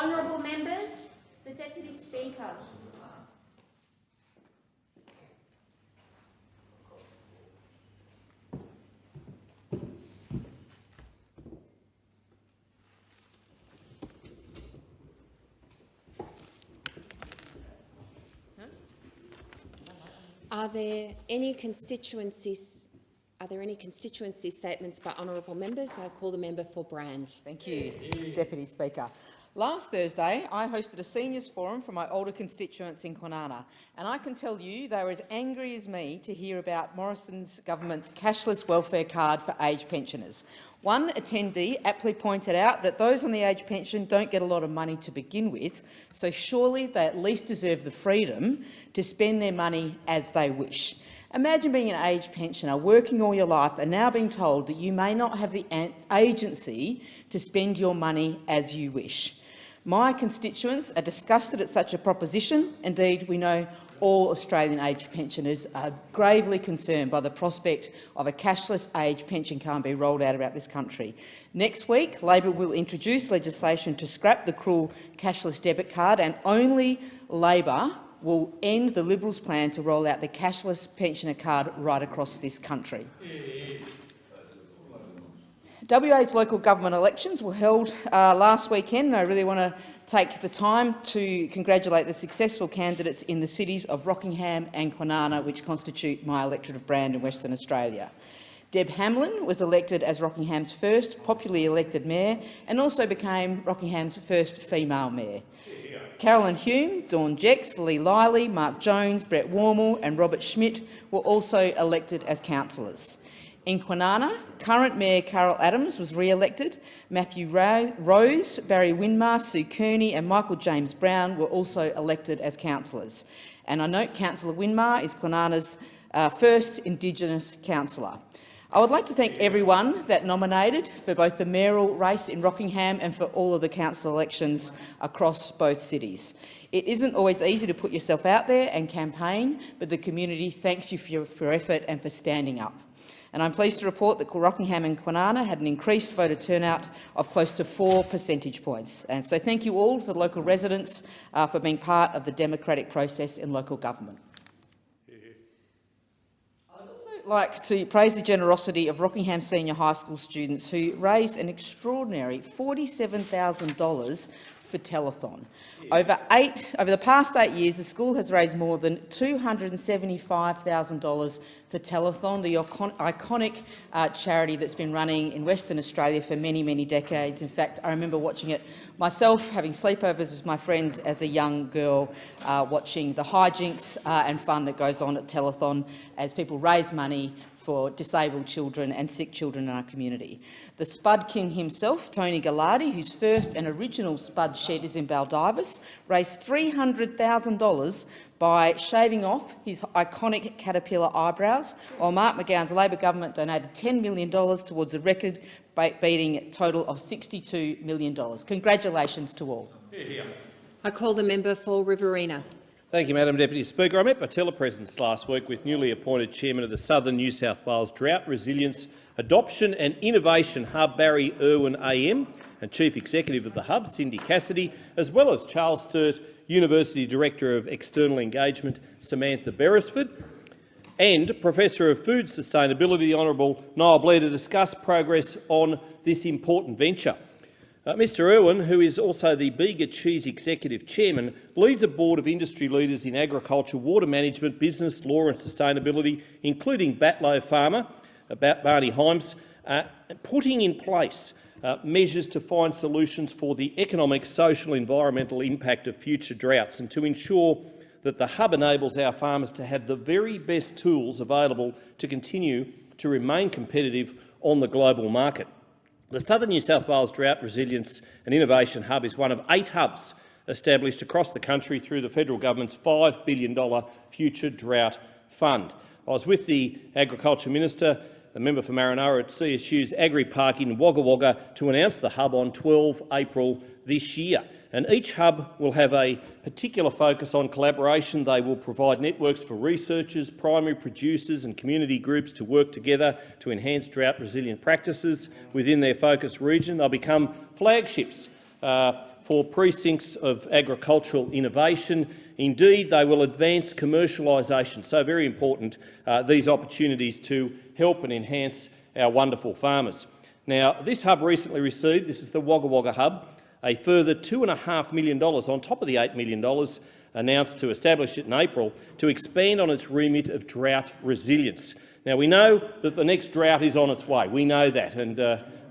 Honourable members, the Deputy Speaker. Are there any constituency statements by honourable members? I call the member for Brand. Thank you, Deputy Speaker. Last Thursday, I hosted a seniors forum for my older constituents in Kwinana, and I can tell you they were as angry as me to hear about Morrison's government's cashless welfare card for aged pensioners. One attendee aptly pointed out that those on the aged pension don't get a lot of money to begin with, so surely they at least deserve the freedom to spend their money as they wish. Imagine being an aged pensioner, working all your life, and now being told that you may not have the agency to spend your money as you wish. My constituents are disgusted at such a proposition. Indeed, we know all Australian aged pensioners are gravely concerned by the prospect of a cashless aged pension card being rolled out about this country. Next week, Labor will introduce legislation to scrap the cruel cashless debit card, and only Labor will end the Liberals' plan to roll out the cashless pensioner card right across this country. WA's local government elections were held last weekend. I really want to take the time to congratulate the successful candidates in the cities of Rockingham and Kwinana, which constitute my electorate of Brand in Western Australia. Deb Hamlin was elected as Rockingham's first popularly elected mayor and also became Rockingham's first female mayor. Carolyn Hume, Dawn Jex, Lee Lively, Mark Jones, Brett Wormel and Robert Schmidt were also elected as councillors. In Kwinana, current Mayor Carol Adams was re-elected. Matthew Rose, Barry Winmar, Sue Kearney and Michael James Brown were also elected as councillors. And I note Councillor Winmar is Kwinana's first Indigenous councillor. I would like to thank everyone that nominated for both the mayoral race in Rockingham and for all of the council elections across both cities. It isn't always easy to put yourself out there and campaign, but the community thanks you for your effort and for standing up. And I'm pleased to report that Rockingham and Kwinana had an increased voter turnout of close to 4 percentage points. And so thank you all to the local residents for being part of the democratic process in local government. I'd also like to praise the generosity of Rockingham Senior High School students who raised an extraordinary $47,000 for telethon. Over the past 8 years, the school has raised more than $275,000 for telethon, the iconic charity that's been running in Western Australia for many, many decades. In fact, I remember watching it myself, having sleepovers with my friends as a young girl, watching the hijinks and fun that goes on at telethon as people raise money for disabled children and sick children in our community. The Spud King himself, Tony Gallardi, whose first and original Spud shed is in Baldivis, raised $300,000 by shaving off his iconic caterpillar eyebrows, while Mark McGowan's Labor government donated $10 million towards a record-beating total of $62 million. Congratulations to all. I call the member for Riverina. Thank you, Madam Deputy Speaker. I met by telepresence last week with newly appointed Chairman of the Southern New South Wales Drought Resilience, Adoption and Innovation Hub, Barry Irwin AM, and Chief Executive of the Hub, Cindy Cassidy, as well as Charles Sturt, University Director of External Engagement, Samantha Beresford, and Professor of Food Sustainability, the Honourable Niall Blair, to discuss progress on this important venture. Mr Irwin, who is also the Bega Cheese Executive Chairman, leads a board of industry leaders in agriculture, water management, business, law and sustainability, including Batlow Farmer, Barney Himes, putting in place measures to find solutions for the economic, social, environmental impact of future droughts and to ensure that the Hub enables our farmers to have the very best tools available to continue to remain competitive on the global market. The Southern New South Wales Drought Resilience and Innovation Hub is one of 8 hubs established across the country through the federal government's $5 billion Future Drought Fund. I was with the Agriculture Minister, the member for Marinara at CSU's Agri Park in Wagga Wagga, to announce the hub on 12 April this year. And each hub will have a particular focus on collaboration. They will provide networks for researchers, primary producers and community groups to work together to enhance drought-resilient practices within their focus region. They'll become flagships for precincts of agricultural innovation. Indeed, they will advance commercialisation. So very important, these opportunities to help and enhance our wonderful farmers. Now, this hub recently received, this is the Wagga Wagga hub, a further $2.5 million on top of the $8 million announced to establish it in April to expand on its remit of drought resilience. Now, we know that the next drought is on its way. We know that, and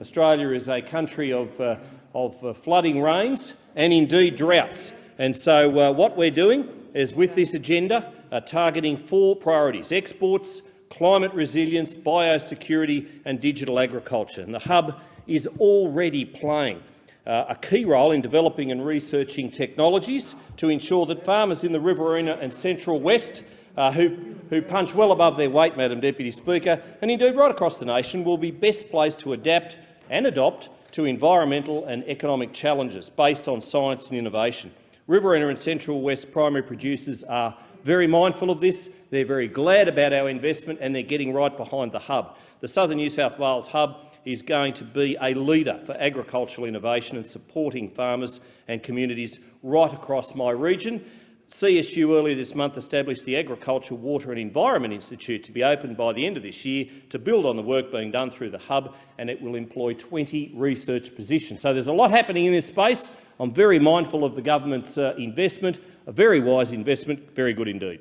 Australia is a country of flooding rains and indeed droughts. And so what we're doing is, with this agenda, targeting 4 priorities: exports, climate resilience, biosecurity and digital agriculture. And the hub is already playing a key role in developing and researching technologies to ensure that farmers in the Riverina and Central West, who punch well above their weight, Madam Deputy Speaker, and indeed right across the nation, will be best placed to adapt and adopt to environmental and economic challenges based on science and innovation. Riverina and Central West primary producers are very mindful of this. They're very glad about our investment and they're getting right behind the hub. The Southern New South Wales hub is going to be a leader for agricultural innovation and supporting farmers and communities right across my region. CSU earlier this month established the Agriculture, Water and Environment Institute to be opened by the end of this year to build on the work being done through the hub, and it will employ 20 research positions. So there's a lot happening in this space. I'm very mindful of the government's investment, a very wise investment, very good indeed.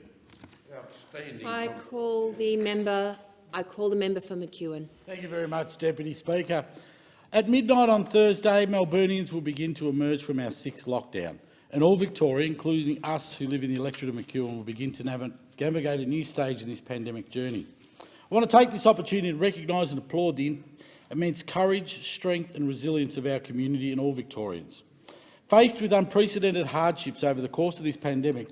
I call the member for McEwen. Thank you very much, Deputy Speaker. At midnight on Thursday, Melburnians will begin to emerge from our 6th lockdown, and all Victoria, including us who live in the electorate of McEwen, will begin to navigate a new stage in this pandemic journey. I want to take this opportunity to recognise and applaud the immense courage, strength and resilience of our community and all Victorians. Faced with unprecedented hardships over the course of this pandemic,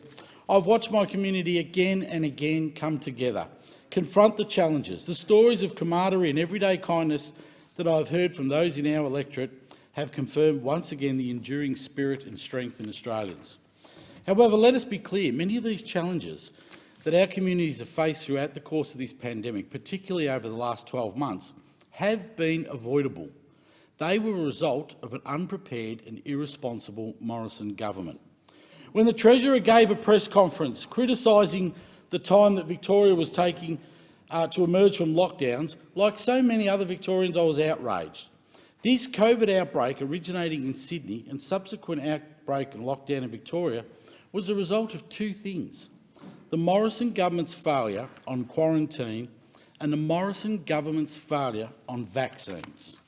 I've watched my community again and again come together, confront the challenges. The stories of camaraderie and everyday kindness that I've heard from those in our electorate have confirmed once again the enduring spirit and strength in Australians. However, let us be clear, many of these challenges that our communities have faced throughout the course of this pandemic, particularly over the last 12 months, have been avoidable. They were a result of an unprepared and irresponsible Morrison government. When the Treasurer gave a press conference criticising the time that Victoria was taking to emerge from lockdowns, like so many other Victorians, I was outraged. This COVID outbreak, originating in Sydney and subsequent outbreak and lockdown in Victoria, was a result of 2 things: the Morrison government's failure on quarantine and the Morrison government's failure on vaccines.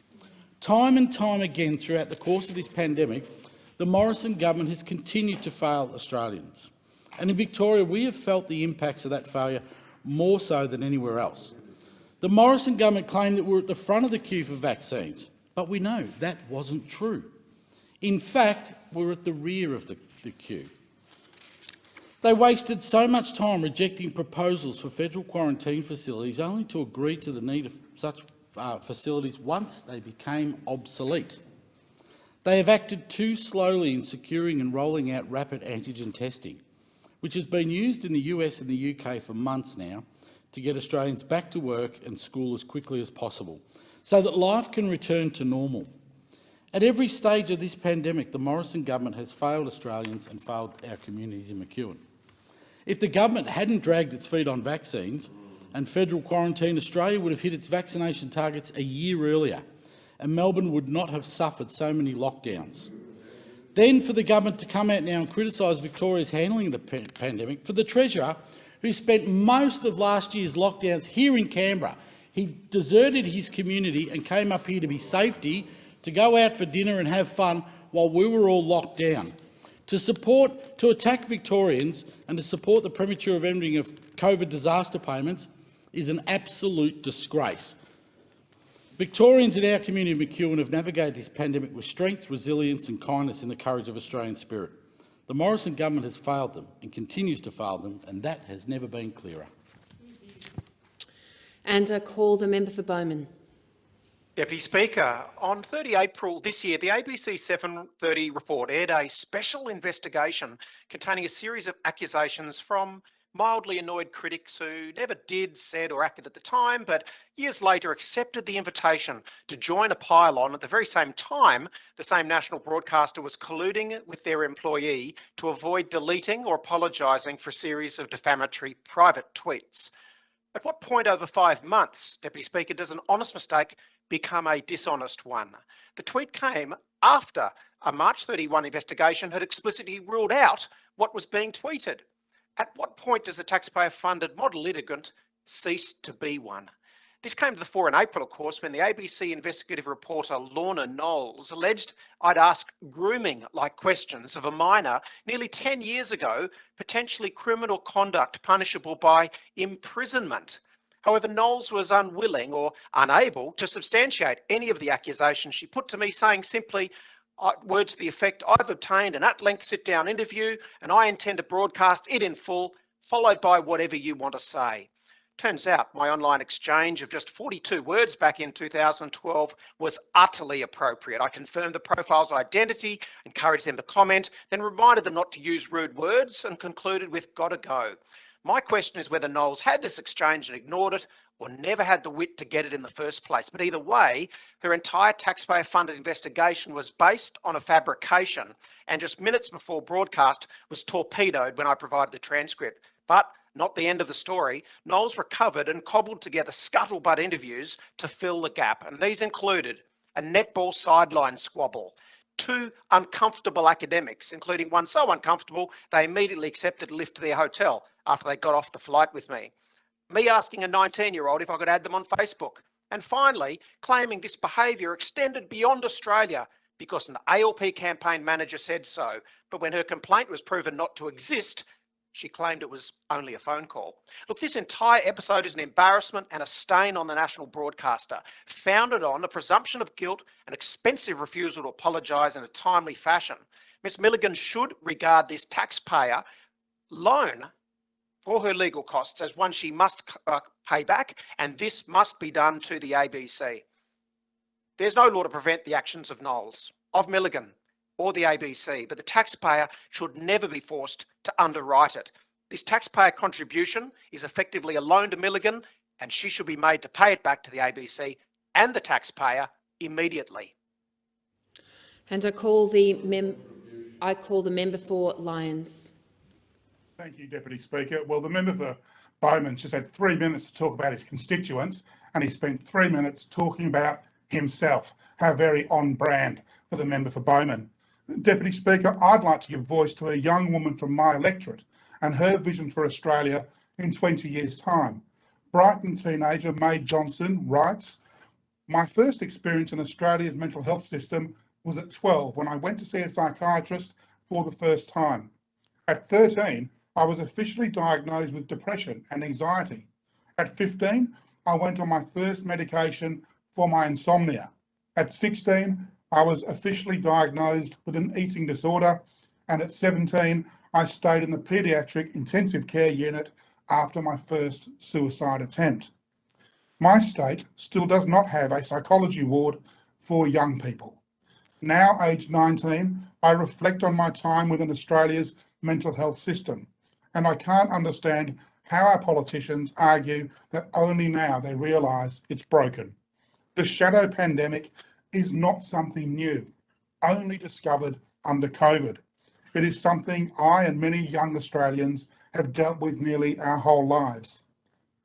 Time and time again throughout the course of this pandemic, the Morrison government has continued to fail Australians. And in Victoria, we have felt the impacts of that failure more so than anywhere else. The Morrison government claimed that we're at the front of the queue for vaccines, but we know that wasn't true. In fact, we're at the rear of the queue. They wasted so much time rejecting proposals for federal quarantine facilities only to agree to the need of such facilities once they became obsolete. They have acted too slowly in securing and rolling out rapid antigen testing, which has been used in the US and the UK for months now to get Australians back to work and school as quickly as possible, so that life can return to normal. At every stage of this pandemic, the Morrison government has failed Australians and failed our communities in McEwen. If the government hadn't dragged its feet on vaccines and federal quarantine, Australia would have hit its vaccination targets a year earlier, and Melbourne would not have suffered so many lockdowns. Then for the government to come out now and criticise Victoria's handling of the pandemic, for the Treasurer, who spent most of last year's lockdowns here in Canberra, he deserted his community and came up here to be safety, to go out for dinner and have fun while we were all locked down. To attack Victorians and to support the premature ending of COVID disaster payments is an absolute disgrace. Victorians in our community of McEwen have navigated this pandemic with strength, resilience and kindness in the courage of Australian spirit. The Morrison government has failed them and continues to fail them, and that has never been clearer. And I call the member for Bowman. Deputy Speaker, on 30 April this year, the ABC 7:30 report aired a special investigation containing a series of accusations from mildly annoyed critics who never did, said or acted at the time, but years later accepted the invitation to join a pylon at the very same time the same national broadcaster was colluding with their employee to avoid deleting or apologising for a series of defamatory private tweets. At what point over 5 months, Deputy Speaker, does an honest mistake become a dishonest one? The tweet came after a March 31 investigation had explicitly ruled out what was being tweeted. At what point does the taxpayer-funded model litigant cease to be one? This came to the fore in April, of course, when the ABC investigative reporter Lorna Knowles alleged I'd asked grooming-like questions of a minor nearly 10 years ago, potentially criminal conduct punishable by imprisonment. However, Knowles was unwilling or unable to substantiate any of the accusations she put to me, saying simply, words to the effect, I've obtained an at-length sit-down interview and I intend to broadcast it in full, followed by whatever you want to say. Turns out my online exchange of just 42 words back in 2012 was utterly appropriate. I confirmed the profile's identity, encouraged them to comment, then reminded them not to use rude words and concluded with gotta go. My question is whether Knowles had this exchange and ignored it or never had the wit to get it in the first place. But either way, her entire taxpayer-funded investigation was based on a fabrication and just minutes before broadcast was torpedoed when I provided the transcript. But not the end of the story. Knowles recovered and cobbled together scuttlebutt interviews to fill the gap, and these included a netball sideline squabble, 2 uncomfortable academics, including one so uncomfortable they immediately accepted a lift to their hotel after they got off the flight with me asking a 19-year-old if I could add them on Facebook, and finally claiming this behaviour extended beyond Australia because an ALP campaign manager said so, but when her complaint was proven not to exist, she claimed it was only a phone call. Look, this entire episode is an embarrassment and a stain on the national broadcaster, founded on a presumption of guilt and expensive refusal to apologise in a timely fashion. Ms Milligan should regard this taxpayer loan for her legal costs as one she must pay back, and this must be done to the ABC. There's no law to prevent the actions of Knowles, of Milligan, or the ABC, but the taxpayer should never be forced to underwrite it. This taxpayer contribution is effectively a loan to Milligan, and she should be made to pay it back to the ABC and the taxpayer immediately. And I call the member for Lyons. Thank you, Deputy Speaker. Well, the member for Bowman's just had 3 minutes to talk about his constituents, and he spent 3 minutes talking about himself. How very on brand for the member for Bowman. Deputy Speaker, I'd like to give voice to a young woman from my electorate and her vision for Australia in 20 years' time. Brighton teenager Mae Johnson writes, my first experience in Australia's mental health system was at 12 when I went to see a psychiatrist for the first time. At 13, I was officially diagnosed with depression and anxiety. At 15, I went on my first medication for my insomnia. At 16, I was officially diagnosed with an eating disorder, and at 17, I stayed in the paediatric intensive care unit after my first suicide attempt. My state still does not have a psychology ward for young people. Now aged 19, I reflect on my time within Australia's mental health system, and I can't understand how our politicians argue that only now they realise it's broken. The shadow pandemic is not something new, only discovered under COVID. It is something I and many young Australians have dealt with nearly our whole lives.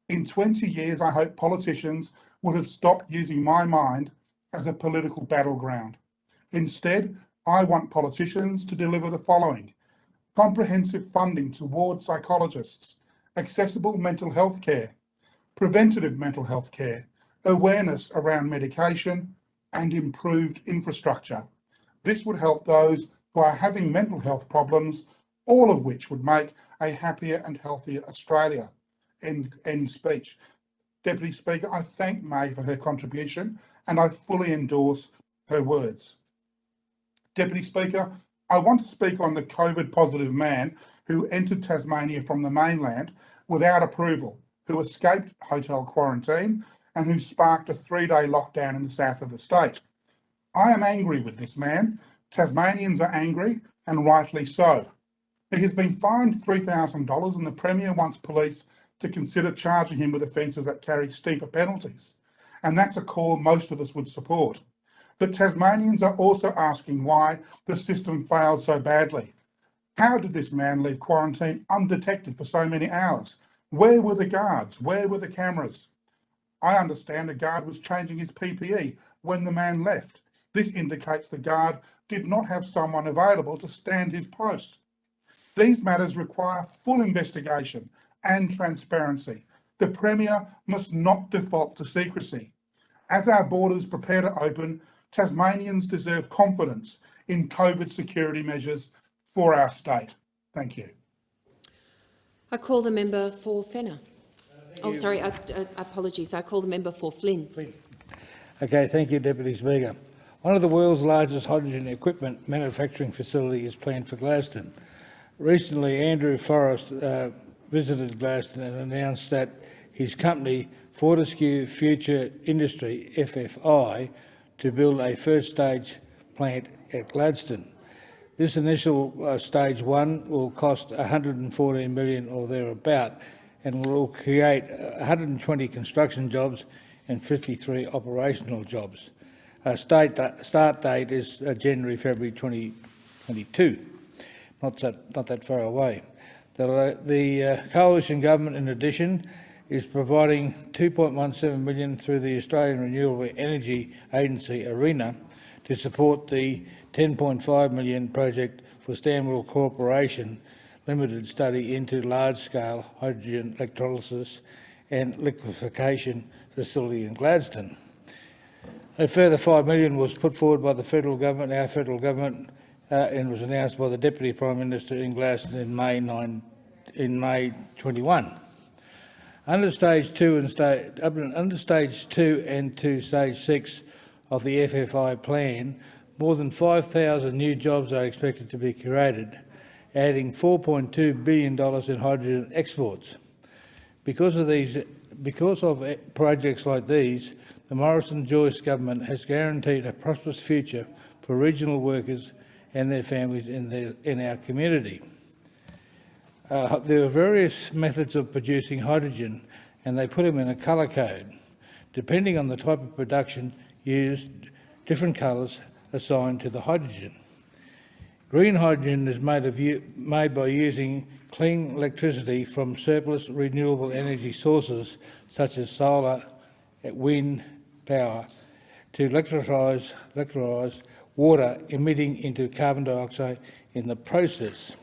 In 20 years, I hope politicians would have stopped using my mind as a political battleground. Instead, I want politicians to deliver the following: comprehensive funding towards psychologists, accessible mental health care, preventative mental health care, awareness around medication, and improved infrastructure. This would help those who are having mental health problems, all of which would make a happier and healthier Australia. End speech. Deputy Speaker, I thank Mae for her contribution and I fully endorse her words. Deputy Speaker, I want to speak on the COVID positive man who entered Tasmania from the mainland without approval, who escaped hotel quarantine and who sparked a 3-day lockdown in the south of the state. I am angry with this man. Tasmanians are angry, and rightly so. He has been fined $3,000 and the Premier wants police to consider charging him with offences that carry steeper penalties. And that's a call most of us would support. But Tasmanians are also asking why the system failed so badly. How did this man leave quarantine undetected for so many hours? Where were the guards? Where were the cameras? I understand the guard was changing his PPE when the man left. This indicates the guard did not have someone available to stand his post. These matters require full investigation and transparency. The Premier must not default to secrecy. As our borders prepare to open, Tasmanians deserve confidence in COVID security measures for our state. Thank you. I call the member for Fenner. Oh, sorry, apologies. I call the member for Flynn. Okay, thank you, Deputy Speaker. One of the world's largest hydrogen equipment manufacturing facility is planned for Gladstone. Recently, Andrew Forrest visited Gladstone and announced that his company, Fortescue Future Industry, FFI, to build a first stage plant at Gladstone. This initial stage one will cost $114 million or thereabout and will create 120 construction jobs and 53 operational jobs. Start date is January, February 2022, not that far away. The coalition government, in addition, is providing $2.17 million through the Australian Renewable Energy Agency, ARENA, to support the $10.5 million project for Stanwell Corporation Limited study into large-scale hydrogen electrolysis and liquefaction facility in Gladstone. A further $5 million was put forward by the federal government, our federal government, and was announced by the Deputy Prime Minister in Gladstone in May 21. Under Stage 2 and Stage 6 of the FFI plan, more than 5,000 new jobs are expected to be created, adding $4.2 billion in hydrogen exports. Because of projects like these, the Morrison-Joyce government has guaranteed a prosperous future for regional workers and their families in our community. There are various methods of producing hydrogen, and they put them in a colour code. Depending on the type of production used, different colours assigned to the hydrogen. Green hydrogen is made by using clean electricity from surplus renewable energy sources such as solar, wind power to electrolyse water, emitting into carbon dioxide in the process.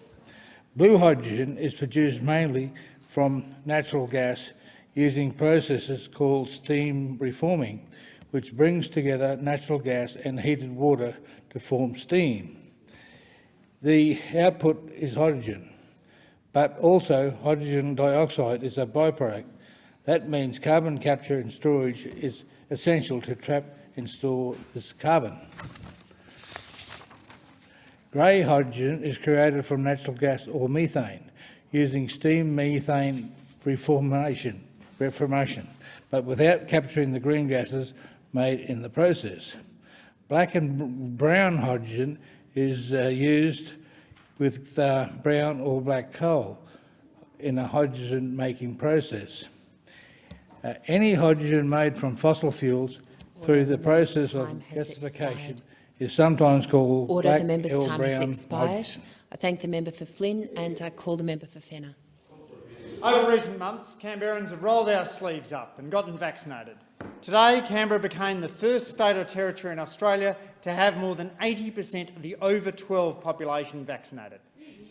Blue hydrogen is produced mainly from natural gas using processes called steam reforming, which brings together natural gas and heated water to form steam. The output is hydrogen, but also hydrogen dioxide is a byproduct. That means carbon capture and storage is essential to trap and store this carbon. Grey hydrogen is created from natural gas or methane, using steam methane reformation, but without capturing the green gases made in the process. Black and brown hydrogen is used with brown or black coal in a hydrogen-making process. Any hydrogen made from fossil fuels through the process of gasification is sometimes called Order. black The member's or time has brown expired. hydrogen. I thank the member for Flynn and I call the member for Fenner. Over recent months, Canberrans have rolled our sleeves up and gotten vaccinated. Today, Canberra became the first state or territory in Australia to have more than 80% of the over 12 population vaccinated.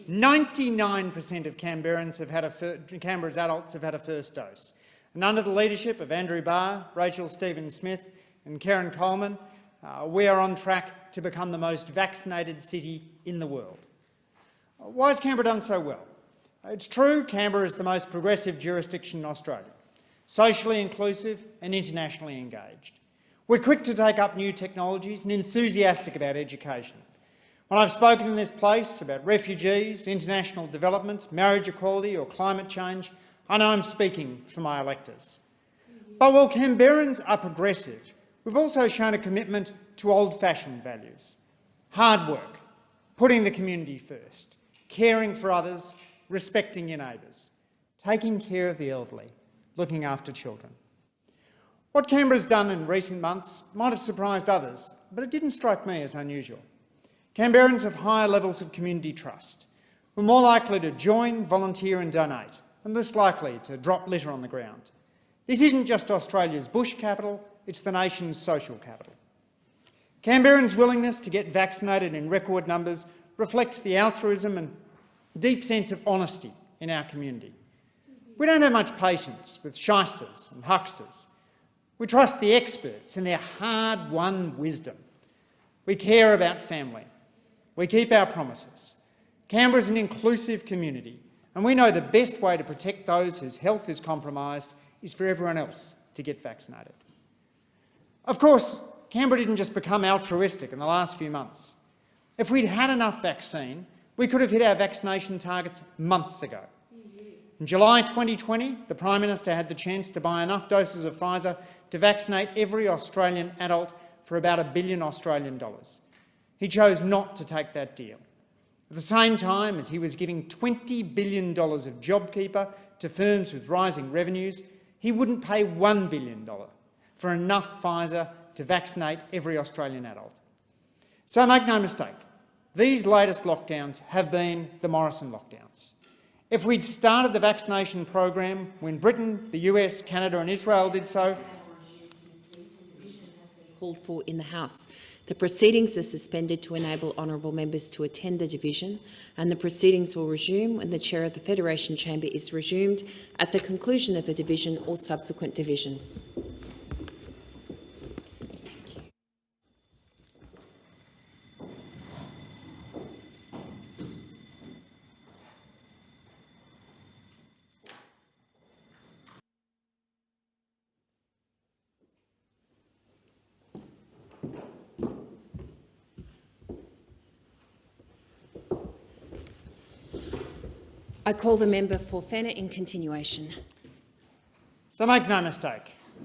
99% of Canberrans have had Canberra's adults have had a first dose. And under the leadership of Andrew Barr, Rachel Stephen-Smith and Karen Coleman, we are on track to become the most vaccinated city in the world. Why has Canberra done so well? It's true, Canberra is the most progressive jurisdiction in Australia, socially inclusive and internationally engaged. We're quick to take up new technologies and enthusiastic about education. When I've spoken in this place about refugees, international development, marriage equality or climate change, I know I'm speaking for my electors. But while Canberrans are progressive, we've also shown a commitment to old-fashioned values. Hard work, putting the community first, caring for others, respecting your neighbours, taking care of the elderly, looking after children. What Canberra's done in recent months might have surprised others, but it didn't strike me as unusual. Canberrans have higher levels of community trust. We're more likely to join, volunteer and donate, and less likely to drop litter on the ground. This isn't just Australia's bush capital, it's the nation's social capital. Canberrans' willingness to get vaccinated in record numbers reflects the altruism and deep sense of honesty in our community. We don't have much patience with shysters and hucksters. We trust the experts and their hard-won wisdom. We care about family. We keep our promises. Canberra is an inclusive community, and we know the best way to protect those whose health is compromised is for everyone else to get vaccinated. Of course, Canberra didn't just become altruistic in the last few months. If we'd had enough vaccine, we could have hit our vaccination targets months ago. In July 2020, the Prime Minister had the chance to buy enough doses of Pfizer to vaccinate every Australian adult for about $1 billion Australian dollars. He chose not to take that deal. At the same time as he was giving $20 billion of JobKeeper to firms with rising revenues, he wouldn't pay $1 billion for enough Pfizer to vaccinate every Australian adult. So make no mistake, these latest lockdowns have been the Morrison lockdowns. If we'd started the vaccination program when Britain, the US, Canada and Israel did so, called for in the House. The proceedings are suspended to enable honourable members to attend the division, and the proceedings will resume when the Chair of the Federation Chamber is resumed at the conclusion of the division or subsequent divisions. I call the member for Fenner in continuation. So make no mistake,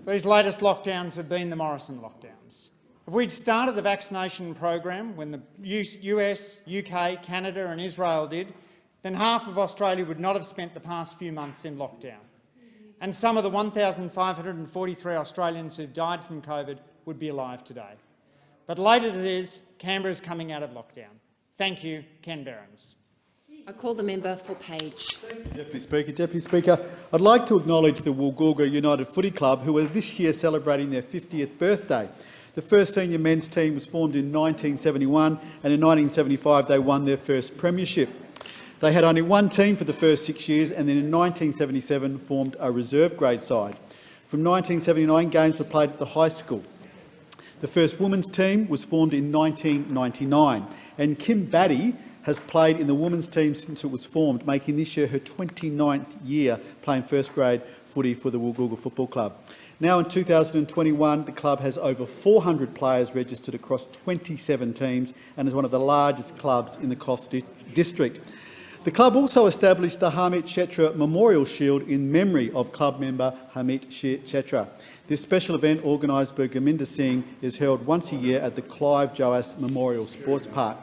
these latest lockdowns have been the Morrison lockdowns. If we'd started the vaccination program when the US, UK, Canada and Israel did, then half of Australia would not have spent the past few months in lockdown. And some of the 1,543 Australians who've died from COVID would be alive today. But late as it is, Canberra's coming out of lockdown. Thank you, Canberrans. I call the member for Page. Deputy Speaker, I'd like to acknowledge the Woolgoolga United Footy Club, who are this year celebrating their 50th birthday. The first senior men's team was formed in 1971, and in 1975 they won their first premiership. They had only one team for the first 6 years, and then in 1977 formed a reserve grade side. From 1979, games were played at the high school. The first women's team was formed in 1999, and Kim Batty has played in the women's team since it was formed, making this year her 29th year playing first grade footy for the Woolgoolga Football Club. Now in 2021, the club has over 400 players registered across 27 teams and is one of the largest clubs in the Coffs District. The club also established the Harmeet Shetra Memorial Shield in memory of club member Harmeet Shetra. This special event, organised by Gurminder Singh, is held once a year at the Clive Joas Memorial Sports Park.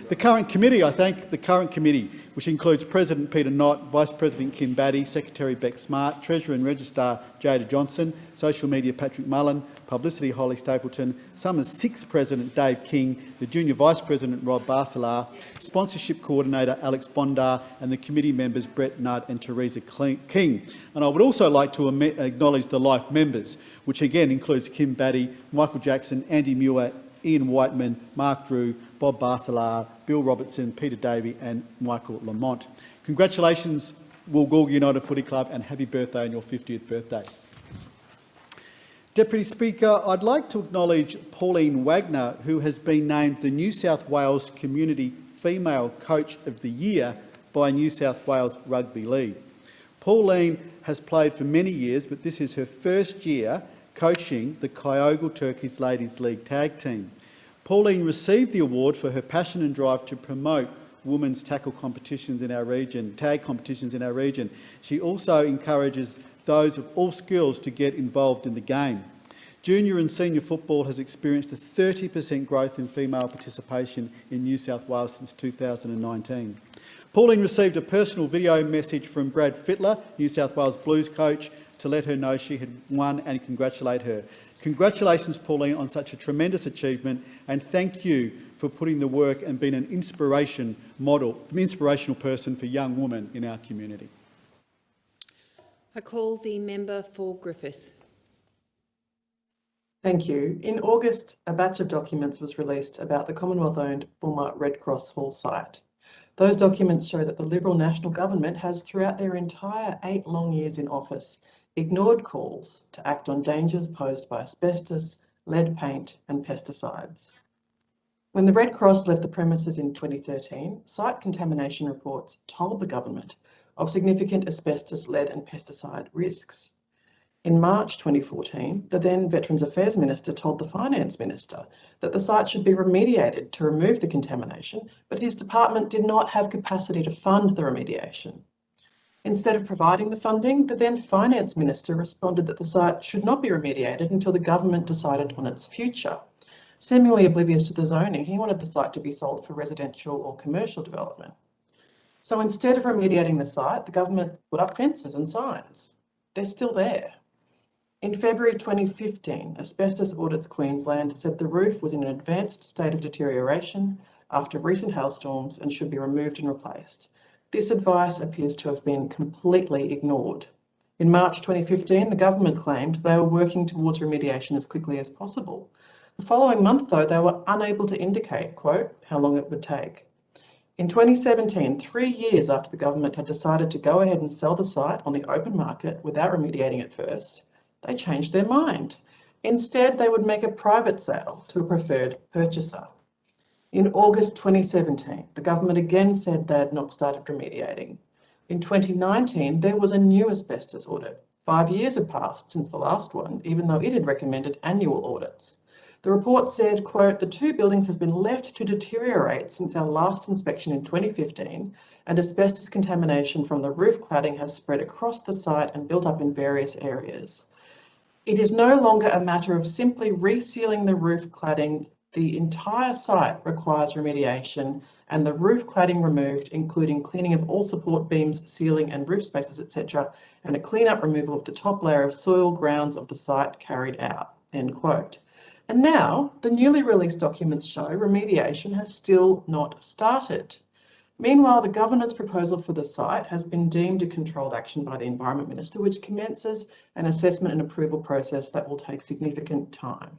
The current committee, I thank the current committee, which includes President Peter Knott, Vice President Kim Batty, Secretary Beck Smart, Treasurer and Registrar Jada Johnson, Social Media Patrick Mullen, Publicity Holly Stapleton, Summers 6 President Dave King, the Junior Vice President Rob Barcelar, Sponsorship Coordinator Alex Bondar and the committee members Brett Nutt and Teresa King. And I would also like to acknowledge the Life members, which again includes Kim Batty, Michael Jackson, Andy Muir, Ian Whiteman, Mark Drew, Bob Barcelar, Bill Robertson, Peter Davey and Michael Lamont. Congratulations, Woolgoolga United Footy Club, and happy birthday on your 50th birthday. Deputy Speaker, I'd like to acknowledge Pauline Wagner, who has been named the New South Wales Community Female Coach of the Year by New South Wales Rugby League. Pauline has played for many years, but this is her first year coaching the Kyogle Turkeys Ladies League tag team. Pauline received the award for her passion and drive to promote women's tackle competitions in our region, tag competitions in our region. She also encourages those of all skills to get involved in the game. Junior and senior football has experienced a 30% growth in female participation in New South Wales since 2019. Pauline received a personal video message from Brad Fittler, New South Wales Blues coach, to let her know she had won and congratulate her. Congratulations, Pauline, on such a tremendous achievement, and thank you for putting the work and being an inspirational person for young women in our community. I call the member for Griffith. Thank you. In August, a batch of documents was released about the Commonwealth-owned former Red Cross Hall site. Those documents show that the Liberal National Government has, throughout their entire 8 long years in office, ignored calls to act on dangers posed by asbestos, lead paint and pesticides. When the Red Cross left the premises in 2013, site contamination reports told the government of significant asbestos, lead and pesticide risks. In March 2014, the then Veterans Affairs Minister told the Finance Minister that the site should be remediated to remove the contamination, but his department did not have capacity to fund the remediation. Instead of providing the funding, the then Finance Minister responded that the site should not be remediated until the government decided on its future. Seemingly oblivious to the zoning, he wanted the site to be sold for residential or commercial development. So instead of remediating the site, the government put up fences and signs. They're still there. In February 2015, Asbestos Audits Queensland said the roof was in an advanced state of deterioration after recent hailstorms and should be removed and replaced. This advice appears to have been completely ignored. In March 2015, the government claimed they were working towards remediation as quickly as possible. The following month, though, they were unable to indicate, quote, how long it would take. In 2017, 3 years after the government had decided to go ahead and sell the site on the open market without remediating it first, they changed their mind. Instead, they would make a private sale to a preferred purchaser. In August 2017, the government again said they had not started remediating. In 2019, there was a new asbestos audit. 5 years had passed since the last one, even though it had recommended annual audits. The report said, quote, the 2 buildings have been left to deteriorate since our last inspection in 2015, and asbestos contamination from the roof cladding has spread across the site and built up in various areas. It is no longer a matter of simply resealing the roof cladding. The entire site requires remediation and the roof cladding removed, including cleaning of all support beams, ceiling and roof spaces, etc., and a clean-up removal of the top layer of soil grounds of the site carried out, end quote. And now, the newly released documents show remediation has still not started. Meanwhile, the government's proposal for the site has been deemed a controlled action by the Environment Minister, which commences an assessment and approval process that will take significant time.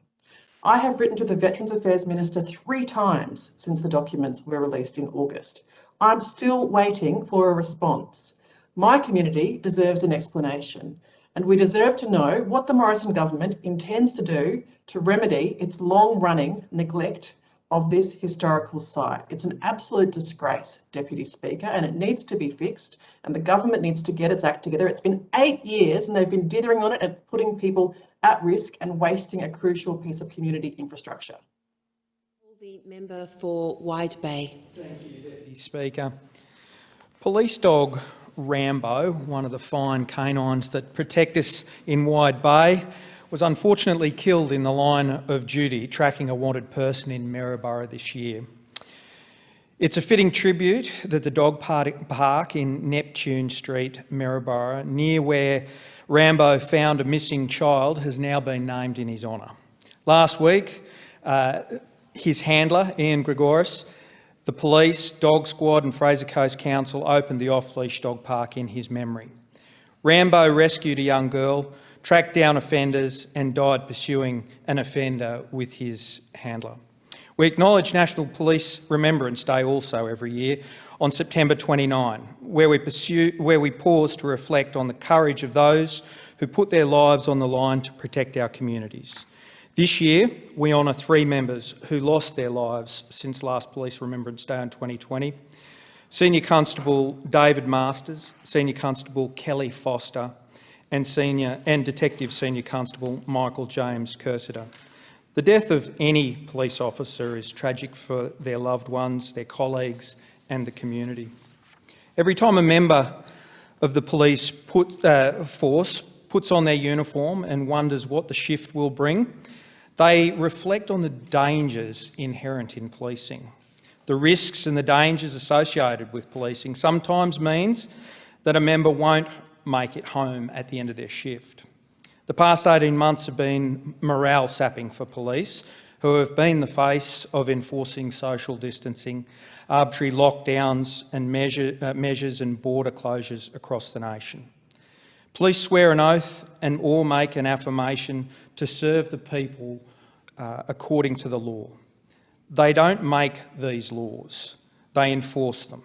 I have written to the Veterans Affairs Minister 3 times since the documents were released in August. I'm still waiting for a response. My community deserves an explanation, and we deserve to know what the Morrison government intends to do to remedy its long-running neglect of this historical site. It's an absolute disgrace, Deputy Speaker, and it needs to be fixed, and the government needs to get its act together. It's been 8 years and they've been dithering on it and putting people at risk and wasting a crucial piece of community infrastructure. The member for Wide Bay. Thank you, Deputy Speaker. Police dog Rambo, one of the fine canines that protect us in Wide Bay, was unfortunately killed in the line of duty tracking a wanted person in Maryborough this year. It's a fitting tribute that the dog park in Neptune Street, Maryborough, near where Rambo found a missing child, has now been named in his honour. Last week, his handler, Ian Gregoris, the police, dog squad and Fraser Coast Council opened the off-leash dog park in his memory. Rambo rescued a young girl, tracked down offenders and died pursuing an offender with his handler. We acknowledge National Police Remembrance Day also every year on September 29, where we pause to reflect on the courage of those who put their lives on the line to protect our communities. This year, we honour 3 members who lost their lives since last Police Remembrance Day in 2020. Senior Constable David Masters, Senior Constable Kelly Foster, and Detective Senior Constable Michael James Cursiter. The death of any police officer is tragic for their loved ones, their colleagues and the community. Every time a member of the police force puts on their uniform and wonders what the shift will bring, they reflect on the dangers inherent in policing. The risks and the dangers associated with policing sometimes means that a member won't make it home at the end of their shift. The past 18 months have been morale sapping for police, who have been the face of enforcing social distancing, arbitrary lockdowns and measures and border closures across the nation. Police swear an oath and or make an affirmation to serve the people according to the law. They don't make these laws, they enforce them.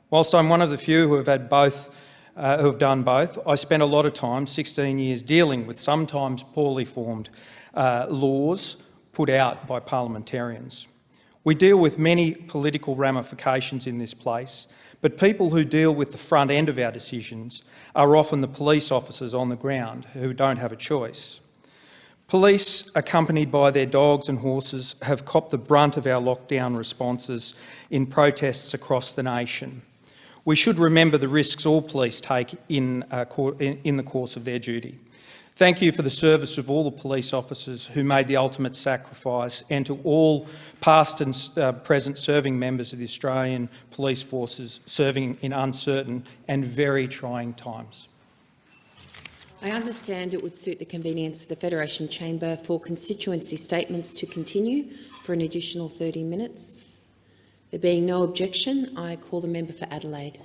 Whilst I'm one of the few who have done both, I spent a lot of time, 16 years, dealing with sometimes poorly formed laws put out by parliamentarians. We deal with many political ramifications in this place, but people who deal with the front end of our decisions are often the police officers on the ground who don't have a choice. Police, accompanied by their dogs and horses, have copped the brunt of our lockdown responses in protests across the nation. We should remember the risks all police take in the course of their duty. Thank you for the service of all the police officers who made the ultimate sacrifice, and to all past and present serving members of the Australian Police Forces serving in uncertain and very trying times. I understand it would suit the convenience of the Federation Chamber for constituency statements to continue for an additional 30 minutes. There being no objection, I call the member for Adelaide.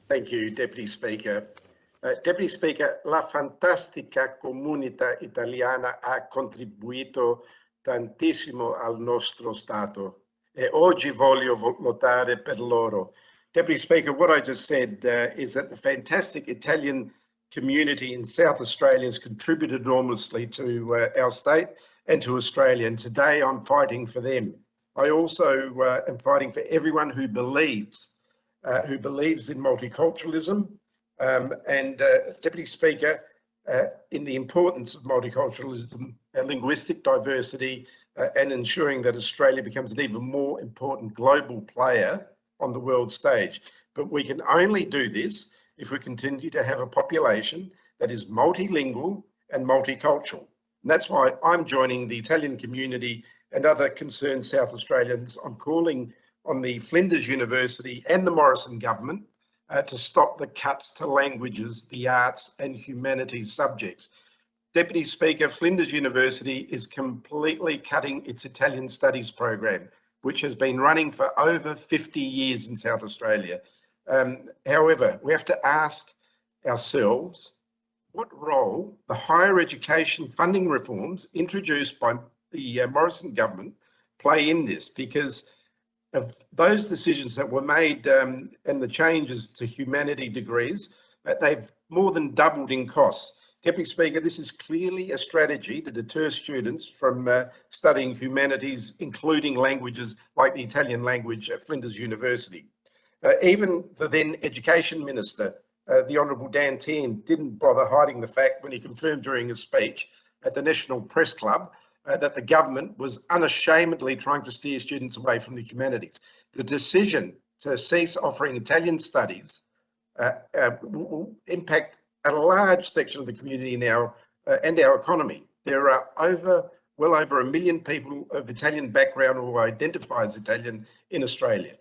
Thank you, Deputy Speaker. Deputy Speaker, la fantastica comunità italiana ha contribuito tantissimo al nostro Stato e oggi voglio votare per loro. Deputy Speaker, what I just said is that the fantastic Italian community in South Australia has contributed enormously to our state and to Australia, and today I'm fighting for them. I also am fighting for everyone who believes in multiculturalism, and Deputy Speaker, in the importance of multiculturalism, linguistic diversity, and ensuring that Australia becomes an even more important global player on the world stage. But we can only do this if we continue to have a population that is multilingual and multicultural. And that's why I'm joining the Italian community and other concerned South Australians on calling on the Flinders University and the Morrison government to stop the cuts to languages, the arts and humanities subjects. Deputy Speaker, Flinders University is completely cutting its Italian studies program, which has been running for over 50 years in South Australia. However, we have to ask ourselves what role the higher education funding reforms introduced by the Morrison government play in this, because of those decisions that were made and the changes to humanity degrees, they've more than doubled in costs. Deputy Speaker, this is clearly a strategy to deter students from studying humanities, including languages like the Italian language at Flinders University. Even the then Education Minister, the Honourable Dan Tehan, didn't bother hiding the fact when he confirmed during his speech at the National Press Club that the government was unashamedly trying to steer students away from the humanities. The decision to cease offering Italian studies will impact a large section of the community now and our economy. There are well over 1 million people of Italian background who identify as Italian in Australia.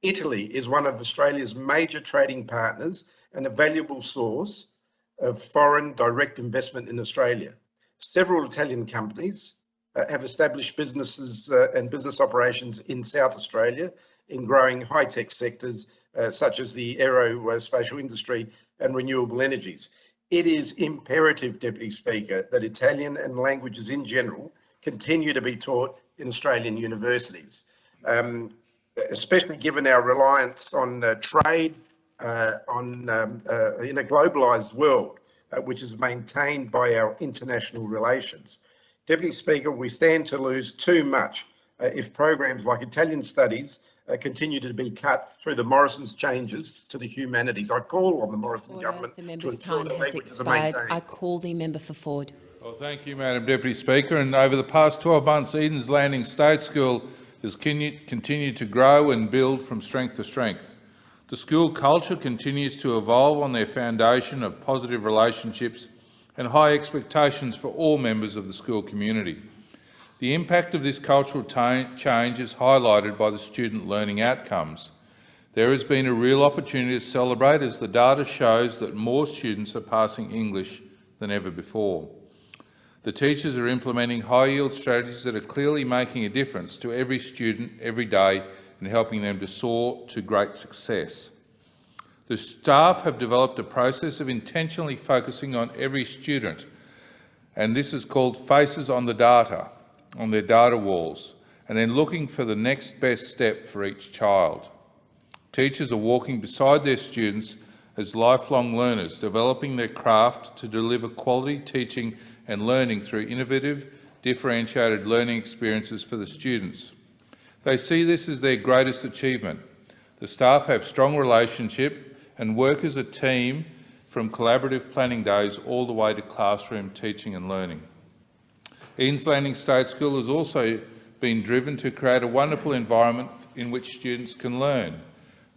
Italy is one of Australia's major trading partners and a valuable source of foreign direct investment in Australia. Several Italian companies have established businesses and business operations in South Australia in growing high-tech sectors such as the aerospatial industry and renewable energies. It is imperative, Deputy Speaker, that Italian and languages in general continue to be taught in Australian universities, especially given our reliance on trade in a globalised world, which is maintained by our international relations. Deputy Speaker, we stand to lose too much if programs like Italian studies continue to be cut through the Morrison's changes to the humanities. I call on the Morrison government The member's to ensure time that has languages are expired. maintained. I call the member for Ford. Well, thank you, Madam Deputy Speaker. And over the past 12 months, Eden's Landing State School has continued to grow and build from strength to strength. The school culture continues to evolve on their foundation of positive relationships and high expectations for all members of the school community. The impact of this cultural change is highlighted by the student learning outcomes. There has been a real opportunity to celebrate as the data shows that more students are passing English than ever before. The teachers are implementing high-yield strategies that are clearly making a difference to every student every day and helping them to soar to great success. The staff have developed a process of intentionally focusing on every student, and this is called Faces on the Data, on their data walls, and then looking for the next best step for each child. Teachers are walking beside their students as lifelong learners, developing their craft to deliver quality teaching and learning through innovative, differentiated learning experiences for the students. They see this as their greatest achievement. The staff have strong relationship and work as a team from collaborative planning days all the way to classroom teaching and learning. Edens Landing State School has also been driven to create a wonderful environment in which students can learn.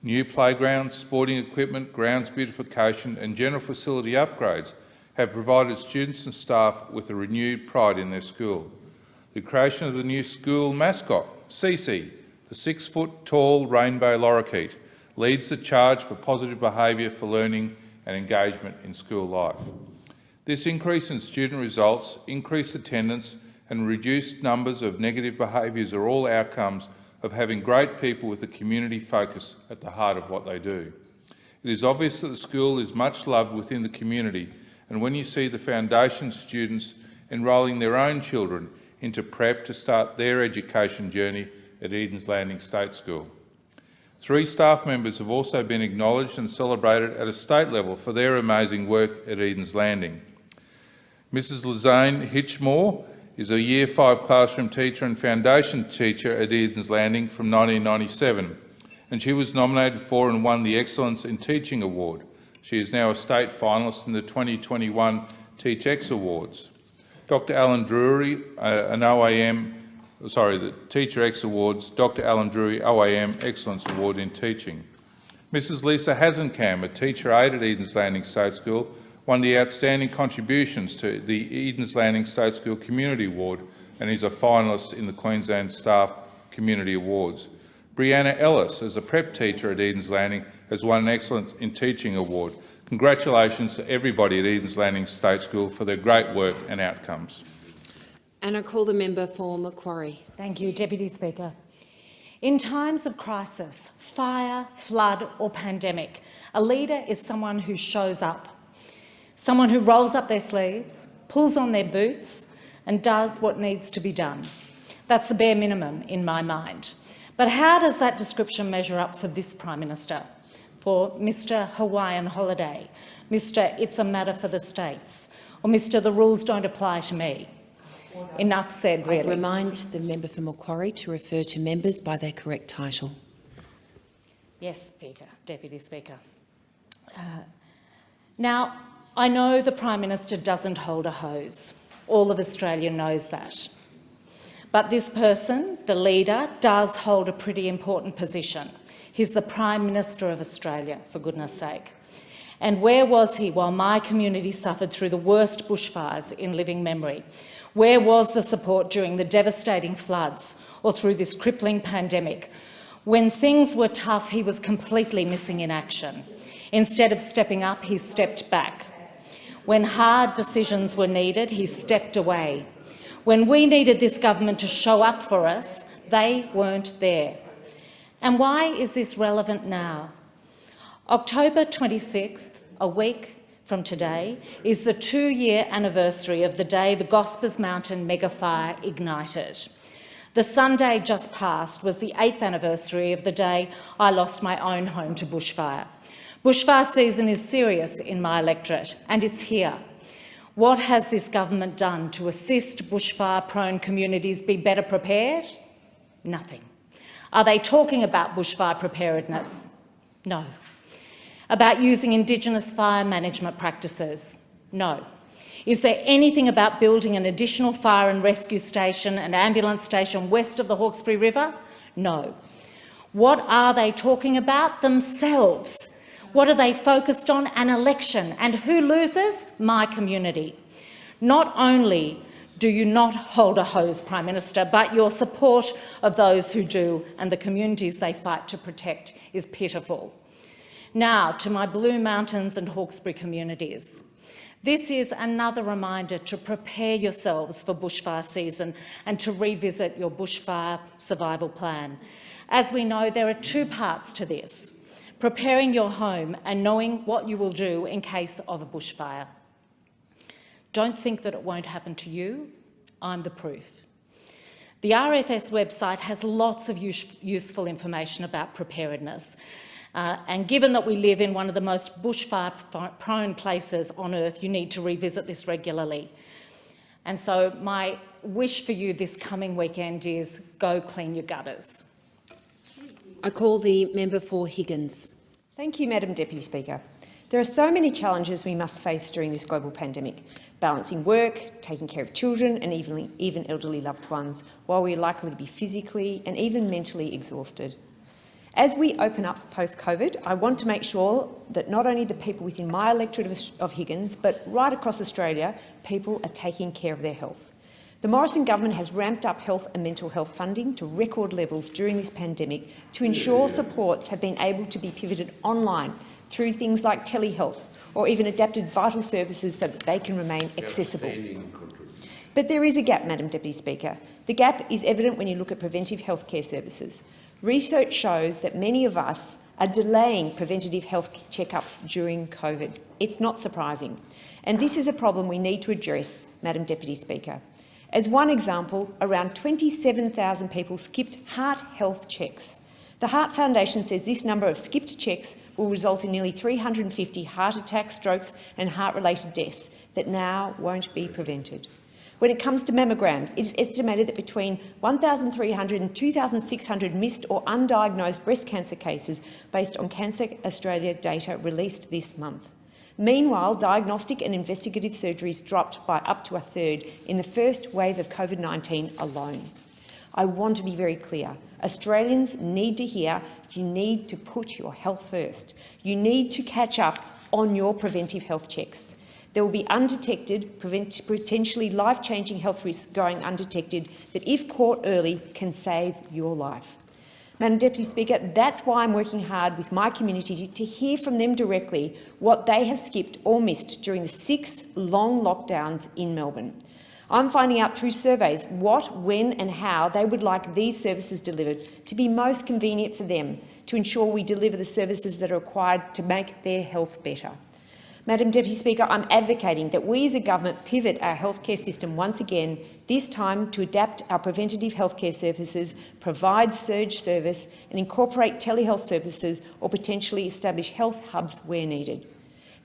New playgrounds, sporting equipment, grounds beautification and general facility upgrades have provided students and staff with a renewed pride in their school. The creation of the new school mascot, Cece, the 6-foot-tall rainbow lorikeet, leads the charge for positive behaviour for learning and engagement in school life. This increase in student results, increased attendance and reduced numbers of negative behaviours are all outcomes of having great people with a community focus at the heart of what they do. It is obvious that the school is much loved within the community, and when you see the foundation students enrolling their own children into prep to start their education journey at Edens Landing State School. 3 staff members have also been acknowledged and celebrated at a state level for their amazing work at Edens Landing. Mrs Lizane Hitchmore is a Year 5 classroom teacher and foundation teacher at Edens Landing from 1997, and she was nominated for and won the Excellence in Teaching Award. She is now a state finalist in the 2021 TeachX Awards. Dr Alan Drury, the Teacher X Awards, Dr Alan Drury OAM Excellence Award in Teaching. Mrs Lisa Hasenkamp, a teacher aide at Edens Landing State School, won the Outstanding Contributions to the Edens Landing State School Community Award and is a finalist in the Queensland Staff Community Awards. Brianna Ellis, as a prep teacher at Edens Landing, has won an Excellence in Teaching Award. Congratulations to everybody at Edens Landing State School for their great work and outcomes. And I call the member for Macquarie. Thank you, Deputy Speaker. In times of crisis, fire, flood or pandemic, a leader is someone who shows up, someone who rolls up their sleeves, pulls on their boots and does what needs to be done. That's the bare minimum in my mind. But how does that description measure up for this Prime Minister? For Mr Hawaiian Holiday, Mr It's a matter for the states, or Mr the rules don't apply to me? Enough said, really. I remind the member for Macquarie to refer to members by their correct title. Yes, Speaker, Deputy Speaker. Now, I know the Prime Minister doesn't hold a hose. All of Australia knows that. But this person, the leader, does hold a pretty important position. He's the Prime Minister of Australia, for goodness sake. And where was he while my community suffered through the worst bushfires in living memory? Where was the support during the devastating floods or through this crippling pandemic? When things were tough, he was completely missing in action. Instead of stepping up, he stepped back. When hard decisions were needed, he stepped away. When we needed this government to show up for us, they weren't there. And why is this relevant now? October 26th, a week from today, is the 2-year anniversary of the day the Gospers Mountain mega fire ignited. The Sunday just past was the 8th anniversary of the day I lost my own home to bushfire. Bushfire season is serious in my electorate, and it's here. What has this government done to assist bushfire-prone communities be better prepared? Nothing. Are they talking about bushfire preparedness? No. About using Indigenous fire management practices? No. Is there anything about building an additional fire and rescue station and ambulance station west of the Hawkesbury River? No. What are they talking about? Themselves. What are they focused on? An election. And who loses? My community. Not only do you not hold a hose, Prime Minister, but your support of those who do and the communities they fight to protect is pitiful. Now, to my Blue Mountains and Hawkesbury communities. This is another reminder to prepare yourselves for bushfire season and to revisit your bushfire survival plan. As we know, there are two parts to this: preparing your home and knowing what you will do in case of a bushfire. Don't think that it won't happen to you. I'm the proof. The RFS website has lots of useful information about preparedness. And given that we live in one of the most bushfire-prone places on earth, you need to revisit this regularly. And so my wish for you this coming weekend is go clean your gutters. I call the member for Higgins. Thank you, Madam Deputy Speaker. There are so many challenges we must face during this global pandemic: balancing work, taking care of children and even elderly loved ones, while we are likely to be physically and even mentally exhausted. As we open up post-COVID, I want to make sure that not only the people within my electorate of Higgins, but right across Australia, people are taking care of their health. The Morrison government has ramped up health and mental health funding to record levels during this pandemic to ensure supports have been able to be pivoted online through things like telehealth, or even adapted vital services so that they can remain accessible. But there is a gap, Madam Deputy Speaker. The gap is evident when you look at preventive healthcare services. Research shows that many of us are delaying preventative health checkups during COVID. It's not surprising. And this is a problem we need to address, Madam Deputy Speaker. As one example, around 27,000 people skipped heart health checks. The Heart Foundation says this number of skipped checks will result in nearly 350 heart attacks, strokes and heart-related deaths that now won't be prevented. When it comes to mammograms, it is estimated that between 1,300 and 2,600 missed or undiagnosed breast cancer cases based on Cancer Australia data released this month. Meanwhile, diagnostic and investigative surgeries dropped by up to a third in the first wave of COVID-19 alone. I want to be very clear. Australians need to hear you need to put your health first. You need to catch up on your preventive health checks. There will be undetected, potentially life-changing health risks going undetected that, if caught early, can save your life. Madam Deputy Speaker, that's why I'm working hard with my community to hear from them directly what they have skipped or missed during the 6 long lockdowns in Melbourne. I'm finding out through surveys what, when and how they would like these services delivered to be most convenient for them, to ensure we deliver the services that are required to make their health better. Madam Deputy Speaker, I'm advocating that we as a government pivot our healthcare system once again, this time to adapt our preventative healthcare services, provide surge service and incorporate telehealth services, or potentially establish health hubs where needed.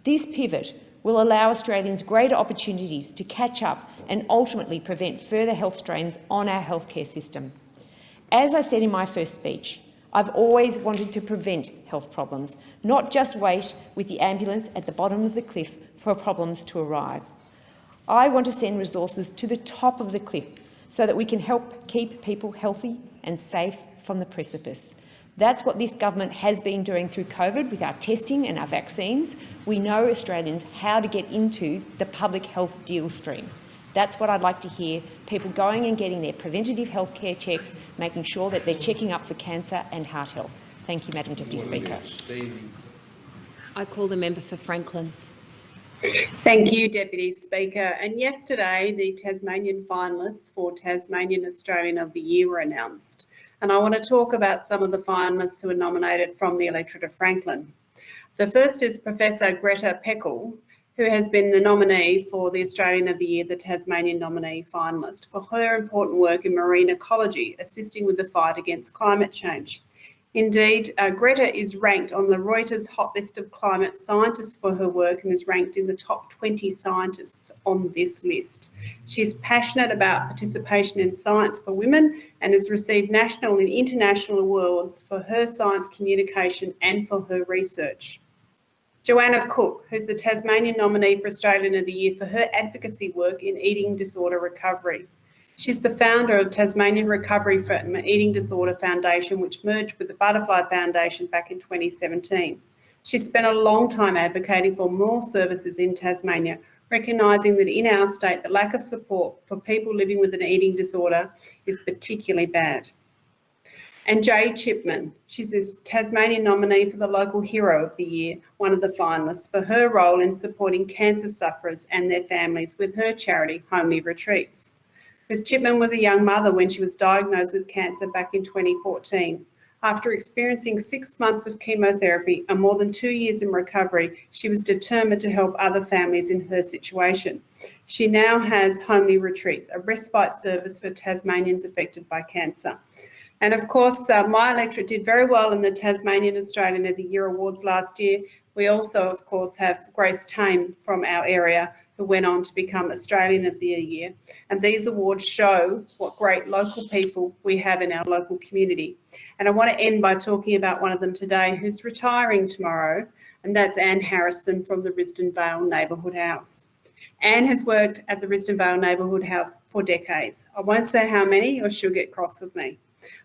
This pivot will allow Australians greater opportunities to catch up and ultimately prevent further health strains on our healthcare system. As I said in my first speech, I've always wanted to prevent health problems, not just wait with the ambulance at the bottom of the cliff for problems to arrive. I want to send resources to the top of the cliff so that we can help keep people healthy and safe from the precipice. That's what this government has been doing through COVID with our testing and our vaccines. We know Australians how to get into the public health deal stream. That's what I'd like to hear, people going and getting their preventative healthcare checks, making sure that they're checking up for cancer and heart health. Thank you, Madam Deputy Speaker. I call the member for Franklin. Thank you, Deputy Speaker. And yesterday, the Tasmanian finalists for Tasmanian Australian of the Year were announced. And I want to talk about some of the finalists who are nominated from the electorate of Franklin. The first is Professor Greta Peckel, who has been the nominee for the Australian of the Year, the Tasmanian nominee finalist, for her important work in marine ecology, assisting with the fight against climate change. Indeed, Greta is ranked on the Reuters hot list of climate scientists for her work and is ranked in the top 20 scientists on this list. She's passionate about participation in science for women and has received national and international awards for her science communication and for her research. Joanna Cook, who's the Tasmanian nominee for Australian of the Year for her advocacy work in eating disorder recovery. She's the founder of Tasmanian Recovery from Eating Disorder Foundation, which merged with the Butterfly Foundation back in 2017. She's spent a long time advocating for more services in Tasmania, recognising that in our state the lack of support for people living with an eating disorder is particularly bad. And Jade Chipman, she's this Tasmanian nominee for the Local Hero of the Year, one of the finalists, for her role in supporting cancer sufferers and their families with her charity, Homely Retreats. Ms Chipman was a young mother when she was diagnosed with cancer back in 2014. After experiencing 6 months of chemotherapy and more than 2 years in recovery, she was determined to help other families in her situation. She now has Homely Retreats, a respite service for Tasmanians affected by cancer. And of course, my electorate did very well in the Tasmanian Australian of the Year Awards last year. We also, of course, have Grace Tame from our area, who went on to become Australian of the Year. And these awards show what great local people we have in our local community. And I want to end by talking about one of them today who's retiring tomorrow, and that's Anne Harrison from the Risdon Vale Neighbourhood House. Anne has worked at the Risdon Vale Neighbourhood House for decades. I won't say how many or she'll get cross with me,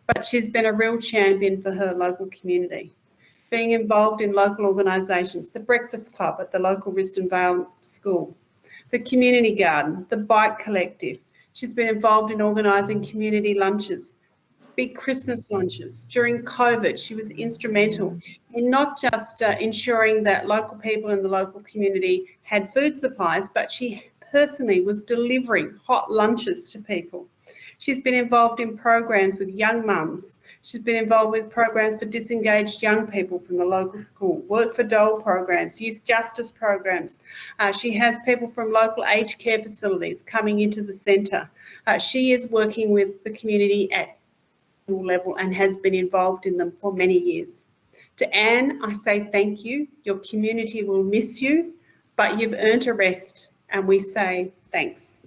but she's been a real champion for her local community. Being involved in local organisations, the Breakfast Club at the local Risdon Vale School, the Community Garden, the Bike Collective. She's been involved in organising community lunches, big Christmas lunches. During COVID, she was instrumental in not just ensuring that local people in the local community had food supplies, but she personally was delivering hot lunches to people. She's been involved in programs with young mums. She's been involved with programs for disengaged young people from the local school, Work for Dole programs, youth justice programs. She has people from local aged care facilities coming into the centre. She is working with the community at level and has been involved in them for many years. To Anne, I say thank you. Your community will miss you, but you've earned a rest, and we say thanks.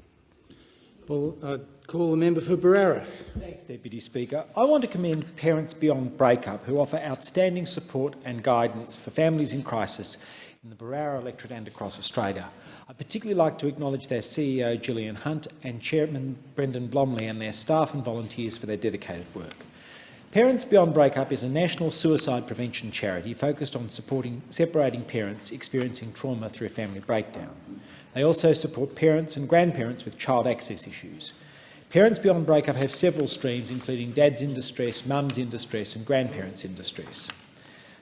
Well, call the member for Barara. Thanks, Deputy Speaker. I want to commend Parents Beyond Breakup, who offer outstanding support and guidance for families in crisis in the Barara electorate and across Australia. I'd particularly like to acknowledge their CEO, Gillian Hunt, and Chairman Brendan Blomley and their staff and volunteers for their dedicated work. Parents Beyond Breakup is a national suicide prevention charity focused on supporting separating parents experiencing trauma through a family breakdown. They also support parents and grandparents with child access issues. Parents Beyond Breakup have several streams, including Dads in Distress, Mums in Distress and Grandparents in Distress.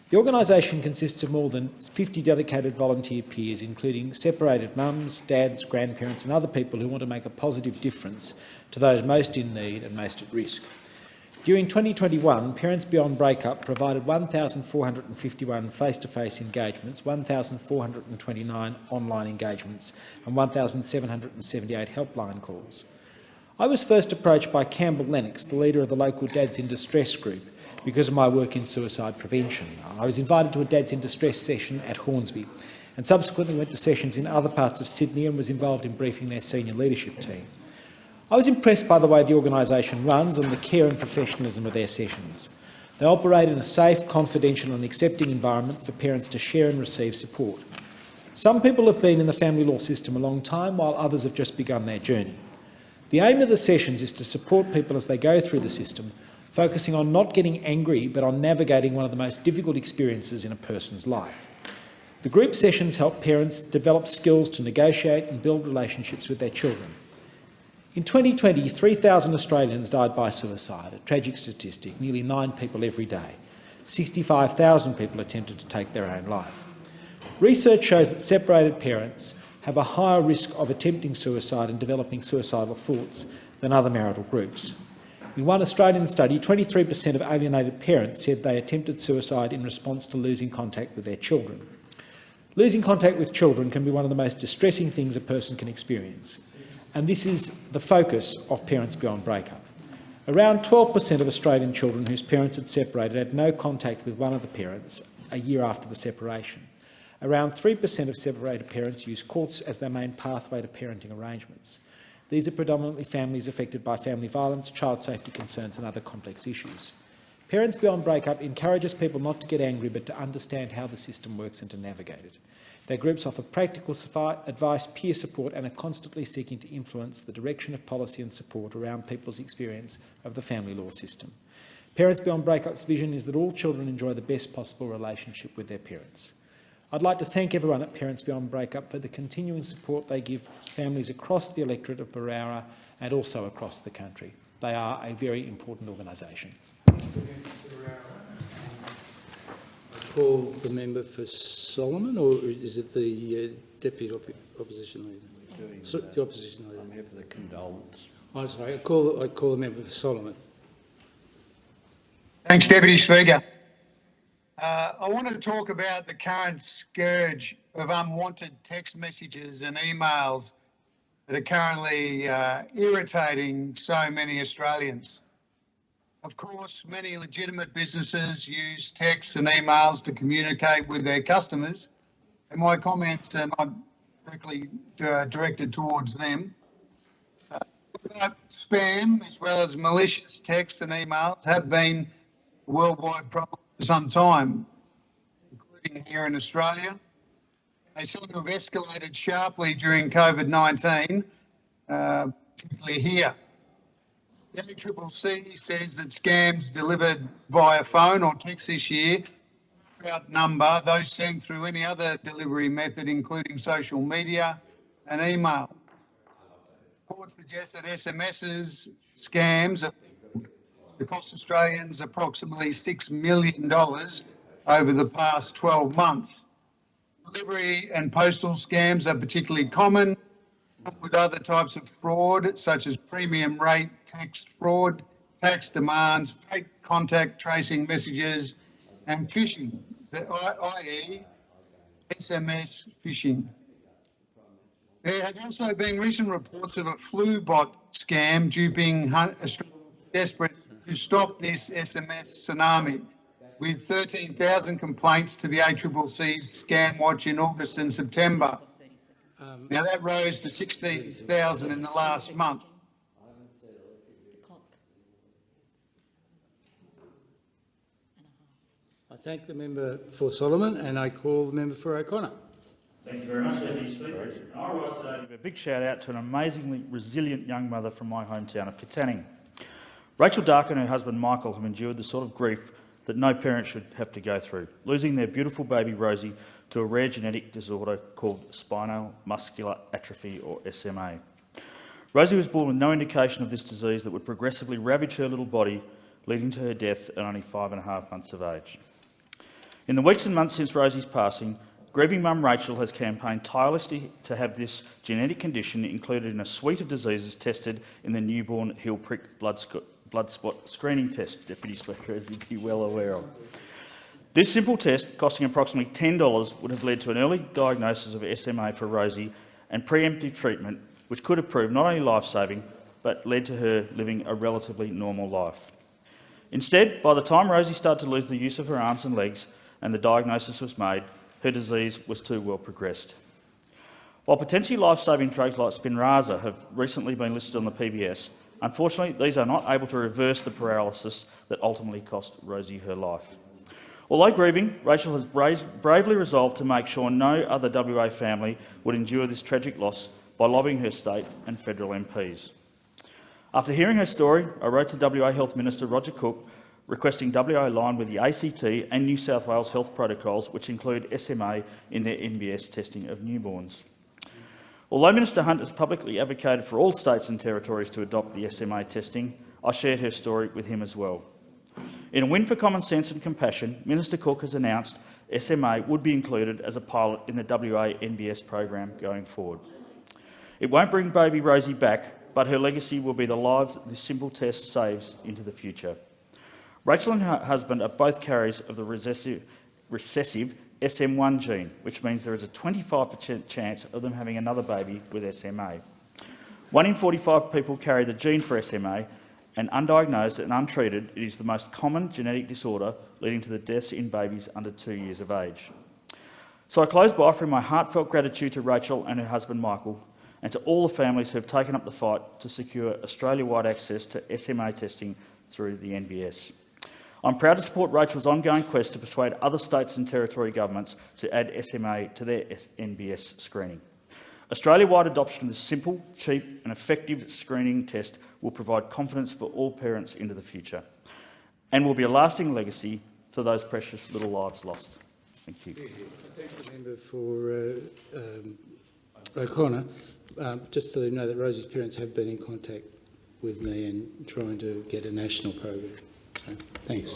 The organisation consists of more than 50 dedicated volunteer peers, including separated mums, dads, grandparents and other people who want to make a positive difference to those most in need and most at risk. During 2021, Parents Beyond Breakup provided 1,451 face-to-face engagements, 1,429 online engagements and 1,778 helpline calls. I was first approached by Campbell Lennox, the leader of the local Dads in Distress group, because of my work in suicide prevention. I was invited to a Dads in Distress session at Hornsby and subsequently went to sessions in other parts of Sydney and was involved in briefing their senior leadership team. I was impressed by the way the organisation runs and the care and professionalism of their sessions. They operate in a safe, confidential and accepting environment for parents to share and receive support. Some people have been in the family law system a long time, while others have just begun their journey. The aim of the sessions is to support people as they go through the system, focusing on not getting angry but on navigating one of the most difficult experiences in a person's life. The group sessions help parents develop skills to negotiate and build relationships with their children. In 2020, 3,000 Australians died by suicide, a tragic statistic, nearly 9 people every day. 65,000 people attempted to take their own life. Research shows that separated parents have a higher risk of attempting suicide and developing suicidal thoughts than other marital groups. In one Australian study, 23% of alienated parents said they attempted suicide in response to losing contact with their children. Losing contact with children can be one of the most distressing things a person can experience, and this is the focus of Parents Beyond Breakup. Around 12% of Australian children whose parents had separated had no contact with one of the parents a year after the separation. Around 3% of separated parents use courts as their main pathway to parenting arrangements. These are predominantly families affected by family violence, child safety concerns and other complex issues. Parents Beyond Breakup encourages people not to get angry but to understand how the system works and to navigate it. Their groups offer practical advice, peer support and are constantly seeking to influence the direction of policy and support around people's experience of the family law system. Parents Beyond Breakup's vision is that all children enjoy the best possible relationship with their parents. I'd like to thank everyone at Parents Beyond Breakup for the continuing support they give families across the electorate of Berowra and also across the country. They are a very important organisation. I call the member for Solomon, or is it the Deputy Opposition Leader? The Opposition Leader. I'm here for the condolence. I'm sorry, I call the member for Solomon. Thanks, Deputy Speaker. I want to talk about the current scourge of unwanted text messages and emails that are currently irritating so many Australians. Of course, many legitimate businesses use texts and emails to communicate with their customers, and my comments are not directly directed towards them. Spam, as well as malicious texts and emails, have been a worldwide problem for some time, including here in Australia. They seem to have escalated sharply during COVID-19, particularly here. The ACCC says that scams delivered via phone or text this year outnumber those sent through any other delivery method, including social media and email. Reports suggest that SMSs, scams, have cost Australians approximately $6 million over the past 12 months. Delivery and postal scams are particularly common, with other types of fraud, such as premium rate text fraud, tax demands, fake contact tracing messages, and phishing, i.e. SMS phishing. There have also been recent reports of a flu bot scam duping Australians desperate to stop this SMS tsunami, with 13,000 complaints to the ACCC's Scam Watch in August and September. Now that rose to 16,000 in the last month. I thank the member for Solomon and I call the member for O'Connor. Thank you very much, Deputy Speaker. I rise today to give a big shout out to an amazingly resilient young mother from my hometown of Katanning. Rachel Dark and her husband Michael have endured the sort of grief that no parent should have to go through, losing their beautiful baby Rosie to a rare genetic disorder called spinal muscular atrophy, or SMA. Rosie was born with no indication of this disease that would progressively ravage her little body, leading to her death at only 5.5 months of age. In the weeks and months since Rosie's passing, grieving mum Rachel has campaigned tirelessly to have this genetic condition included in a suite of diseases tested in the newborn heel prick blood spot screening test, Deputy Speaker, as you'd be well aware of. This simple test, costing approximately $10, would have led to an early diagnosis of SMA for Rosie and preemptive treatment, which could have proved not only life-saving, but led to her living a relatively normal life. Instead, by the time Rosie started to lose the use of her arms and legs and the diagnosis was made, her disease was too well progressed. While potentially life-saving drugs like Spinraza have recently been listed on the PBS, unfortunately these are not able to reverse the paralysis that ultimately cost Rosie her life. Although grieving, Rachel has bravely resolved to make sure no other WA family would endure this tragic loss by lobbying her state and federal MPs. After hearing her story, I wrote to WA Health Minister Roger Cook requesting WA align with the ACT and New South Wales health protocols, which include SMA in their NBS testing of newborns. Although Minister Hunt has publicly advocated for all states and territories to adopt the SMA testing, I shared her story with him as well. In a win for common sense and compassion, Minister Cook has announced SMA would be included as a pilot in the WA NBS program going forward. It won't bring baby Rosie back, but her legacy will be the lives this simple test saves into the future. Rachel and her husband are both carriers of the recessive SM1 gene, which means there is a 25% chance of them having another baby with SMA. 1 in 45 people carry the gene for SMA, and undiagnosed and untreated, it is the most common genetic disorder, leading to the deaths in babies under 2 years of age. So I close by offering my heartfelt gratitude to Rachel and her husband Michael, and to all the families who have taken up the fight to secure Australia-wide access to SMA testing through the NBS. I'm proud to support Rachel's ongoing quest to persuade other states and territory governments to add SMA to their NBS screening. Australia-wide adoption of this simple, cheap and effective screening test will provide confidence for all parents into the future and will be a lasting legacy for those precious little lives lost. Thank you. Thank the member for O'Connor. Just to let you know that Rosie's parents have been in contact with me and trying to get a national program. So, thanks.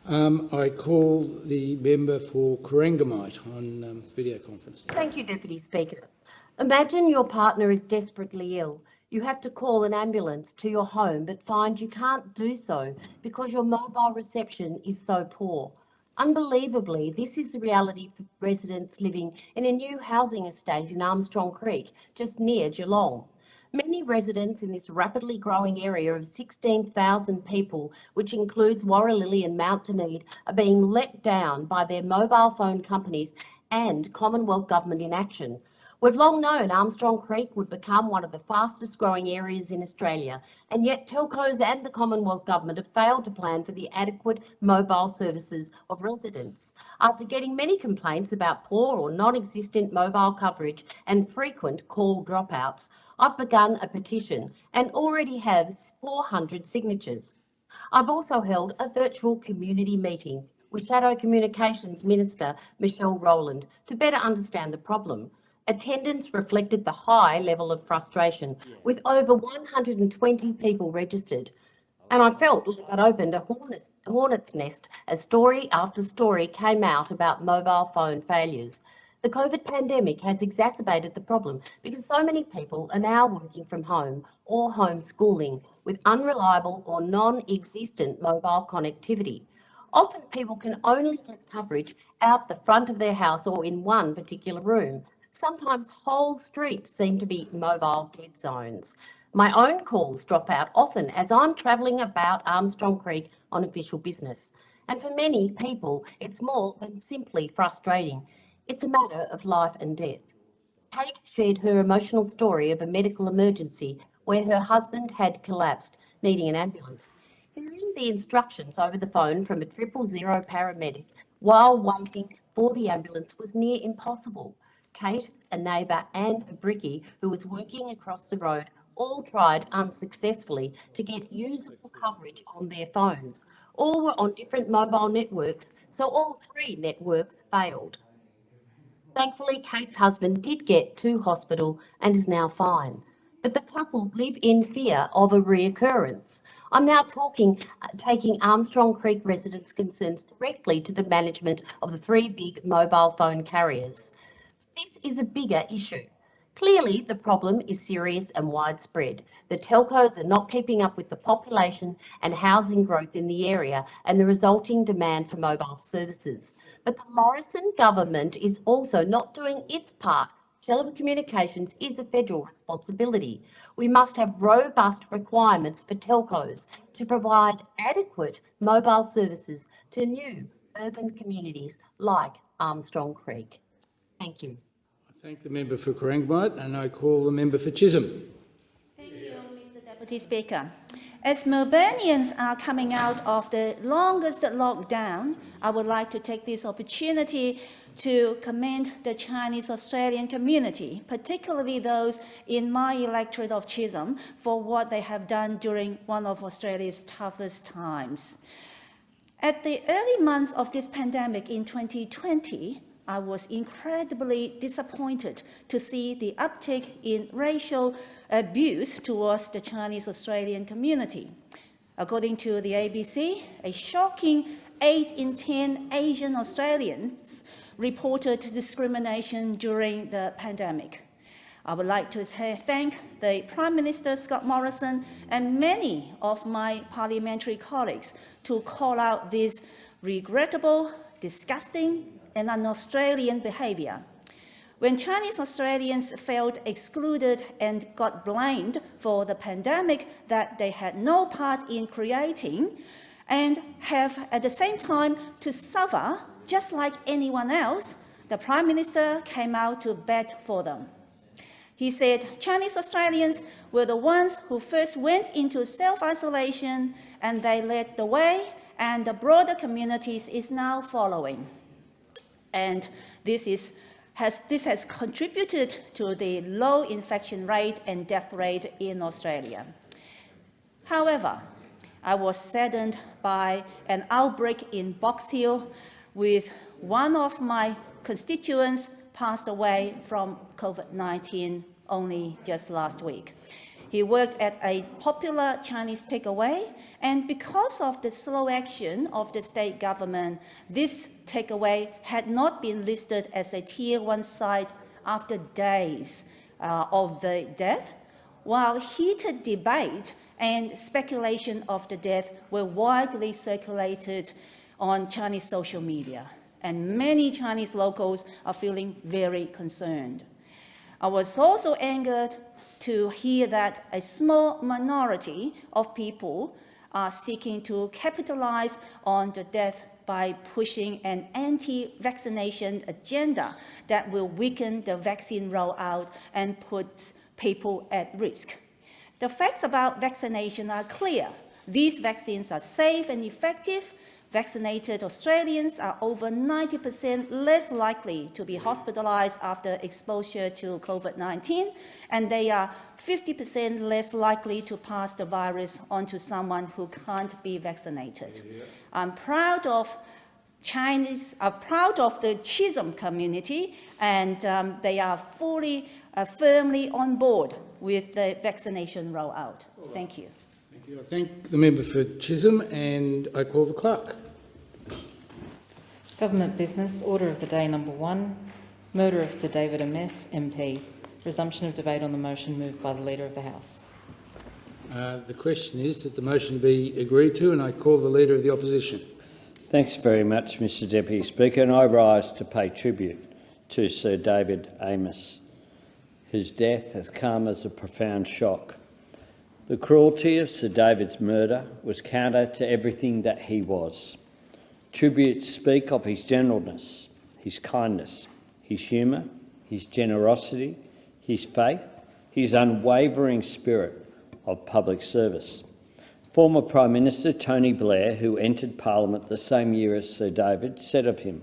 I call the member for Corangamite on video conference. Thank you, Deputy Speaker. Imagine your partner is desperately ill. You have to call an ambulance to your home but find you can't do so because your mobile reception is so poor. Unbelievably, this is the reality for residents living in a new housing estate in Armstrong Creek, just near Geelong. Many residents in this rapidly growing area of 16,000 people, which includes Warralilly and Mount Dunedin, are being let down by their mobile phone companies and Commonwealth Government inaction. We've long known Armstrong Creek would become one of the fastest growing areas in Australia, and yet telcos and the Commonwealth Government have failed to plan for the adequate mobile services of residents. After getting many complaints about poor or non-existent mobile coverage and frequent call dropouts, I've begun a petition and already have 400 signatures. I've also held a virtual community meeting with Shadow Communications Minister Michelle Rowland to better understand the problem. Attendance reflected the high level of frustration, with over 120 people registered. And I felt like I'd opened a hornet's nest as story after story came out about mobile phone failures. The COVID pandemic has exacerbated the problem because so many people are now working from home or homeschooling with unreliable or non-existent mobile connectivity. Often people can only get coverage out the front of their house or in one particular room. Sometimes whole streets seem to be mobile dead zones. My own calls drop out often as I'm travelling about Armstrong Creek on official business. And for many people, it's more than simply frustrating. It's a matter of life and death. Kate shared her emotional story of a medical emergency where her husband had collapsed, needing an ambulance. Hearing the instructions over the phone from a 000 paramedic while waiting for the ambulance was near impossible. Kate, a neighbour and a brickie who was working across the road all tried unsuccessfully to get usable coverage on their phones. All were on different mobile networks, so all three networks failed. Thankfully, Kate's husband did get to hospital and is now fine, but the couple live in fear of a reoccurrence. I'm now taking Armstrong Creek residents' concerns directly to the management of the three big mobile phone carriers. This is a bigger issue. Clearly, the problem is serious and widespread. The telcos are not keeping up with the population and housing growth in the area and the resulting demand for mobile services. But the Morrison government is also not doing its part. Telecommunications is a federal responsibility. We must have robust requirements for telcos to provide adequate mobile services to new urban communities like Armstrong Creek. Thank you. I thank the member for Corangamite and I call the member for Chisholm. Thank you, Mr Deputy Speaker. As Melburnians are coming out of the longest lockdown, I would like to take this opportunity to commend the Chinese Australian community, particularly those in my electorate of Chisholm, for what they have done during one of Australia's toughest times. At the early months of this pandemic in 2020, I was incredibly disappointed to see the uptick in racial abuse towards the Chinese Australian community. According to the ABC, a shocking 8 in 10 Asian Australians reported discrimination during the pandemic. I would like to thank the Prime Minister Scott Morrison and many of my parliamentary colleagues to call out this regrettable, disgusting, and un-Australian behaviour. When Chinese Australians felt excluded and got blamed for the pandemic that they had no part in creating, and have at the same time to suffer just like anyone else, the Prime Minister came out to bat for them. He said Chinese Australians were the ones who first went into self-isolation and they led the way, and the broader communities is now following. And this has contributed to the low infection rate and death rate in Australia. However, I was saddened by an outbreak in Box Hill with One of my constituents passed away from COVID-19 only just last week. He worked at a popular Chinese takeaway, and because of the slow action of the state government, this takeaway had not been listed as a Tier 1 site after days of the death, while heated debate and speculation of the death were widely circulated on Chinese social media, and many Chinese locals are feeling very concerned. I was also angered to hear that a small minority of people are seeking to capitalize on the death by pushing an anti-vaccination agenda that will weaken the vaccine rollout and puts people at risk. The facts about vaccination are clear. These vaccines are safe and effective. Vaccinated Australians are over 90% less likely to be hospitalised after exposure to COVID-19, and they are 50% less likely to pass the virus on to someone who can't be vaccinated. I'm proud of the Chisholm community, and they are firmly on board with the vaccination rollout. Thank you. Thank you. I thank the member for Chisholm, and I call the clerk. Government business, order of the day number 1, murder of Sir David Amess, MP. Resumption of debate on the motion moved by the Leader of the House. The question is that the motion be agreed to, and I call the Leader of the Opposition. Thanks very much, Mr Deputy Speaker, and I rise to pay tribute to Sir David Amess. His death has come as a profound shock. The cruelty of Sir David's murder was counter to everything that he was. Tributes speak of his gentleness, his kindness, his humour, his generosity, his faith, his unwavering spirit of public service. Former Prime Minister Tony Blair, who entered Parliament the same year as Sir David, said of him,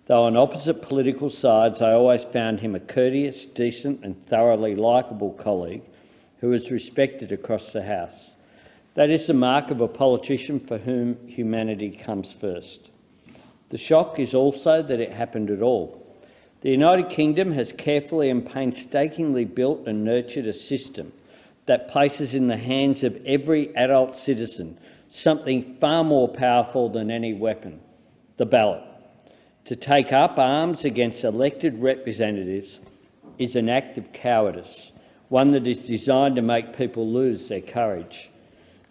"Though on opposite political sides, I always found him a courteous, decent and thoroughly likeable colleague who was respected across the House. That is the mark of a politician for whom humanity comes first." The shock is also that it happened at all. The United Kingdom has carefully and painstakingly built and nurtured a system that places in the hands of every adult citizen something far more powerful than any weapon: the ballot. To take up arms against elected representatives is an act of cowardice, one that is designed to make people lose their courage.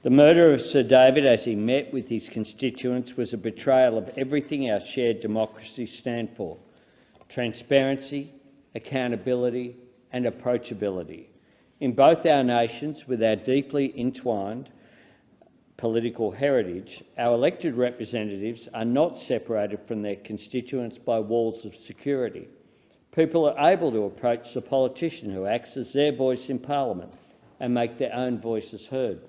The murder of Sir David as he met with his constituents was a betrayal of everything our shared democracies stand for: transparency, accountability and approachability. In both our nations, with our deeply entwined political heritage, our elected representatives are not separated from their constituents by walls of security. People are able to approach the politician who acts as their voice in Parliament and make their own voices heard.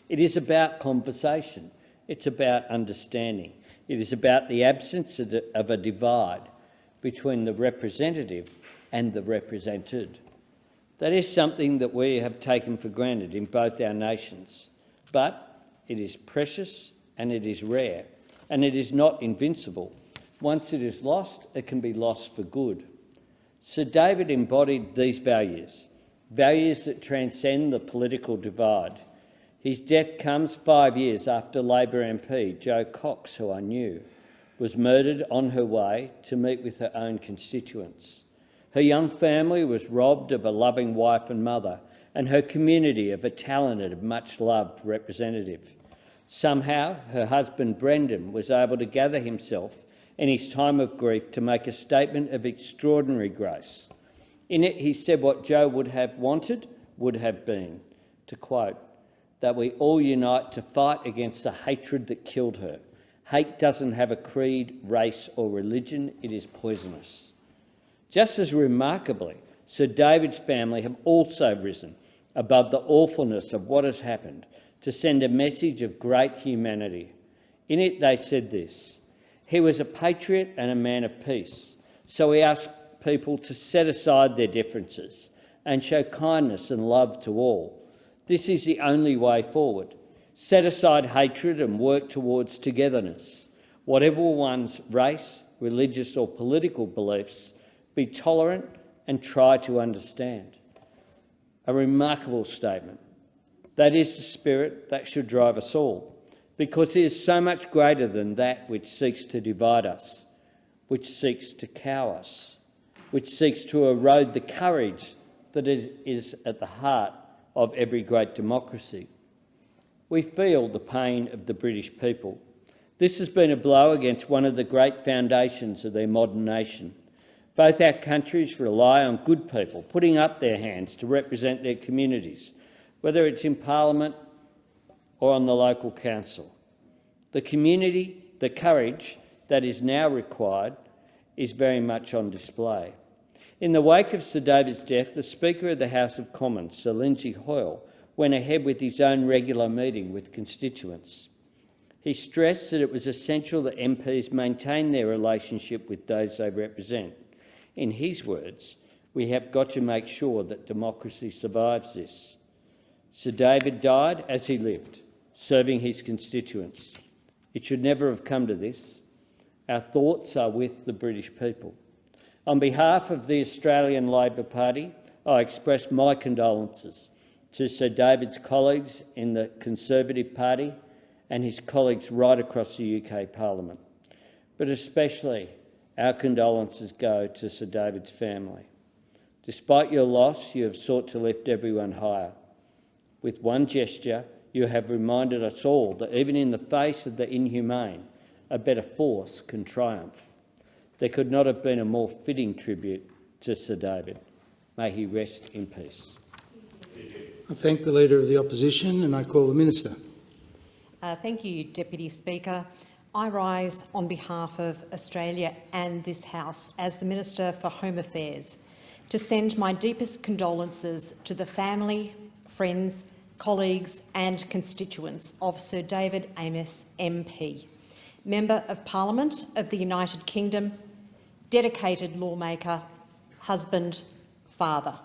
It is about conversation. It's about understanding. It is about the absence of a divide between the representative and the represented. That is something that we have taken for granted in both our nations, but it is precious and it is rare, and it is not invincible. Once it is lost, it can be lost for good. Sir David embodied these values, values that transcend the political divide. His death comes 5 years after Labor MP Jo Cox, who I knew, was murdered on her way to meet with her own constituents. Her young family was robbed of a loving wife and mother, and her community of a talented, much-loved representative. Somehow, her husband Brendan was able to gather himself in his time of grief to make a statement of extraordinary grace. In it, he said what Jo would have wanted would have been, to quote, that we all unite to fight against the hatred that killed her. Hate doesn't have a creed, race or religion, it is poisonous. Just as remarkably, Sir David's family have also risen above the awfulness of what has happened to send a message of great humanity. In it they said this: he was a patriot and a man of peace, so he asked people to set aside their differences and show kindness and love to all. This is the only way forward. Set aside hatred and work towards togetherness. Whatever one's race, religious or political beliefs, be tolerant and try to understand. A remarkable statement. That is the spirit that should drive us all, because he is so much greater than that which seeks to divide us, which seeks to cow us, which seeks to erode the courage that is at the heart of every great democracy. We feel the pain of the British people. This has been a blow against one of the great foundations of their modern nation. Both our countries rely on good people putting up their hands to represent their communities, whether it's in Parliament or on the local council. The courage that is now required is very much on display. In the wake of Sir David's death, the Speaker of the House of Commons, Sir Lindsay Hoyle, went ahead with his own regular meeting with constituents. He stressed that it was essential that MPs maintain their relationship with those they represent. In his words, we have got to make sure that democracy survives this. Sir David died as he lived, serving his constituents. It should never have come to this. Our thoughts are with the British people. On behalf of the Australian Labor Party, I express my condolences to Sir David's colleagues in the Conservative Party and his colleagues right across the UK Parliament. But especially our condolences go to Sir David's family. Despite your loss, you have sought to lift everyone higher. With one gesture, you have reminded us all that even in the face of the inhumane, a better force can triumph. There could not have been a more fitting tribute to Sir David. May he rest in peace. I thank the Leader of the Opposition and I call the Minister. Thank you, Deputy Speaker. I rise on behalf of Australia and this House as the Minister for Home Affairs to send my deepest condolences to the family, friends, colleagues and constituents of Sir David Amess MP, Member of Parliament of the United Kingdom, dedicated lawmaker, husband, father.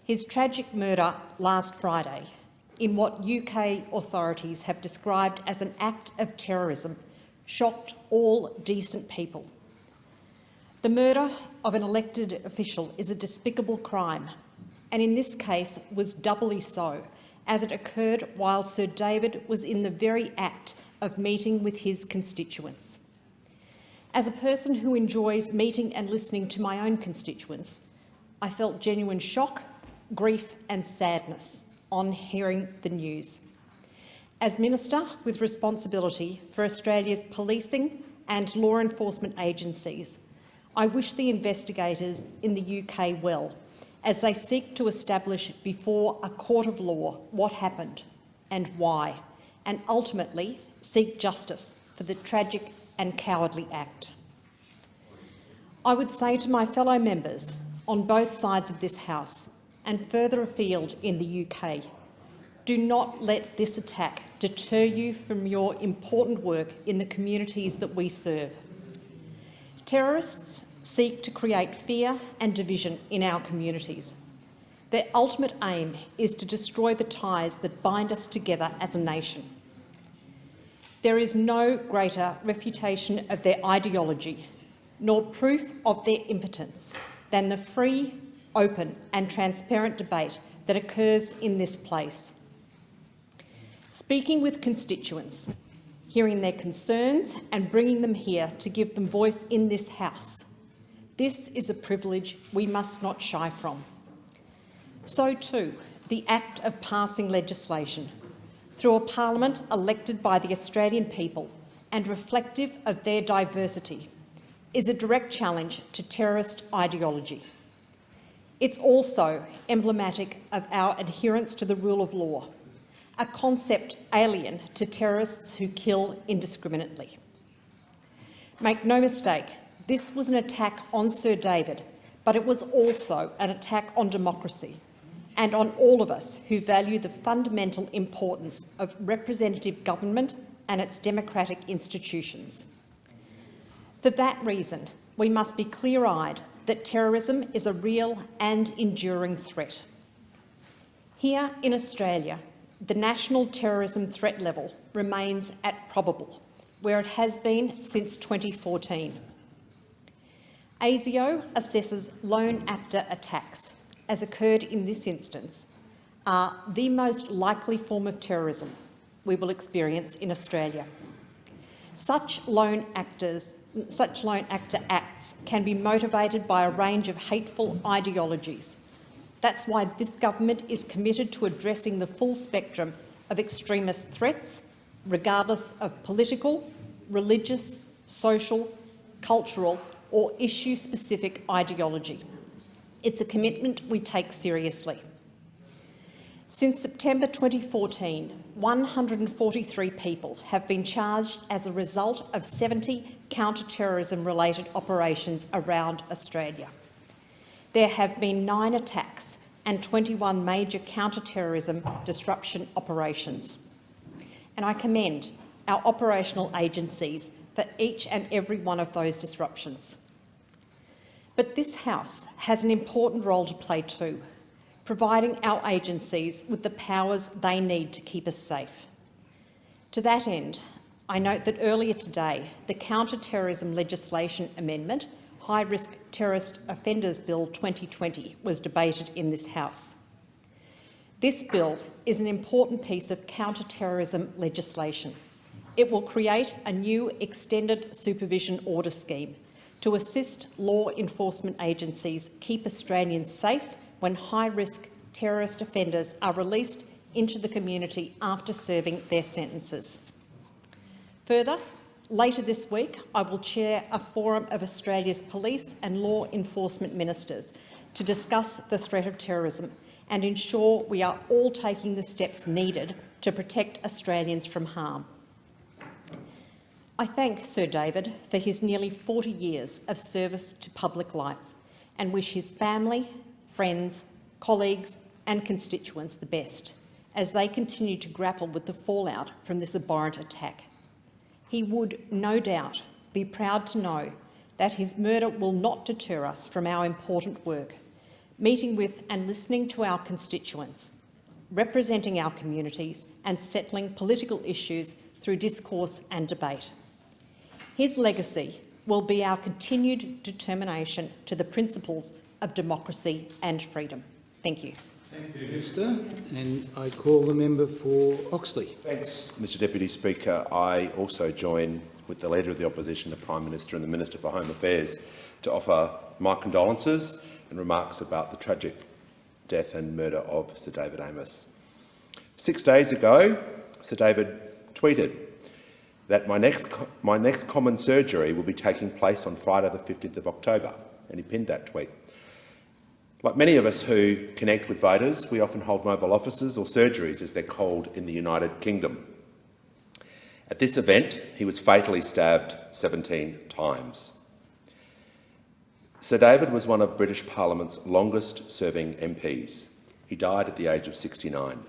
His tragic murder last Friday, in what UK authorities have described as an act of terrorism, shocked all decent people. The murder of an elected official is a despicable crime, and in this case was doubly so, as it occurred while Sir David was in the very act of meeting with his constituents. As a person who enjoys meeting and listening to my own constituents, I felt genuine shock, grief and sadness on hearing the news. As Minister with responsibility for Australia's policing and law enforcement agencies, I wish the investigators in the UK well as they seek to establish before a court of law what happened and why, and ultimately seek justice for the tragic and cowardly act. I would say to my fellow members on both sides of this House and further afield in the UK, do not let this attack deter you from your important work in the communities that we serve. Terrorists seek to create fear and division in our communities. Their ultimate aim is to destroy the ties that bind us together as a nation. There is no greater refutation of their ideology, nor proof of their impotence, than the free, open and transparent debate that occurs in this place. Speaking with constituents, hearing their concerns and bringing them here to give them voice in this House. This is a privilege we must not shy from. So too, the act of passing legislation through a parliament elected by the Australian people and reflective of their diversity is a direct challenge to terrorist ideology. It's also emblematic of our adherence to the rule of law, a concept alien to terrorists who kill indiscriminately. Make no mistake, this was an attack on Sir David, but it was also an attack on democracy and on all of us who value the fundamental importance of representative government and its democratic institutions. For that reason, we must be clear-eyed that terrorism is a real and enduring threat. Here in Australia, the national terrorism threat level remains at probable, where it has been since 2014. ASIO assesses lone actor attacks, as occurred in this instance, are the most likely form of terrorism we will experience in Australia. Such lone actor acts can be motivated by a range of hateful ideologies. That's why this government is committed to addressing the full spectrum of extremist threats, regardless of political, religious, social, cultural or issue-specific ideology. It's a commitment we take seriously. Since September 2014, 143 people have been charged as a result of 70 counter-terrorism-related operations around Australia. There have been 9 attacks and 21 major counter-terrorism disruption operations. And I commend our operational agencies for each and every one of those disruptions. But this House has an important role to play too, providing our agencies with the powers they need to keep us safe. To that end, I note that earlier today, the Counter-Terrorism Legislation Amendment, High-Risk Terrorist Offenders Bill 2020, was debated in this House. This bill is an important piece of counter-terrorism legislation. It will create a new extended supervision order scheme to assist law enforcement agencies keep Australians safe when high-risk terrorist offenders are released into the community after serving their sentences. Further, later this week, I will chair a forum of Australia's police and law enforcement ministers to discuss the threat of terrorism and ensure we are all taking the steps needed to protect Australians from harm. I thank Sir David for his nearly 40 years of service to public life and wish his family, friends, colleagues and constituents the best as they continue to grapple with the fallout from this abhorrent attack. He would, no doubt, be proud to know that his murder will not deter us from our important work, meeting with and listening to our constituents, representing our communities and settling political issues through discourse and debate. His legacy will be our continued determination to the principles of democracy and freedom. Thank you. Thank you, Minister. And I call the member for Oxley. Thanks, Mr Deputy Speaker. I also join with the Leader of the Opposition, the Prime Minister and the Minister for Home Affairs to offer my condolences and remarks about the tragic death and murder of Sir David Amess. 6 days ago, Sir David tweeted that my next common surgery will be taking place on Friday the 15th of October, and he pinned that tweet. Like many of us who connect with voters, we often hold mobile offices or surgeries as they're called in the United Kingdom. At this event, he was fatally stabbed 17 times. Sir David was one of British Parliament's longest-serving MPs. He died at the age of 69.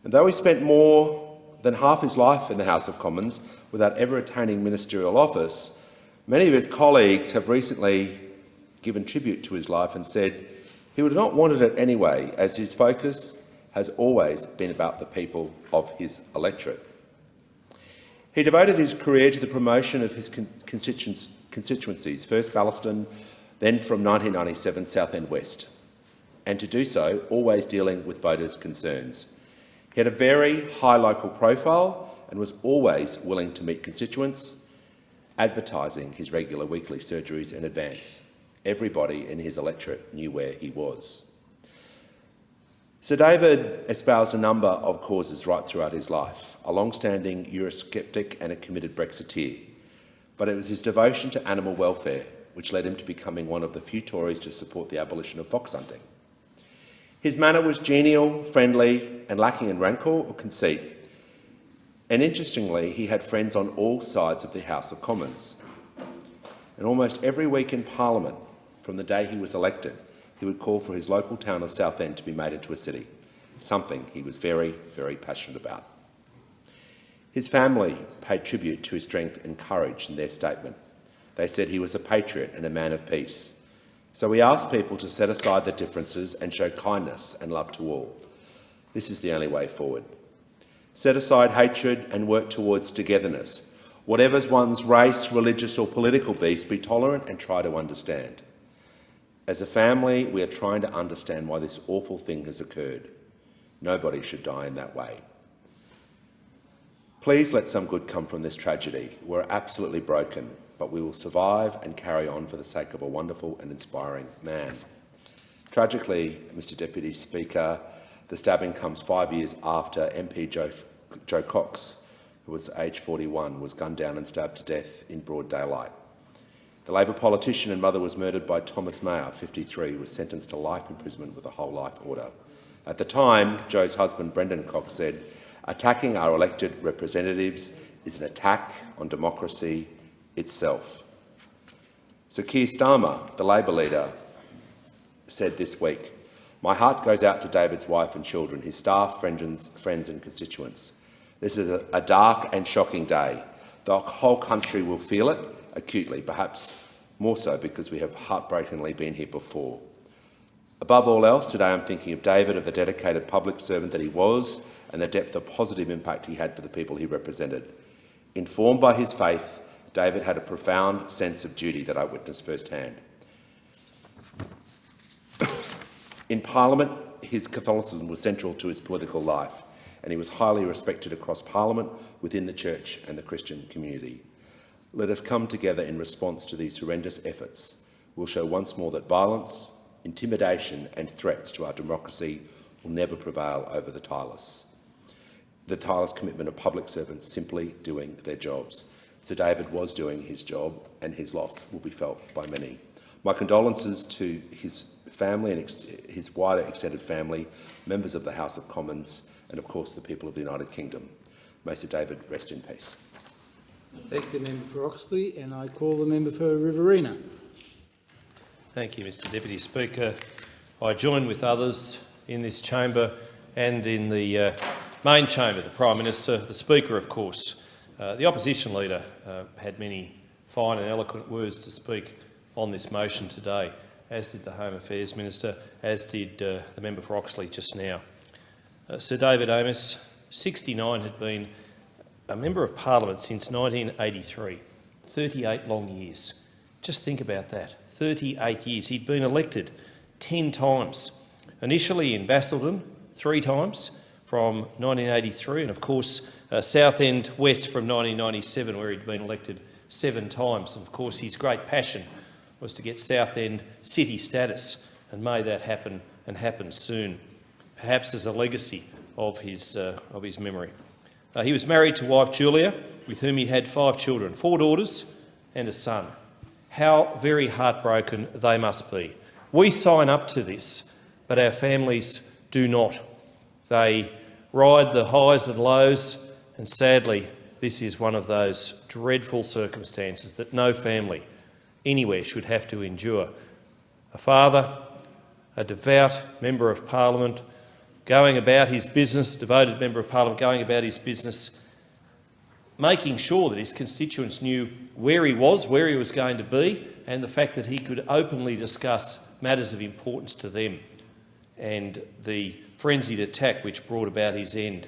And though he spent more than half his life in the House of Commons without ever attaining ministerial office, many of his colleagues have recently given tribute to his life and said he would have not wanted it anyway, as his focus has always been about the people of his electorate. He devoted his career to the promotion of his constituencies, first Ballaston, then from 1997 Southend West, and to do so always dealing with voters' concerns. He had a very high local profile and was always willing to meet constituents, advertising his regular weekly surgeries in advance. Everybody in his electorate knew where he was. Sir David espoused a number of causes right throughout his life, a long-standing Eurosceptic and a committed Brexiteer. But it was his devotion to animal welfare which led him to becoming one of the few Tories to support the abolition of fox hunting. His manner was genial, friendly and lacking in rancour or conceit. And interestingly, he had friends on all sides of the House of Commons. And almost every week in Parliament, from the day he was elected, he would call for his local town of Southend to be made into a city, something he was very, very passionate about. His family paid tribute to his strength and courage in their statement. They said he was a patriot and a man of peace. So we asked people to set aside their differences and show kindness and love to all. This is the only way forward. Set aside hatred and work towards togetherness, Whatever's one's race, religious or political beliefs, be tolerant and try to understand. As a family, we are trying to understand why this awful thing has occurred. Nobody should die in that way. Please let some good come from this tragedy. We're absolutely broken, but we will survive and carry on for the sake of a wonderful and inspiring man. Tragically, Mr Deputy Speaker, the stabbing comes 5 years after MP Joe Cox, who was aged 41, was gunned down and stabbed to death in broad daylight. The Labor politician and mother was murdered by Thomas Mayer, 53, who was sentenced to life imprisonment with a whole life order. At the time, Joe's husband, Brendan Cox, said, "Attacking our elected representatives is an attack on democracy itself." Sir Keir Starmer, the Labor leader, said this week, "My heart goes out to David's wife and children, his staff, friends and constituents. This is a dark and shocking day. The whole country will feel it acutely, perhaps more so because we have heartbreakingly been here before. Above all else, today I'm thinking of David, of the dedicated public servant that he was, and the depth of positive impact he had for the people he represented. Informed by his faith, David had a profound sense of duty that I witnessed firsthand. In Parliament, his Catholicism was central to his political life, and he was highly respected across Parliament, within the Church and the Christian community. Let us come together in response to these horrendous efforts. We'll show once more that violence, intimidation and threats to our democracy will never prevail over the tireless commitment of public servants simply doing their jobs. Sir David was doing his job, and his loss will be felt by many. My condolences to his family and his wider extended family, members of the House of Commons, and of course the people of the United Kingdom. May Sir David rest in peace. Thank the member for Oxley, and I call the member for Riverina. Thank you, Mr Deputy Speaker. I join with others in this chamber and in the main chamber, the Prime Minister, the Speaker, of course. The opposition leader had many fine and eloquent words to speak on this motion today, as did the Home Affairs Minister, as did the member for Oxley just now. Sir David Amess, 69, had been a Member of Parliament since 1983, 38 long years. Just think about that, 38 years. He'd been elected 10 times, initially in Basildon 3 times from 1983, and of course Southend West from 1997, where he'd been elected 7 times. And of course his great passion was to get Southend city status, and may that happen and happen soon, perhaps as a legacy of his memory. He was married to wife Julia, with whom he had 5 children, 4 daughters and a son. How very heartbroken they must be. We sign up to this, but our families do not. They ride the highs and lows, and sadly, this is one of those dreadful circumstances that no family anywhere should have to endure. A father, a devout Member of Parliament, going about his business, devoted Member of Parliament going about his business, making sure that his constituents knew where he was going to be, and the fact that he could openly discuss matters of importance to them. And the frenzied attack which brought about his end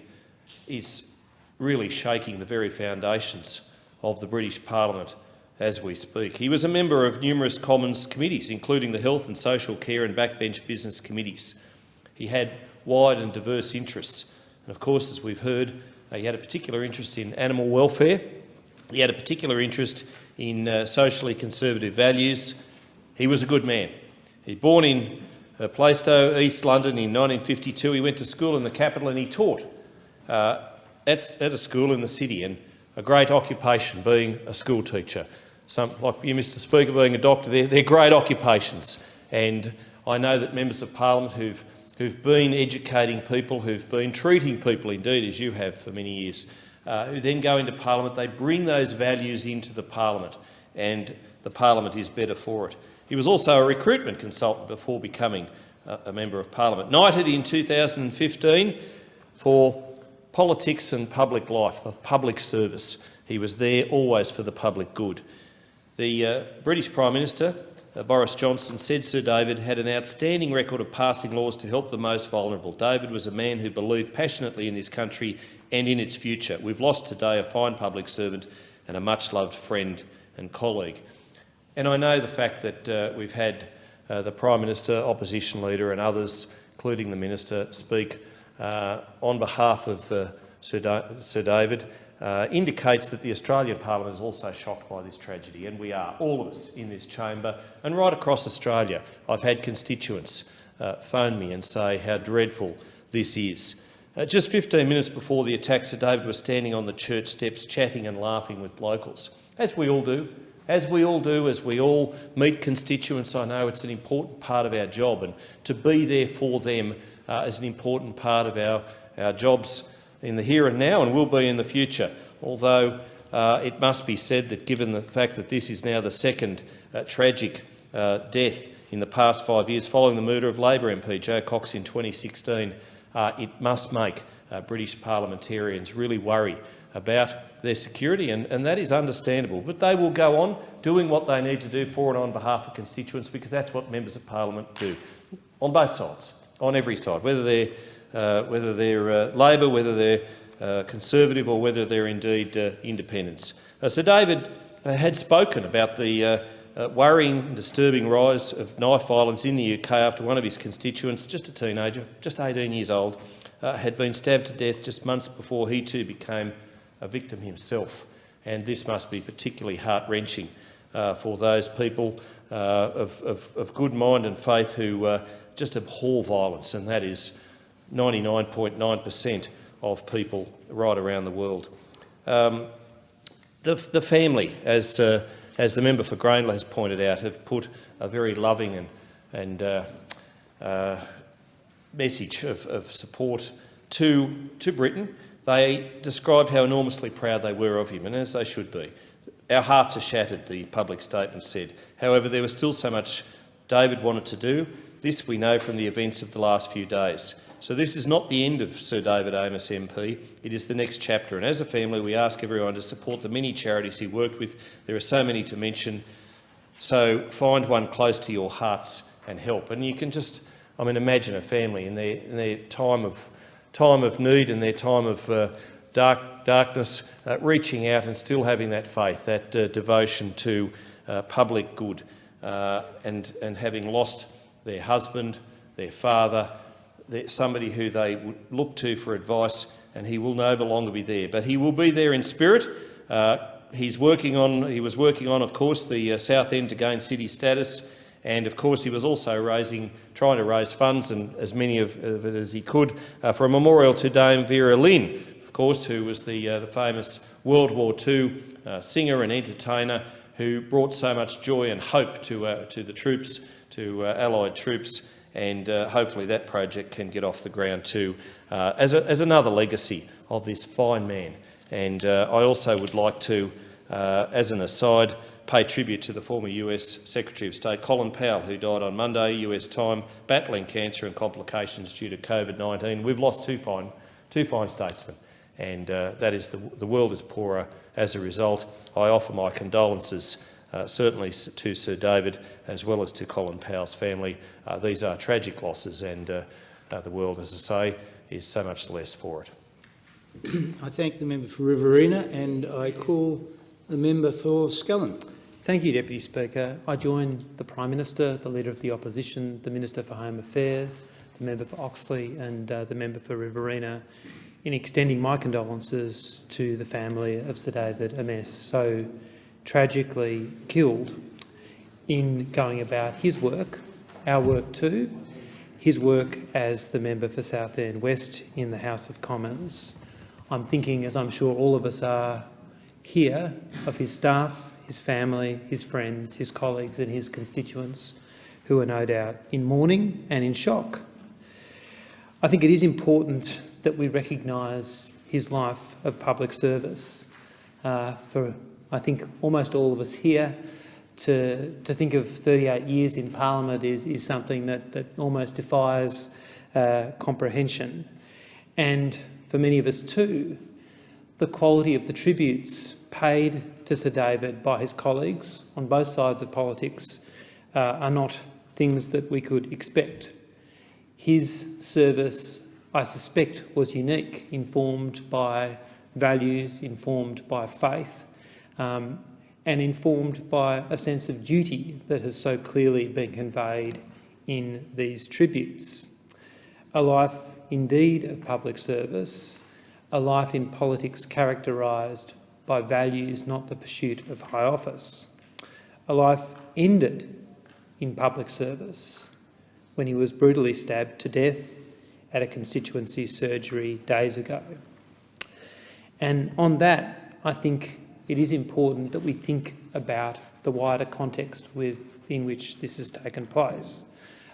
is really shaking the very foundations of the British Parliament as we speak. He was a member of numerous Commons committees, including the Health and Social Care and Backbench Business Committees. He had wide and diverse interests. And of course, as we've heard, he had a particular interest in animal welfare. He had a particular interest in socially conservative values. He was a good man. He was born in Plaistow, East London in 1952. He went to school in the capital and he taught at a school in the city, and a great occupation being a school teacher. Some, like you, Mr Speaker, being a doctor, they're great occupations. And I know that members of Parliament who've been educating people, who've been treating people, indeed, as you have for many years, who then go into Parliament, they bring those values into the Parliament, and the Parliament is better for it. He was also a recruitment consultant before becoming a Member of Parliament. Knighted in 2015 for politics and public life, of public service. He was there always for the public good. The British Prime Minister, Boris Johnson, said Sir David had an outstanding record of passing laws to help the most vulnerable. David was a man who believed passionately in this country and in its future. We've lost today a fine public servant, and a much-loved friend and colleague. And I know the fact that we've had the Prime Minister, Opposition Leader and others, including the Minister, speak on behalf of Sir David, indicates that the Australian Parliament is also shocked by this tragedy, and we are, all of us in this chamber and right across Australia. I've had constituents phone me and say how dreadful this is. Just 15 minutes before the attack, Sir David was standing on the church steps chatting and laughing with locals, as we all do. As we all meet constituents. I know it's an important part of our job, and to be there for them is an important part of our jobs in the here and now, and will be in the future. Although it must be said that, given the fact that this is now the second tragic death in the past 5 years following the murder of Labor MP Joe Cox in 2016, it must make British parliamentarians really worry about their security, and that is understandable. But they will go on doing what they need to do for and on behalf of constituents, because that's what members of parliament do, on both sides, on every side, whether they're Labor, whether they're Conservative, or whether they're indeed independents. Sir David had spoken about the worrying and disturbing rise of knife violence in the UK after one of his constituents, just a teenager, just 18 years old, had been stabbed to death just months before he too became a victim himself. And this must be particularly heart-wrenching for those people of good mind and faith who just abhor violence, and that is 99.9% of people right around the world. The family, as the member for Grayndler has pointed out, have put a very loving and message of support to Britain. They described how enormously proud they were of him, and as they should be. Our hearts are shattered, the public statement said. However, there was still so much David wanted to do. This we know from the events of the last few days. So this is not the end of Sir David Amess MP, it is the next chapter. And as a family, we ask everyone to support the many charities he worked with. There are so many to mention, so find one close to your hearts and help. And you can just, imagine a family in their time of need and their time of darkness, reaching out and still having that faith, that devotion to public good, and having lost their husband, their father, somebody who they would look to for advice, and he will no longer be there. But he will be there in spirit. He was working on, of course, the South End to gain city status, and of course he was also trying to raise funds, and as many of it as he could, for a memorial to Dame Vera Lynn, of course, who was the famous World War II singer and entertainer who brought so much joy and hope to the troops, to Allied troops. And hopefully that project can get off the ground too, as another legacy of this fine man. And I also would like to, as an aside, pay tribute to the former US Secretary of State, Colin Powell, who died on Monday, US time, battling cancer and complications due to COVID-19. We've lost two fine statesmen, and that is the world is poorer as a result. I offer my condolences certainly to Sir David, as well as to Colin Powell's family. These are tragic losses, and the world, as I say, is so much the less for it. I thank the member for Riverina, and I call the member for Scullin. Thank you, Deputy Speaker. I join the Prime Minister, the Leader of the Opposition, the Minister for Home Affairs, the member for Oxley and the member for Riverina in extending my condolences to the family of Sir David Amess, so tragically killed in going about his work, our work too, his work as the member for Southend West in the House of Commons. I'm thinking, as I'm sure all of us are here, of his staff, his family, his friends, his colleagues and his constituents who are no doubt in mourning and in shock. I think it is important that we recognise his life of public service. For, I think, almost all of us here, to think of 38 years in Parliament is something that almost defies comprehension. And for many of us too, the quality of the tributes paid to Sir David by his colleagues on both sides of politics are not things that we could expect. His service, I suspect, was unique, informed by values, informed by faith, and informed by a sense of duty that has so clearly been conveyed in these tributes. A life indeed of public service, a life in politics characterised by values, not the pursuit of high office. A life ended in public service when he was brutally stabbed to death at a constituency surgery days ago. And on that, I think it is important that we think about the wider context within which this has taken place,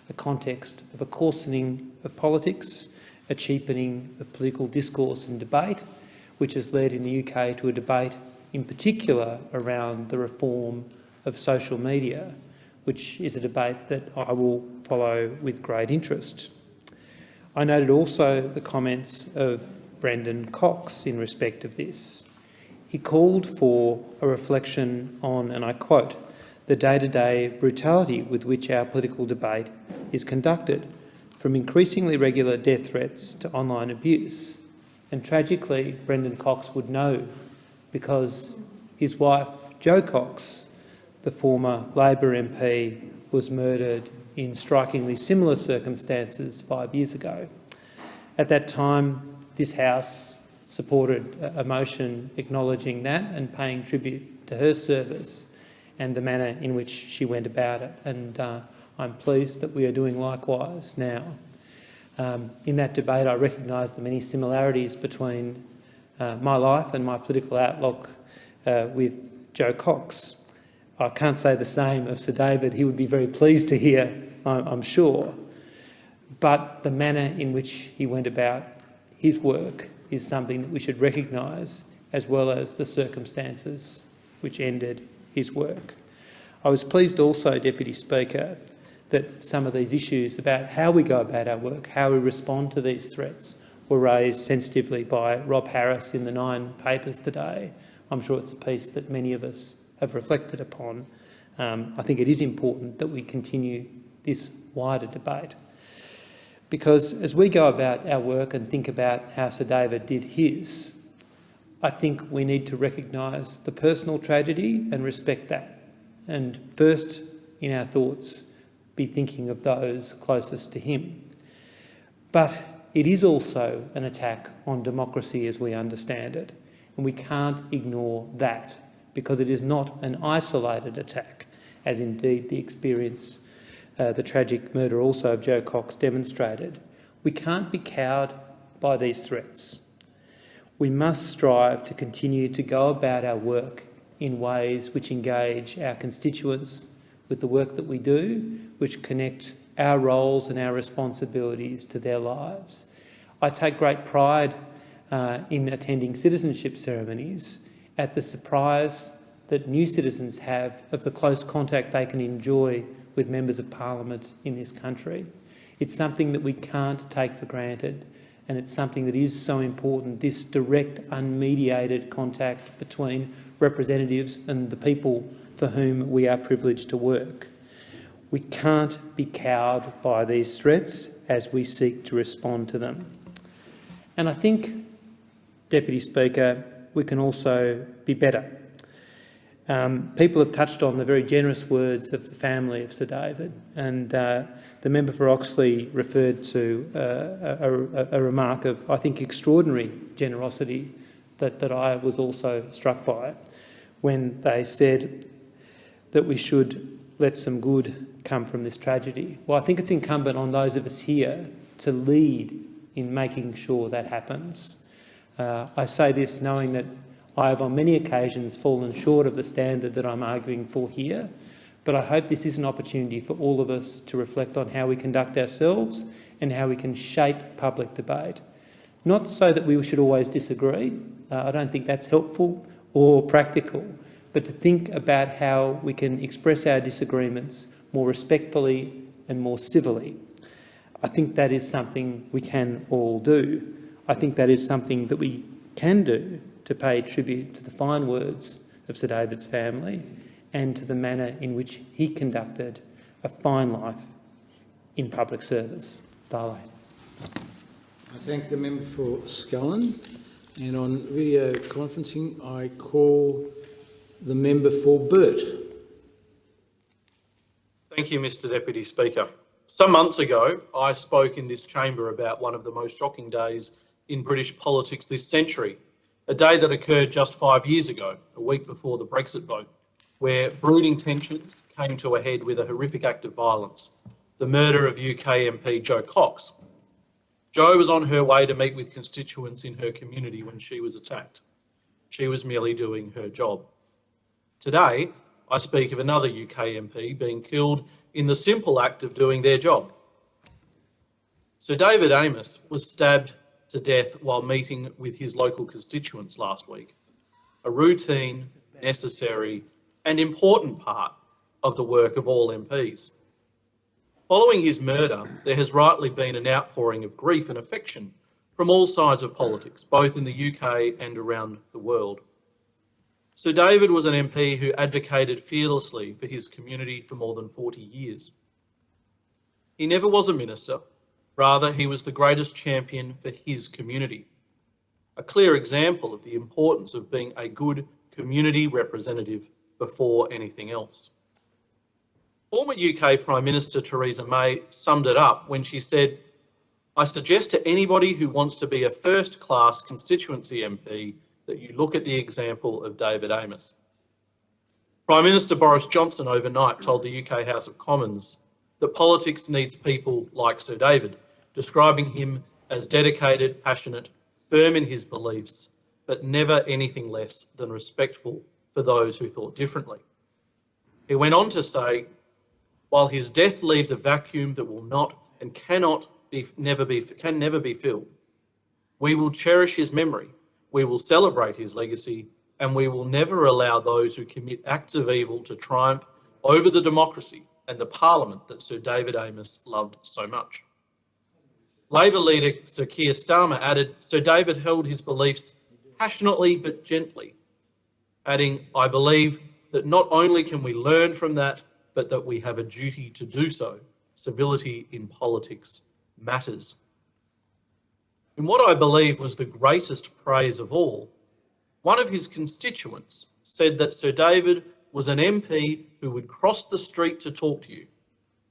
a context of a coarsening of politics, a cheapening of political discourse and debate, which has led in the UK to a debate in particular around the reform of social media, which is a debate that I will follow with great interest. I noted also the comments of Brendan Cox in respect of this. He called for a reflection on, and I quote, the day-to-day brutality with which our political debate is conducted, from increasingly regular death threats to online abuse. And tragically, Brendan Cox would know, because his wife, Jo Cox, the former Labor MP, was murdered in strikingly similar circumstances 5 years ago. At that time, this House supported a motion acknowledging that and paying tribute to her service and the manner in which she went about it. And I'm pleased that we are doing likewise now. In that debate, I recognise the many similarities between my life and my political outlook with Jo Cox. I can't say the same of Sir David. He would be very pleased to hear, I'm sure. But the manner in which he went about his work is something that we should recognise, as well as the circumstances which ended his work. I was pleased also, Deputy Speaker, that some of these issues about how we go about our work, how we respond to these threats, were raised sensitively by Rob Harris in the 9 papers today. I'm sure it's a piece that many of us have reflected upon. I think it is important that we continue this wider debate, because as we go about our work and think about how Sir David did his, I think we need to recognise the personal tragedy and respect that, and first in our thoughts be thinking of those closest to him. But it is also an attack on democracy as we understand it, and we can't ignore that, because it is not an isolated attack, as indeed the experience, the tragic murder also of Jo Cox demonstrated. We can't be cowed by these threats. We must strive to continue to go about our work in ways which engage our constituents with the work that we do, which connect our roles and our responsibilities to their lives. I take great pride in attending citizenship ceremonies at the surprise that new citizens have of the close contact they can enjoy with members of Parliament in this country. It's something that we can't take for granted, and it's something that is so important, this direct, unmediated contact between representatives and the people for whom we are privileged to work. We can't be cowed by these threats as we seek to respond to them. And I think, Deputy Speaker, we can also be better. People have touched on the very generous words of the family of Sir David, and the member for Oxley referred to a remark of, I think, extraordinary generosity that I was also struck by, when they said that we should let some good come from this tragedy. Well, I think it's incumbent on those of us here to lead in making sure that happens. I say this knowing that I have on many occasions fallen short of the standard that I'm arguing for here, but I hope this is an opportunity for all of us to reflect on how we conduct ourselves and how we can shape public debate. Not so that we should always disagree, I don't think that's helpful or practical, but to think about how we can express our disagreements more respectfully and more civilly. I think that is something we can all do. I think that is something that we can do to pay tribute to the fine words of Sir David's family and to the manner in which he conducted a fine life in public service. Vale. I thank the member for Scullin, and on video conferencing I call The member for Burt. Thank you, Mr Deputy Speaker. Some months ago, I spoke in this chamber about one of the most shocking days in British politics this century, a day that occurred just 5 years ago, a week before the Brexit vote, where brooding tensions came to a head with a horrific act of violence, the murder of UK MP Jo Cox. Jo was on her way to meet with constituents in her community when she was attacked. She was merely doing her job. Today, I speak of another UK MP being killed in the simple act of doing their job. Sir David Amess was stabbed to death while meeting with his local constituents last week, a routine, necessary and important part of the work of all MPs. Following his murder, there has rightly been an outpouring of grief and affection from all sides of politics, both in the UK and around the world. Sir David was an MP who advocated fearlessly for his community for more than 40 years. He never was a minister, rather he was the greatest champion for his community. A clear example of the importance of being a good community representative before anything else. Former UK Prime Minister Theresa May summed it up when she said, "I suggest to anybody who wants to be a first-class constituency MP that you look at the example of David Amess." Prime Minister Boris Johnson overnight told the UK House of Commons that politics needs people like Sir David, describing him as dedicated, passionate, firm in his beliefs, but never anything less than respectful for those who thought differently. He went on to say, "While his death leaves a vacuum that will not and can never be filled, we will cherish his memory, we will celebrate his legacy, and we will never allow those who commit acts of evil to triumph over the democracy and the parliament that Sir David Amess loved so much." Labor leader Sir Keir Starmer added, "Sir David held his beliefs passionately but gently," adding, "I believe that not only can we learn from that, but that we have a duty to do so. Civility in politics matters." In what I believe was the greatest praise of all, one of his constituents said that Sir David was an MP who would cross the street to talk to you,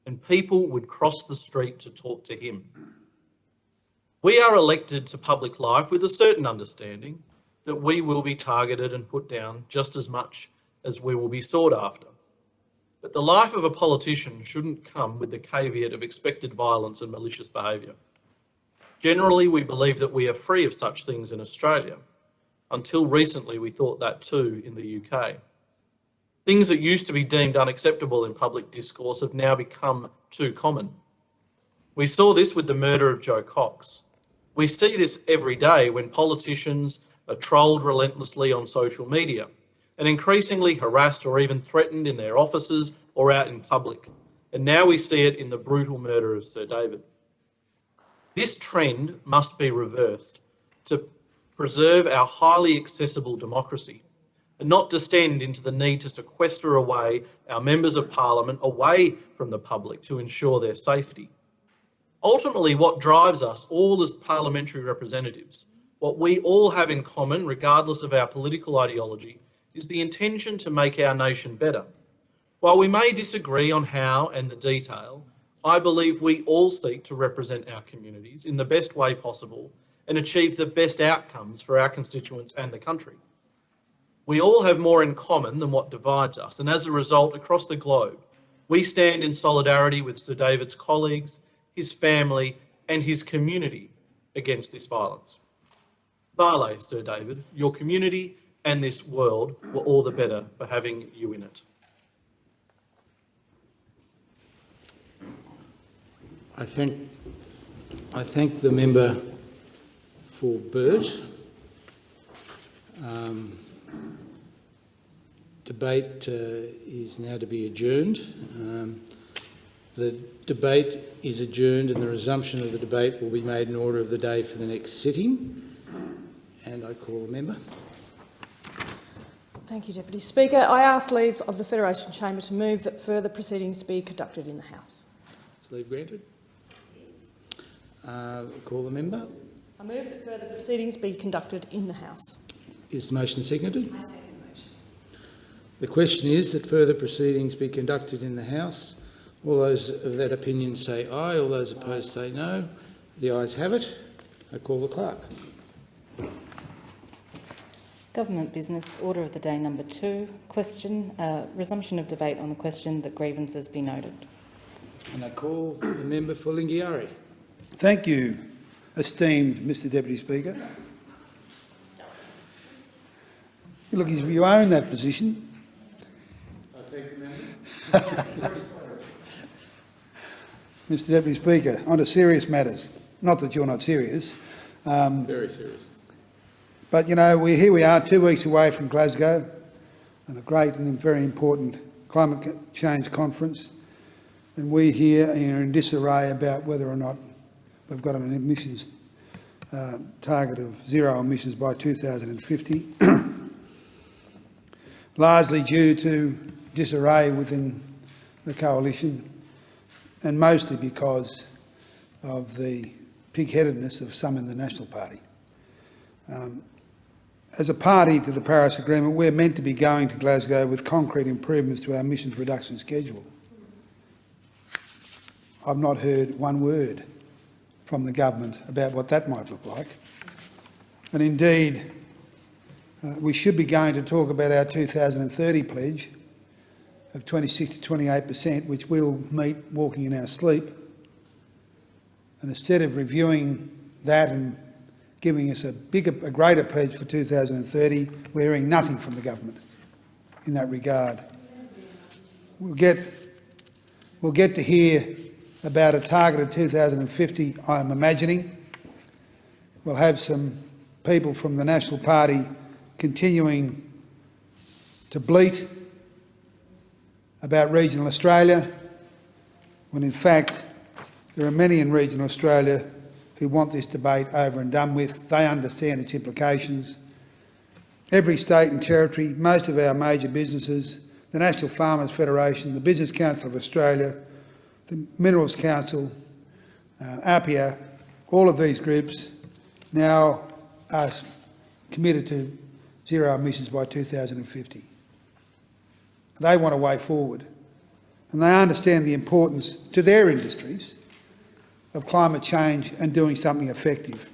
and people would cross the street to talk to him. We are elected to public life with a certain understanding that we will be targeted and put down just as much as we will be sought after. But the life of a politician shouldn't come with the caveat of expected violence and malicious behaviour. Generally, we believe that we are free of such things in Australia. Until recently, we thought that too in the UK. Things that used to be deemed unacceptable in public discourse have now become too common. We saw this with the murder of Jo Cox. We see this every day when politicians are trolled relentlessly on social media and increasingly harassed or even threatened in their offices or out in public. And now we see it in the brutal murder of Sir David. This trend must be reversed to preserve our highly accessible democracy and not descend into the need to sequester away our members of parliament away from the public to ensure their safety. Ultimately, what drives us all as parliamentary representatives, what we all have in common, regardless of our political ideology, is the intention to make our nation better. While we may disagree on how and the detail, I believe we all seek to represent our communities in the best way possible and achieve the best outcomes for our constituents and the country. We all have more in common than what divides us, and as a result, across the globe, we stand in solidarity with Sir David's colleagues, his family and his community against this violence. Vale, Sir David, your community and this world were all the better for having you in it. I thank the member for Burt. Debate is now to be adjourned. The debate is adjourned and the resumption of the debate will be made in order of the day for the next sitting. And I call the member. Thank you, Deputy Speaker. I ask leave of the Federation Chamber to move that further proceedings be conducted in the House. Is leave granted? Call the member. I move that further proceedings be conducted in the House. Is the motion seconded? I second the motion. The question is that further proceedings be conducted in the House. All those of that opinion say aye. All those opposed say no. The ayes have it. I call the clerk. Government business, order of the day number 2. Question, resumption of debate on the question that grievances be noted. And I call the member for Lingiari. Thank you, esteemed Mr Deputy Speaker. Look, if you own that position... I thank the member. Mr Deputy Speaker, on to serious matters. Not that you're not serious. Very serious. But, you know, here we are 2 weeks away from Glasgow and a great and very important climate change conference. And we here are in disarray about whether or not we've got an emissions target of zero emissions by 2050, largely due to disarray within the coalition and mostly because of the pig-headedness of some in the National Party. As a party to the Paris Agreement, we're meant to be going to Glasgow with concrete improvements to our emissions reduction schedule. I've not heard one word from the government about what that might look like. And indeed, we should be going to talk about our 2030 pledge of 26 to 28%, which we'll meet walking in our sleep. And instead of reviewing that and giving us a greater pledge for 2030, we're hearing nothing from the government in that regard. We'll get to hear about a targeted 2050, I'm imagining. We'll have some people from the National Party continuing to bleat about regional Australia, when in fact there are many in regional Australia who want this debate over and done with. They understand its implications. Every state and territory, most of our major businesses, the National Farmers Federation, the Business Council of Australia, the Minerals Council, APPIA, all of these groups now are committed to zero emissions by 2050. They want a way forward, and they understand the importance to their industries of climate change and doing something effective.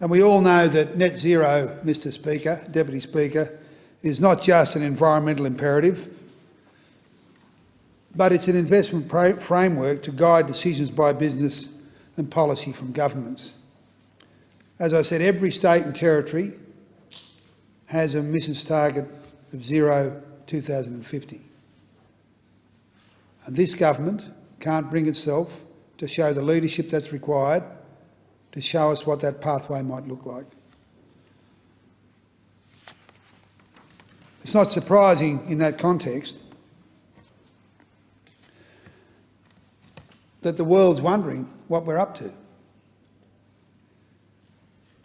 And we all know that net zero, Mr Speaker, Deputy Speaker, is not just an environmental imperative, but it's an investment framework to guide decisions by business and policy from governments. As I said, every state and territory has an emissions target of zero 2050. And this government can't bring itself to show the leadership that's required to show us what that pathway might look like. It's not surprising in that context that the world's wondering what we're up to.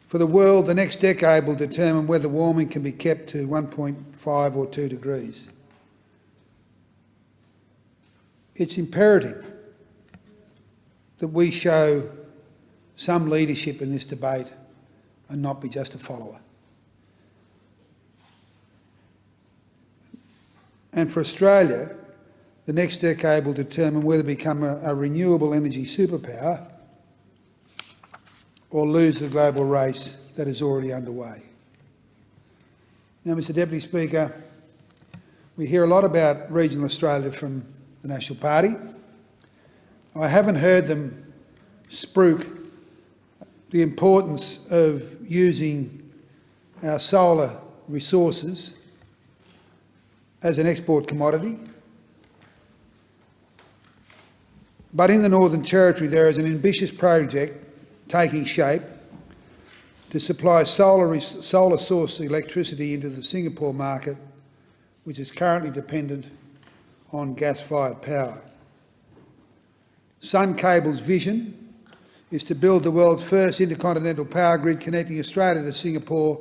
For the world, the next decade will determine whether warming can be kept to 1.5 or 2 degrees. It's imperative that we show some leadership in this debate and not be just a follower. And for Australia, the next decade will determine whether to become a renewable energy superpower or lose the global race that is already underway. Now, Mr Deputy Speaker, we hear a lot about regional Australia from the National Party. I haven't heard them spruik the importance of using our solar resources as an export commodity. But in the Northern Territory there is an ambitious project taking shape to supply solar-sourced electricity into the Singapore market, which is currently dependent on gas-fired power. Sun Cable's vision is to build the world's first intercontinental power grid connecting Australia to Singapore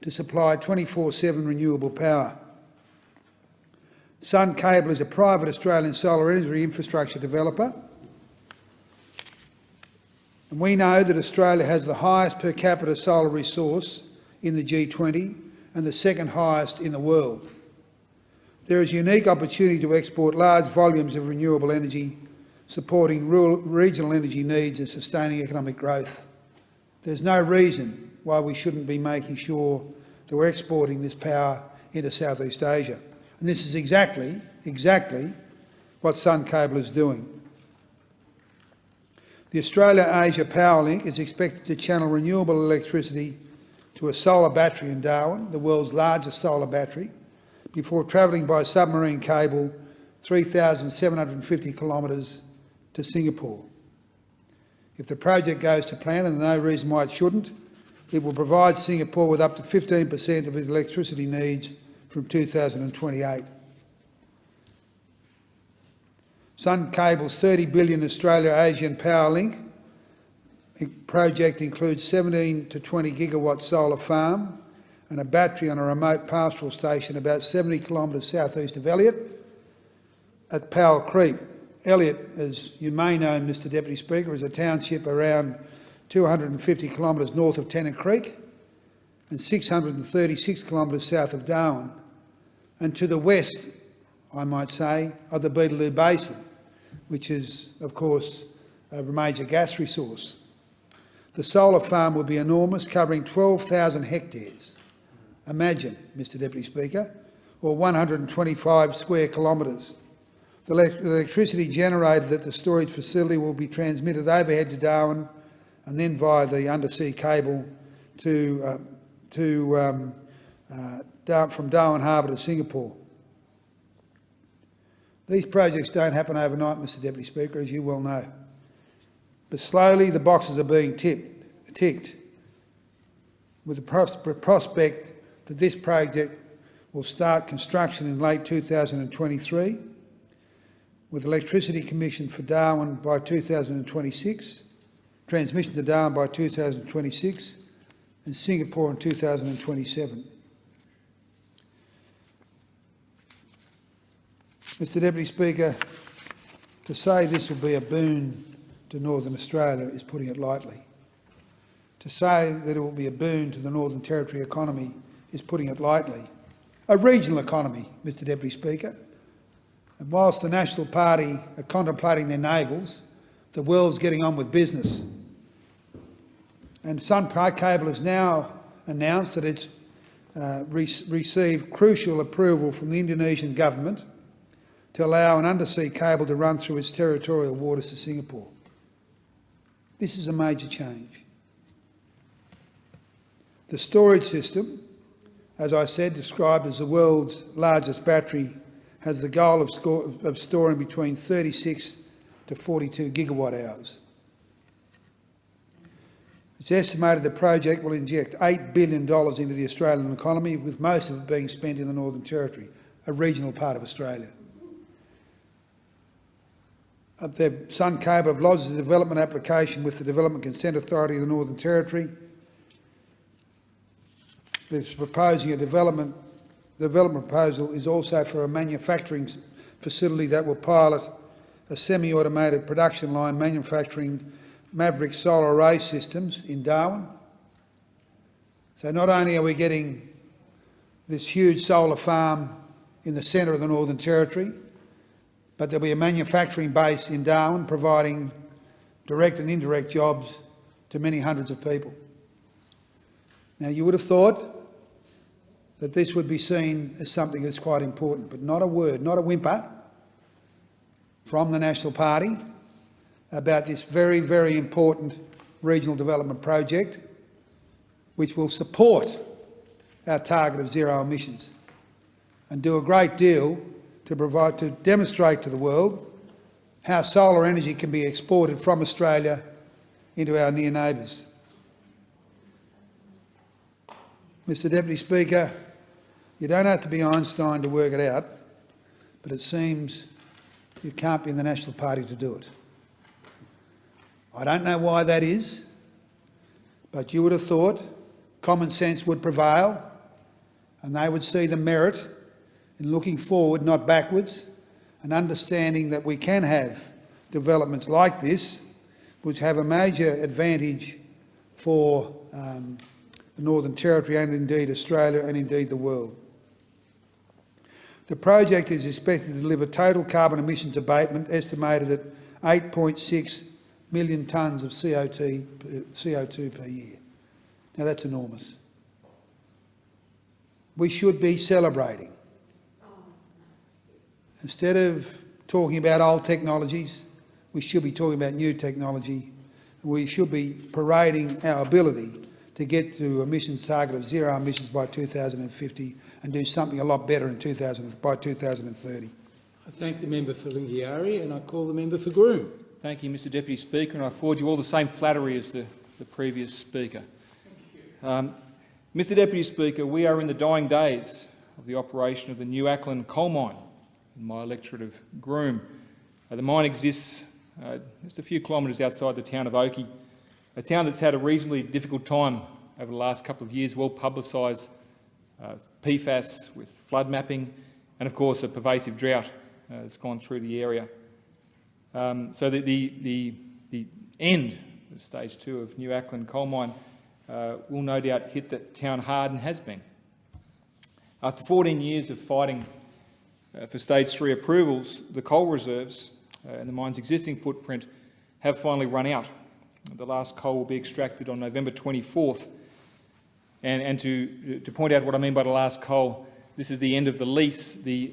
to supply 24/7 renewable power. Sun Cable is a private Australian solar energy infrastructure developer, and we know that Australia has the highest per capita solar resource in the G20 and the second highest in the world. There is a unique opportunity to export large volumes of renewable energy, supporting regional energy needs and sustaining economic growth. There's no reason why we shouldn't be making sure that we're exporting this power into Southeast Asia. And this is exactly what Sun Cable is doing. The Australia-Asia Power Link is expected to channel renewable electricity to a solar battery in Darwin, the world's largest solar battery, before travelling by submarine cable 3,750 kilometres to Singapore. If the project goes to plan, and there's no reason why it shouldn't, it will provide Singapore with up to 15% of its electricity needs from 2028. Sun Cable's $30 billion Australia-Asian Power Link project includes 17 to 20 gigawatt solar farm and a battery on a remote pastoral station about 70 kilometres southeast of Elliott at Powell Creek. Elliott, as you may know, Mr Deputy Speaker, is a township around 250 kilometres north of Tennant Creek and 636 kilometres south of Darwin, and to the west, I might say, of the Beetaloo Basin, which is, of course, a major gas resource. The solar farm will be enormous, covering 12,000 hectares. Imagine, Mr Deputy Speaker, or 125 square kilometres. The electricity generated at the storage facility will be transmitted overhead to Darwin and then via the undersea cable from Darwin Harbour to Singapore. These projects don't happen overnight, Mr Deputy Speaker, as you well know. But slowly the boxes are being ticked with the prospect that this project will start construction in late 2023, with electricity commissioned for Darwin by 2026, transmission to Darwin by 2026, and Singapore in 2027. Mr Deputy Speaker, to say this will be a boon to Northern Australia is putting it lightly. To say that it will be a boon to the Northern Territory economy is putting it lightly. A regional economy, Mr Deputy Speaker. And whilst the National Party are contemplating their navels, the world's getting on with business. And Sun Cable has now announced that it's received crucial approval from the Indonesian government to allow an undersea cable to run through its territorial waters to Singapore. This is a major change. The storage system, as I said, described as the world's largest battery, has the goal of storing between 36 to 42 gigawatt hours. It's estimated the project will inject $8 billion into the Australian economy, with most of it being spent in the Northern Territory, a regional part of Australia. Sun Cable have lodged a development application with the Development Consent Authority of the Northern Territory. It's proposing a development proposal is also for a manufacturing facility that will pilot a semi-automated production line manufacturing Maverick solar array systems in Darwin. So not only are we getting this huge solar farm in the centre of the Northern Territory, but there'll be a manufacturing base in Darwin providing direct and indirect jobs to many hundreds of people. Now, you would have thought that this would be seen as something that's quite important, but not a word, not a whimper from the National Party about this very, very important regional development project, which will support our target of zero emissions and do a great deal to demonstrate to the world how solar energy can be exported from Australia into our near neighbours. Mr Deputy Speaker, you don't have to be Einstein to work it out, but it seems you can't be in the National Party to do it. I don't know why that is, but you would have thought common sense would prevail and they would see the merit in looking forward, not backwards, and understanding that we can have developments like this which have a major advantage for the Northern Territory and indeed Australia and indeed the world. The project is expected to deliver total carbon emissions abatement estimated at 8.6 million tonnes of CO2 per year. Now that's enormous. We should be celebrating. Instead of talking about old technologies, we should be talking about new technology. We should be parading our ability to get to emissions target of zero emissions by 2050 and do something a lot better by 2030. I thank the member for Lingiari and I call the member for Groom. Thank you, Mr Deputy Speaker, and I forward you all the same flattery as the previous speaker. Mr Deputy Speaker, we are in the dying days of the operation of the New Acland coal mine in my electorate of Groom. The mine exists just a few kilometres outside the town of Oakey, a town that's had a reasonably difficult time over the last couple of years, well publicised, PFAS with flood mapping, and of course a pervasive drought has gone through the area. So the end of stage 2 of New Acland coal mine will no doubt hit the town hard and has been. After 14 years of fighting for stage 3 approvals, the coal reserves and the mine's existing footprint have finally run out. The last coal will be extracted on November 24th. And to point out what I mean by the last coal, this is the end of the lease. The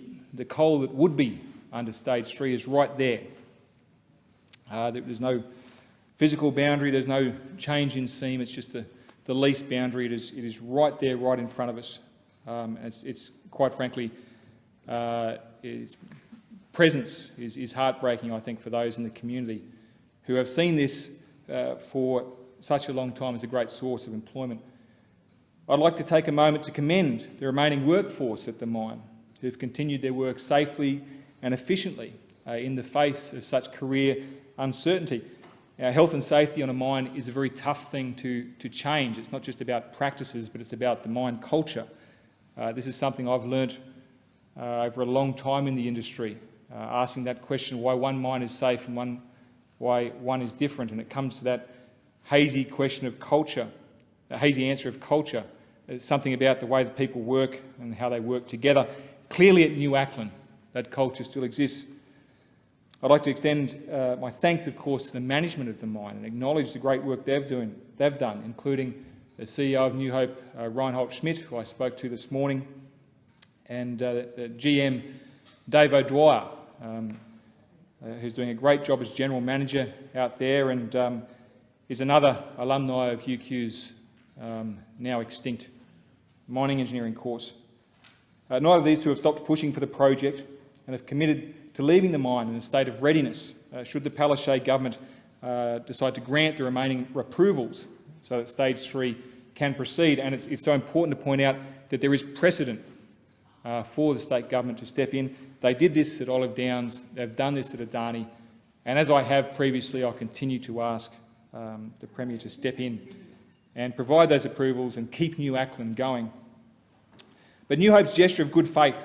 coal that would be under stage 3 is right there. There's no physical boundary, there's no change in seam, it's just the lease boundary. It is right there, right in front of us. It's quite frankly, its presence is heartbreaking, I think, for those in the community who have seen this for such a long time as a great source of employment. I'd like to take a moment to commend the remaining workforce at the mine who've continued their work safely and efficiently in the face of such career uncertainty. Health and safety on a mine is a very tough thing to change. It's not just about practices, but it's about the mine culture. This is something I've learnt over a long time in the industry, asking that question, why one mine is safe and why one is different. And it comes to that hazy question of culture, the hazy answer of culture. It's something about the way that people work and how they work together. Clearly at New Acland, that culture still exists. I'd like to extend my thanks, of course, to the management of the mine and acknowledge the great work they've done, including the CEO of New Hope, Reinhold Schmidt, who I spoke to this morning, and the GM, Dave O'Dwyer, who's doing a great job as General Manager out there and is another alumni of UQ's now extinct mining engineering course. Neither of these two have stopped pushing for the project and have committed to leaving the mine in a state of readiness should the Palaszczuk government decide to grant the remaining approvals so that stage 3 can proceed. And it's so important to point out that there is precedent for the state government to step in. They did this at Olive Downs, they've done this at Adani, and as I have previously, I'll continue to ask the Premier to step in and provide those approvals and keep New Acland going. But New Hope's gesture of good faith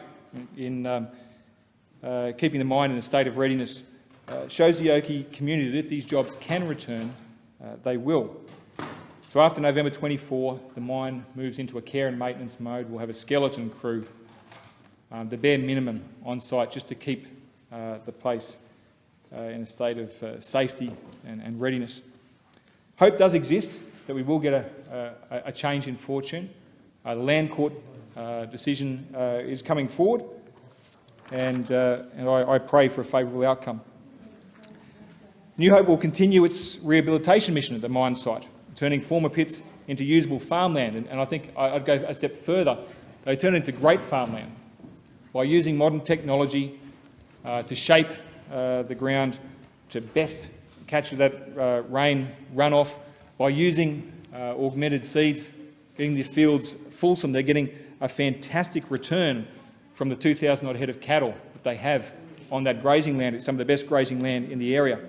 in keeping the mine in a state of readiness shows the Oakey community that if these jobs can return, they will. So after November 24, the mine moves into a care and maintenance mode. We'll have a skeleton crew, the bare minimum on site, just to keep the place in a state of safety and readiness. Hope does exist that we will get a change in fortune. The Land Court decision is coming forward, and I pray for a favourable outcome. New Hope will continue its rehabilitation mission at the mine site, turning former pits into usable farmland, and I think I'd go a step further. They turn it into great farmland by using modern technology to shape the ground to best catch that rain runoff, by using augmented seeds, getting the fields fulsome. They're getting a fantastic return from the 2,000 odd head of cattle that they have on that grazing land. It's some of the best grazing land in the area.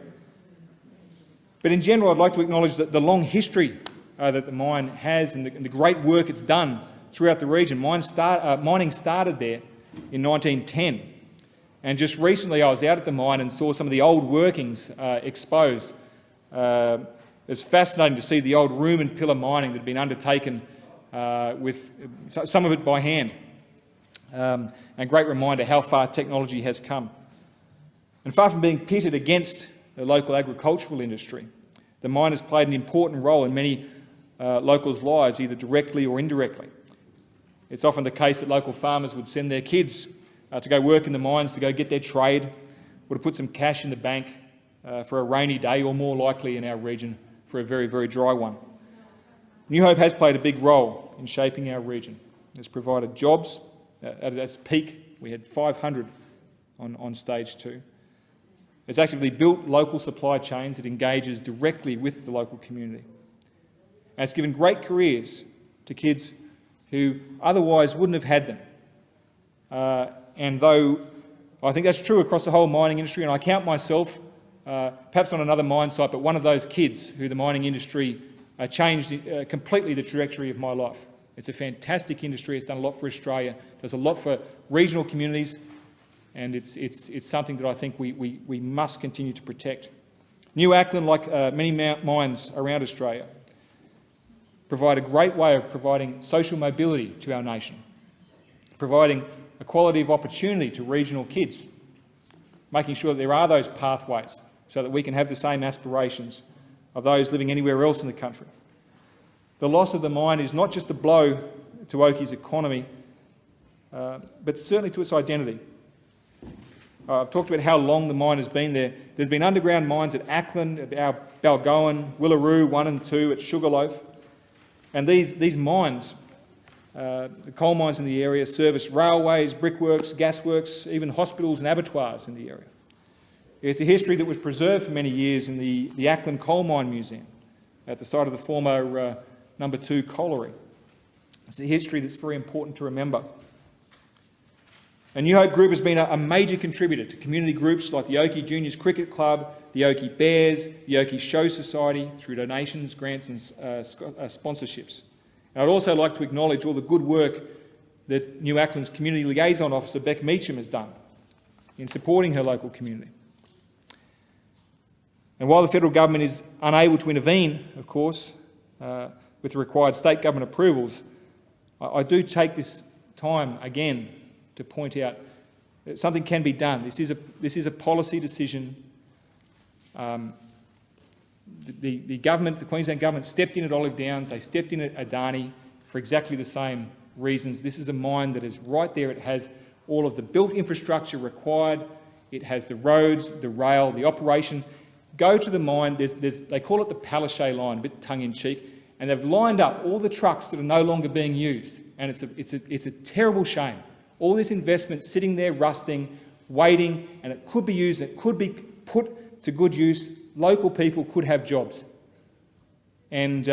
But in general, I'd like to acknowledge the long history that the mine has and the great work it's done throughout the region. Mining started there in 1910, and just recently I was out at the mine and saw some of the old workings exposed. It's fascinating to see the old room and pillar mining that had been undertaken with some of it by hand. And a great reminder how far technology has come. And far from being pitted against the local agricultural industry, the mine has played an important role in many locals' lives, either directly or indirectly. It's often the case that local farmers would send their kids to go work in the mines, to go get their trade, or to put some cash in the bank for a rainy day, or more likely in our region for a very, very dry one. New Hope has played a big role in shaping our region. It's provided jobs. At its peak, we had 500 on stage 2. It's actively built local supply chains that engages directly with the local community. And it's given great careers to kids who otherwise wouldn't have had them. And though I think that's true across the whole mining industry, and I count myself, perhaps on another mine site, but one of those kids who the mining industry changed completely the trajectory of my life. It's a fantastic industry. It's done a lot for Australia, does a lot for regional communities, and it's something that I think we must continue to protect. New Acland, like many mines around Australia, provide a great way of providing social mobility to our nation, providing equality of opportunity to regional kids, making sure that there are those pathways so that we can have the same aspirations of those living anywhere else in the country. The loss of the mine is not just a blow to Oakey's economy, but certainly to its identity. I've talked about how long the mine has been there. There's been underground mines at Acland, at Balgowan, Willaroo 1 and 2, at Sugarloaf. And these mines, the coal mines in the area, service railways, brickworks, gasworks, even hospitals and abattoirs in the area. It's a history that was preserved for many years in the Acland Coal Mine Museum at the site of the former No. 2 colliery. It's a history that's very important to remember. And New Hope Group has been a major contributor to community groups like the Oakey Juniors Cricket Club, the Oakey Bears, the Oakey Show Society, through donations, grants and sponsorships. And I'd also like to acknowledge all the good work that New Acland's Community Liaison Officer Beck Meacham has done in supporting her local community. And while the federal government is unable to intervene, of course, with the required state government approvals, I do take this time again to point out that something can be done. This is a policy decision. The government, the Queensland government, stepped in at Olive Downs. They stepped in at Adani for exactly the same reasons. This is a mine that is right there. It has all of the built infrastructure required. It has the roads, the rail, the operation. Go to the mine. They call it the Palaszczuk line, a bit tongue-in-cheek, and they've lined up all the trucks that are no longer being used. And it's a terrible shame. All this investment sitting there rusting, waiting, and it could be used, it could be put to good use. Local people could have jobs. And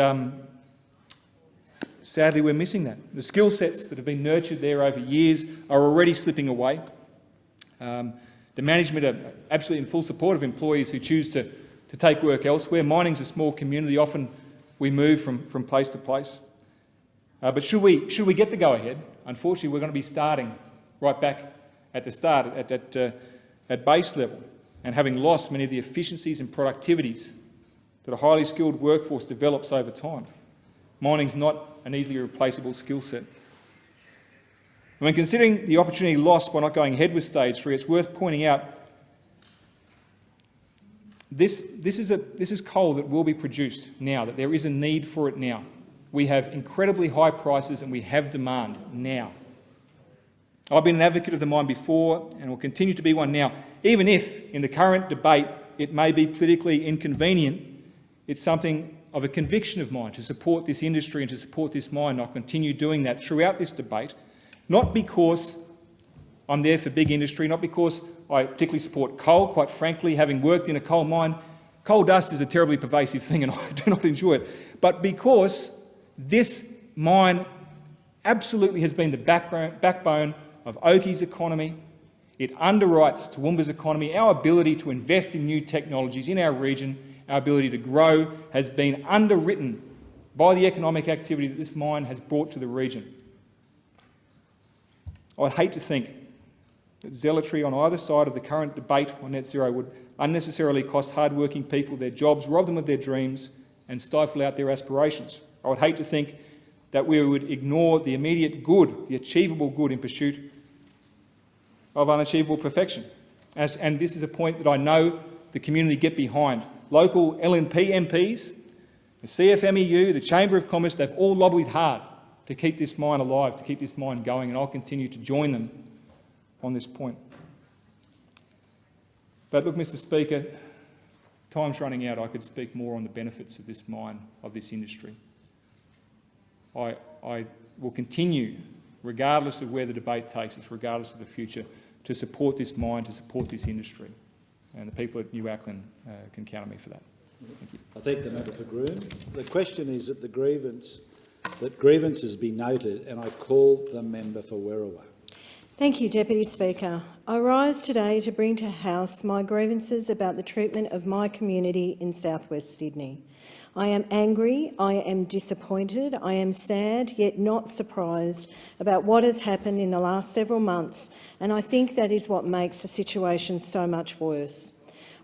sadly, we're missing that. The skill sets that have been nurtured there over years are already slipping away. The management are absolutely in full support of employees who choose to take work elsewhere. Mining's a small community. Often we move from place to place. But should we get the go-ahead, unfortunately we're going to be starting right back at the start, at base level, and having lost many of the efficiencies and productivities that a highly skilled workforce develops over time. Mining's not an easily replaceable skill set. When considering the opportunity lost by not going ahead with Stage 3, it's worth pointing out this is coal that will be produced now, that there is a need for it now. We have incredibly high prices and we have demand now. I've been an advocate of the mine before and will continue to be one now. Even if, in the current debate, it may be politically inconvenient, it's something of a conviction of mine to support this industry and to support this mine. I'll continue doing that throughout this debate, not because I'm there for big industry, not because I particularly support coal. Quite frankly, having worked in a coal mine, coal dust is a terribly pervasive thing and I do not enjoy it, but because this mine absolutely has been the backbone of Oakey's economy. It underwrites Toowoomba's economy. Our ability to invest in new technologies in our region, our ability to grow, has been underwritten by the economic activity that this mine has brought to the region. I'd hate to think that zealotry on either side of the current debate on net zero would unnecessarily cost hard-working people their jobs, rob them of their dreams and stifle out their aspirations. I would hate to think that we would ignore the immediate good, the achievable good in pursuit of unachievable perfection. And this is a point that I know the community get behind. Local LNP MPs, the CFMEU, the Chamber of Commerce, they've all lobbied hard to keep this mine alive, to keep this mine going, and I'll continue to join them on this point. But look, Mr Speaker, time's running out. I could speak more on the benefits of this mine, of this industry. I will continue, regardless of where the debate takes us, regardless of the future, to support this mine, to support this industry. And the people at New Acland can count on me for that. Thank you. I thank the member for Groom. The question is that grievances be noted, and I call the member for Werriwa. Thank you, Deputy Speaker. I rise today to bring to House my grievances about the treatment of my community in South West Sydney. I am angry, I am disappointed, I am sad, yet not surprised about what has happened in the last several months, and I think that is what makes the situation so much worse.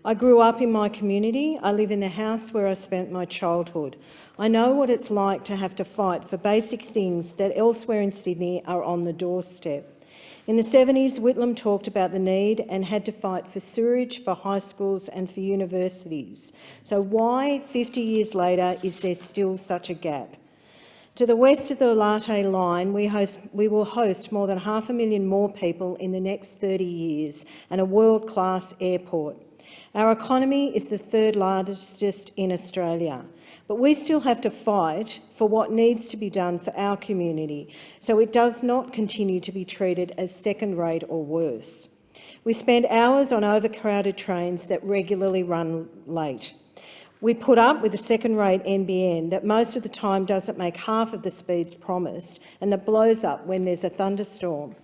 I grew up in my community. I live in the house where I spent my childhood. I know what it's like to have to fight for basic things that elsewhere in Sydney are on the doorstep. In the 70s, Whitlam talked about the need and had to fight for sewerage for high schools and for universities. So why, 50 years later, is there still such a gap? To the west of the Latte line, we will host more than 500,000 more people in the next 30 years and a world-class airport. Our economy is the third largest in Australia. But we still have to fight for what needs to be done for our community so it does not continue to be treated as second-rate or worse. We spend hours on overcrowded trains that regularly run late. We put up with a second-rate NBN that most of the time doesn't make half of the speeds promised and that blows up when there's a thunderstorm.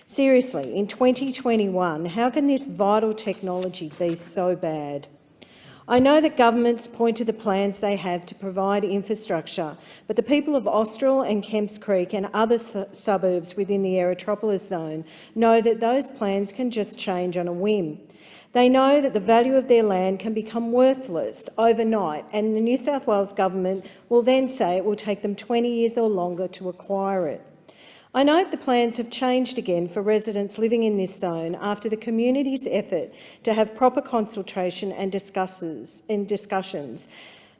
Seriously, in 2021, how can this vital technology be so bad? I know that governments point to the plans they have to provide infrastructure, but the people of Austral and Kemps Creek and other suburbs within the Aerotropolis zone know that those plans can just change on a whim. They know that the value of their land can become worthless overnight, and the New South Wales government will then say it will take them 20 years or longer to acquire it. I note the plans have changed again for residents living in this zone after the community's effort to have proper consultation and discussions.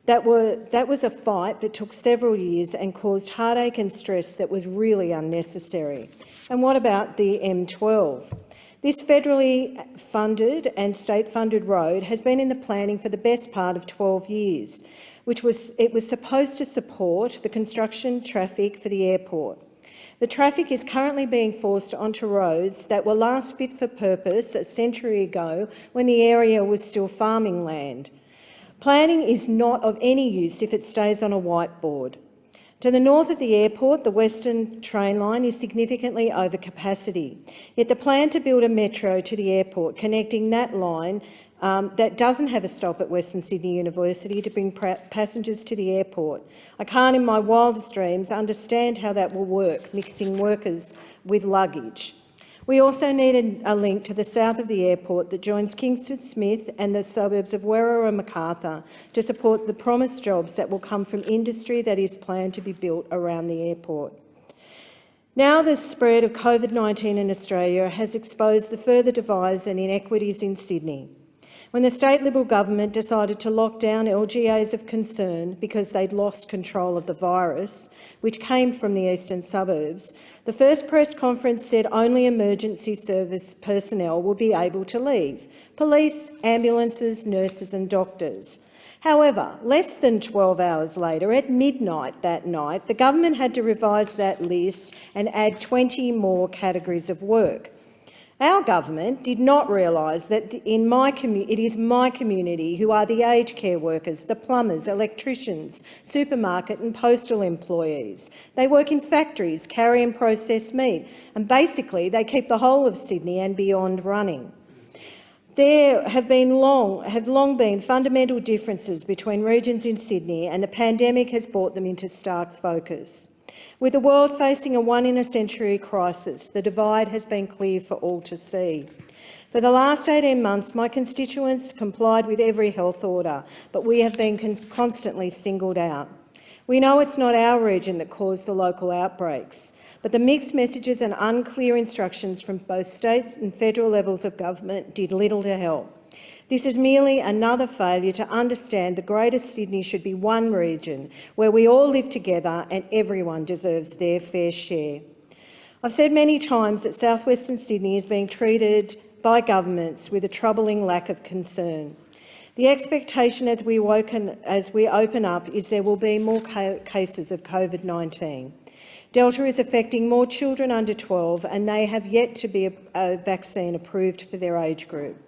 That was a fight that took several years and caused heartache and stress that was really unnecessary. And what about the M12? This federally funded and state-funded road has been in the planning for the best part of 12 years, it was supposed to support the construction traffic for the airport. The traffic is currently being forced onto roads that were last fit for purpose a century ago when the area was still farming land. Planning is not of any use if it stays on a whiteboard. To the north of the airport, the Western train line is significantly over capacity. Yet the plan to build a metro to the airport connecting that line that doesn't have a stop at Western Sydney University to bring passengers to the airport. I can't in my wildest dreams understand how that will work, mixing workers with luggage. We also need a link to the south of the airport that joins Kingsford Smith and the suburbs of Werriwa and Macarthur to support the promised jobs that will come from industry that is planned to be built around the airport. Now the spread of COVID-19 in Australia has exposed the further divides and inequities in Sydney. When the state Liberal government decided to lock down LGAs of concern because they'd lost control of the virus, which came from the eastern suburbs, the first press conference said only emergency service personnel would be able to leave: police, ambulances, nurses and doctors. However, less than 12 hours later, at midnight that night, the government had to revise that list and add 20 more categories of work. Our government did not realise that it is my community who are the aged care workers, the plumbers, electricians, supermarket and postal employees. They work in factories, carry and process meat, and basically they keep the whole of Sydney and beyond running. There have long been fundamental differences between regions in Sydney, and the pandemic has brought them into stark focus. With the world facing a one-in-a-century crisis, the divide has been clear for all to see. For the last 18 months, my constituents complied with every health order, but we have been constantly singled out. We know it's not our region that caused the local outbreaks, but the mixed messages and unclear instructions from both state and federal levels of government did little to help. This is merely another failure to understand that Greater Sydney should be one region where we all live together and everyone deserves their fair share. I've said many times that South Western Sydney is being treated by governments with a troubling lack of concern. The expectation as we open up is there will be more cases of COVID-19. Delta is affecting more children under 12 and they have yet to be a vaccine approved for their age group.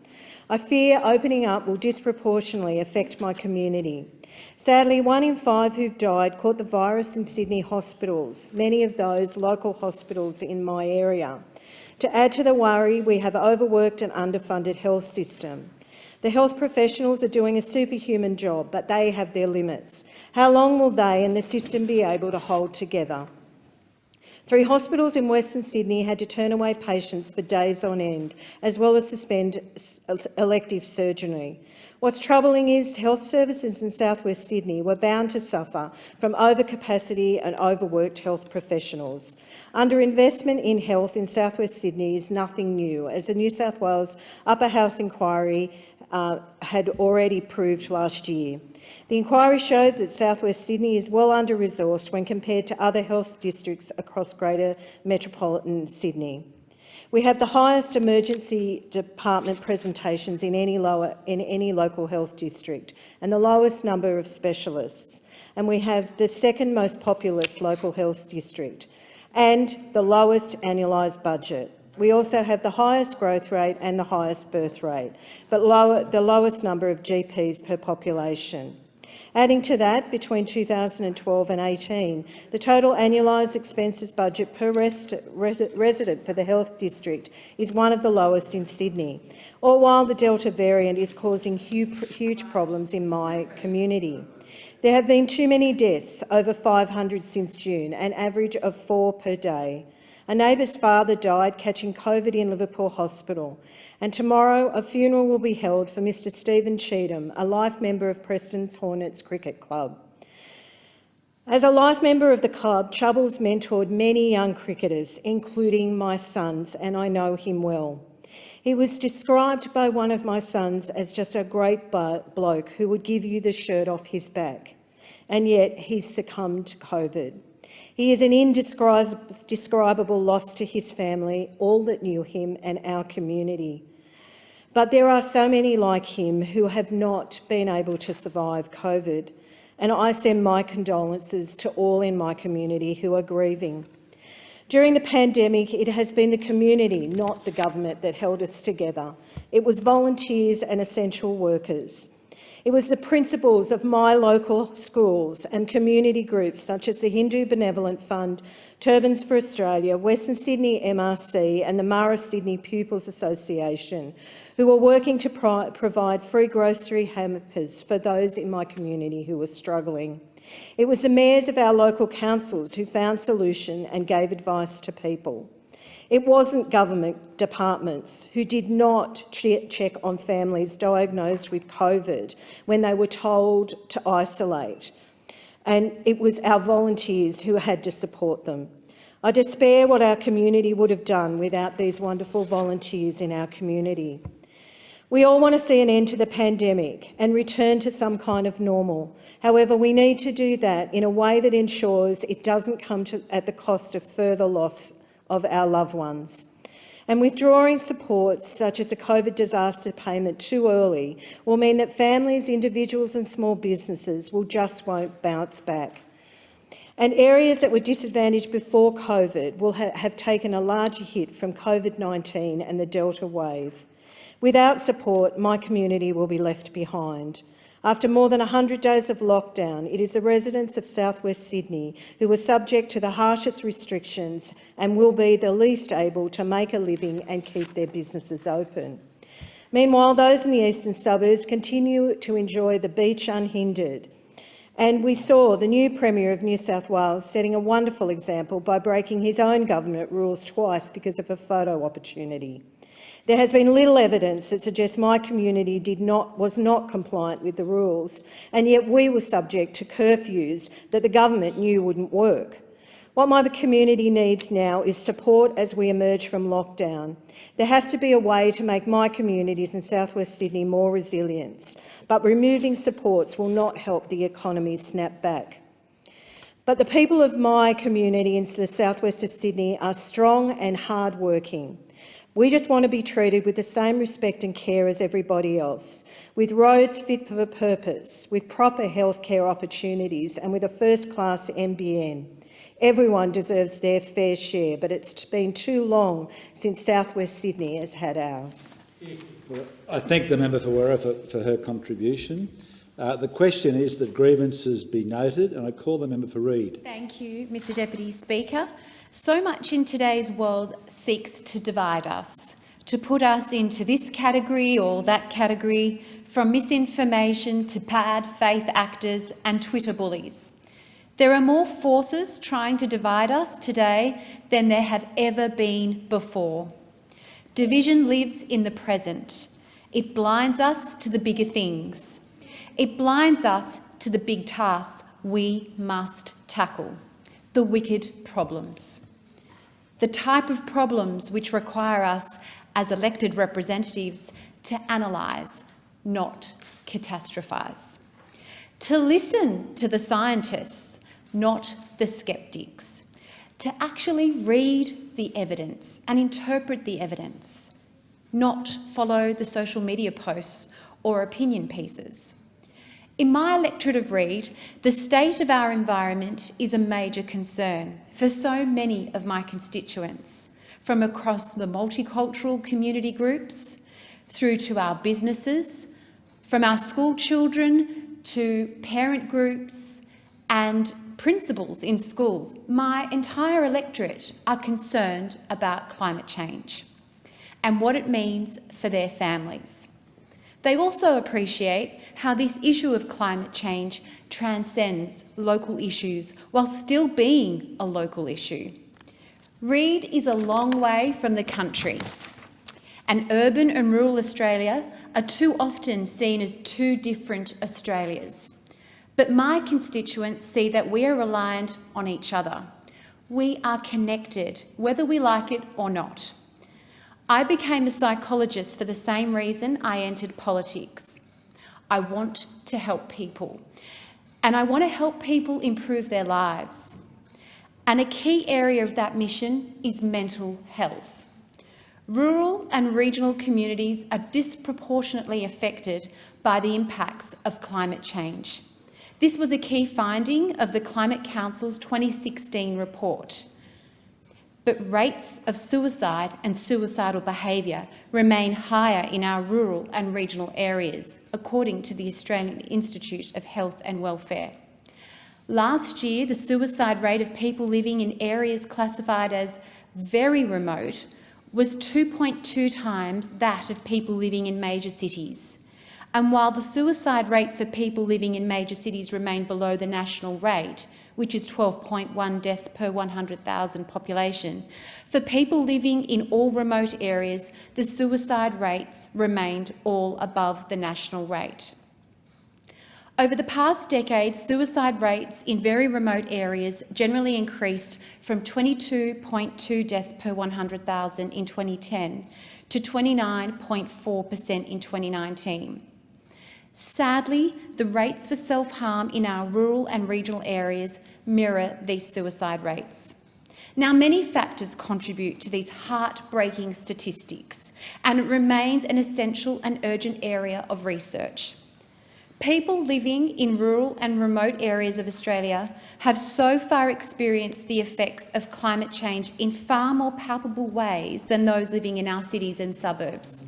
I fear opening up will disproportionately affect my community. Sadly, 1 in 5 who've died caught the virus in Sydney hospitals, many of those local hospitals in my area. To add to the worry, we have overworked and underfunded health system. The health professionals are doing a superhuman job, but they have their limits. How long will they and the system be able to hold together? 3 hospitals in Western Sydney had to turn away patients for days on end, as well as suspend elective surgery. What's troubling is health services in South West Sydney were bound to suffer from overcapacity and overworked health professionals. Underinvestment in health in South West Sydney is nothing new, as the New South Wales Upper House inquiry had already proved last year. The inquiry showed that South West Sydney is well under-resourced when compared to other health districts across Greater Metropolitan Sydney. We have the highest emergency department presentations in any local health district and the lowest number of specialists. And we have the second most populous local health district and the lowest annualised budget. We also have the highest growth rate and the highest birth rate, but the lowest number of GPs per population. Adding to that, between 2012 and 18, the total annualised expenses budget per resident for the health district is one of the lowest in Sydney, all while the Delta variant is causing huge problems in my community. There have been too many deaths, over 500 since June, an average of 4 per day. A neighbour's father died catching COVID in Liverpool Hospital, and tomorrow a funeral will be held for Mr Stephen Cheetham, a life member of Preston's Hornets Cricket Club. As a life member of the club, Troubles mentored many young cricketers, including my sons, and I know him well. He was described by one of my sons as just a great bloke who would give you the shirt off his back, and yet he's succumbed to COVID. He is an indescribable loss to his family, all that knew him and our community. But there are so many like him who have not been able to survive COVID, and I send my condolences to all in my community who are grieving. During the pandemic, it has been the community, not the government, that held us together. It was volunteers and essential workers. It was the principals of my local schools and community groups such as the Hindu Benevolent Fund, Turbans for Australia, Western Sydney MRC and the Mara Sydney Pupils Association who were working to provide free grocery hampers for those in my community who were struggling. It was the mayors of our local councils who found solution and gave advice to people. It wasn't government departments who did not check on families diagnosed with COVID when they were told to isolate, and it was our volunteers who had to support them. I despair what our community would have done without these wonderful volunteers in our community. We all want to see an end to the pandemic and return to some kind of normal. However, we need to do that in a way that ensures it doesn't come at the cost of further loss of our loved ones. And withdrawing supports such as a COVID disaster payment too early will mean that families, individuals and small businesses won't bounce back. And areas that were disadvantaged before COVID will have taken a larger hit from COVID-19 and the Delta wave. Without support, my community will be left behind. After more than 100 days of lockdown, it is the residents of South West Sydney who were subject to the harshest restrictions and will be the least able to make a living and keep their businesses open. Meanwhile, those in the eastern suburbs continue to enjoy the beach unhindered. And we saw the new Premier of New South Wales setting a wonderful example by breaking his own government rules twice because of a photo opportunity. There has been little evidence that suggests my community was not compliant with the rules, and yet we were subject to curfews that the government knew wouldn't work. What my community needs now is support as we emerge from lockdown. There has to be a way to make my communities in South West Sydney more resilient, but removing supports will not help the economy snap back. But the people of my community in the southwest of Sydney are strong and hard-working. We just want to be treated with the same respect and care as everybody else, with roads fit for purpose, with proper healthcare opportunities and with a first-class NBN. Everyone deserves their fair share, but it's been too long since South West Sydney has had ours. Well, I thank the member for Werriwa for her contribution. The question is that grievances be noted, and I call the member for Reid. Thank you, Mr Deputy Speaker. So much in today's world seeks to divide us, to put us into this category or that category, from misinformation to bad faith actors and Twitter bullies. There are more forces trying to divide us today than there have ever been before. Division lives in the present. It blinds us to the bigger things. It blinds us to the big tasks we must tackle, the wicked problems. The type of problems which require us as elected representatives to analyse, not catastrophise. To listen to the scientists, not the sceptics. To actually read the evidence and interpret the evidence, not follow the social media posts or opinion pieces. In my electorate of Reid, the state of our environment is a major concern for so many of my constituents, from across the multicultural community groups, through to our businesses, from our school children to parent groups and principals in schools. My entire electorate are concerned about climate change and what it means for their families. They also appreciate how this issue of climate change transcends local issues while still being a local issue. Reid is a long way from the country, and urban and rural Australia are too often seen as two different Australias. But my constituents see that we are reliant on each other. We are connected, whether we like it or not. I became a psychologist for the same reason I entered politics. I want to help people, and I want to help people improve their lives. And a key area of that mission is mental health. Rural and regional communities are disproportionately affected by the impacts of climate change. This was a key finding of the Climate Council's 2016 report. But rates of suicide and suicidal behaviour remain higher in our rural and regional areas, according to the Australian Institute of Health and Welfare. Last year, the suicide rate of people living in areas classified as very remote was 2.2 times that of people living in major cities. And while the suicide rate for people living in major cities remained below the national rate, which is 12.1 deaths per 100,000 population, for people living in all remote areas, the suicide rates remained all above the national rate. Over the past decade, suicide rates in very remote areas generally increased from 22.2 deaths per 100,000 in 2010 to 29.4% in 2019. Sadly, the rates for self-harm in our rural and regional areas mirror these suicide rates. Now, many factors contribute to these heartbreaking statistics, and it remains an essential and urgent area of research. People living in rural and remote areas of Australia have so far experienced the effects of climate change in far more palpable ways than those living in our cities and suburbs.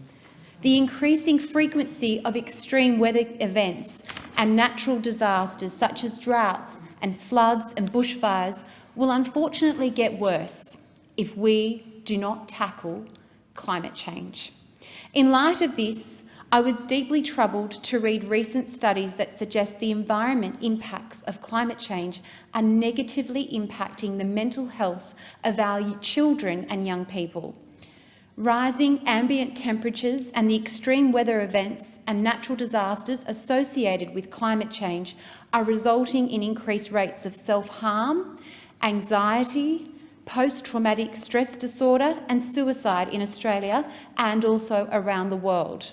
The increasing frequency of extreme weather events and natural disasters such as droughts and floods and bushfires will unfortunately get worse if we do not tackle climate change. In light of this, I was deeply troubled to read recent studies that suggest the environment impacts of climate change are negatively impacting the mental health of our children and young people. Rising ambient temperatures and the extreme weather events and natural disasters associated with climate change are resulting in increased rates of self-harm, anxiety, post-traumatic stress disorder and suicide in Australia and also around the world.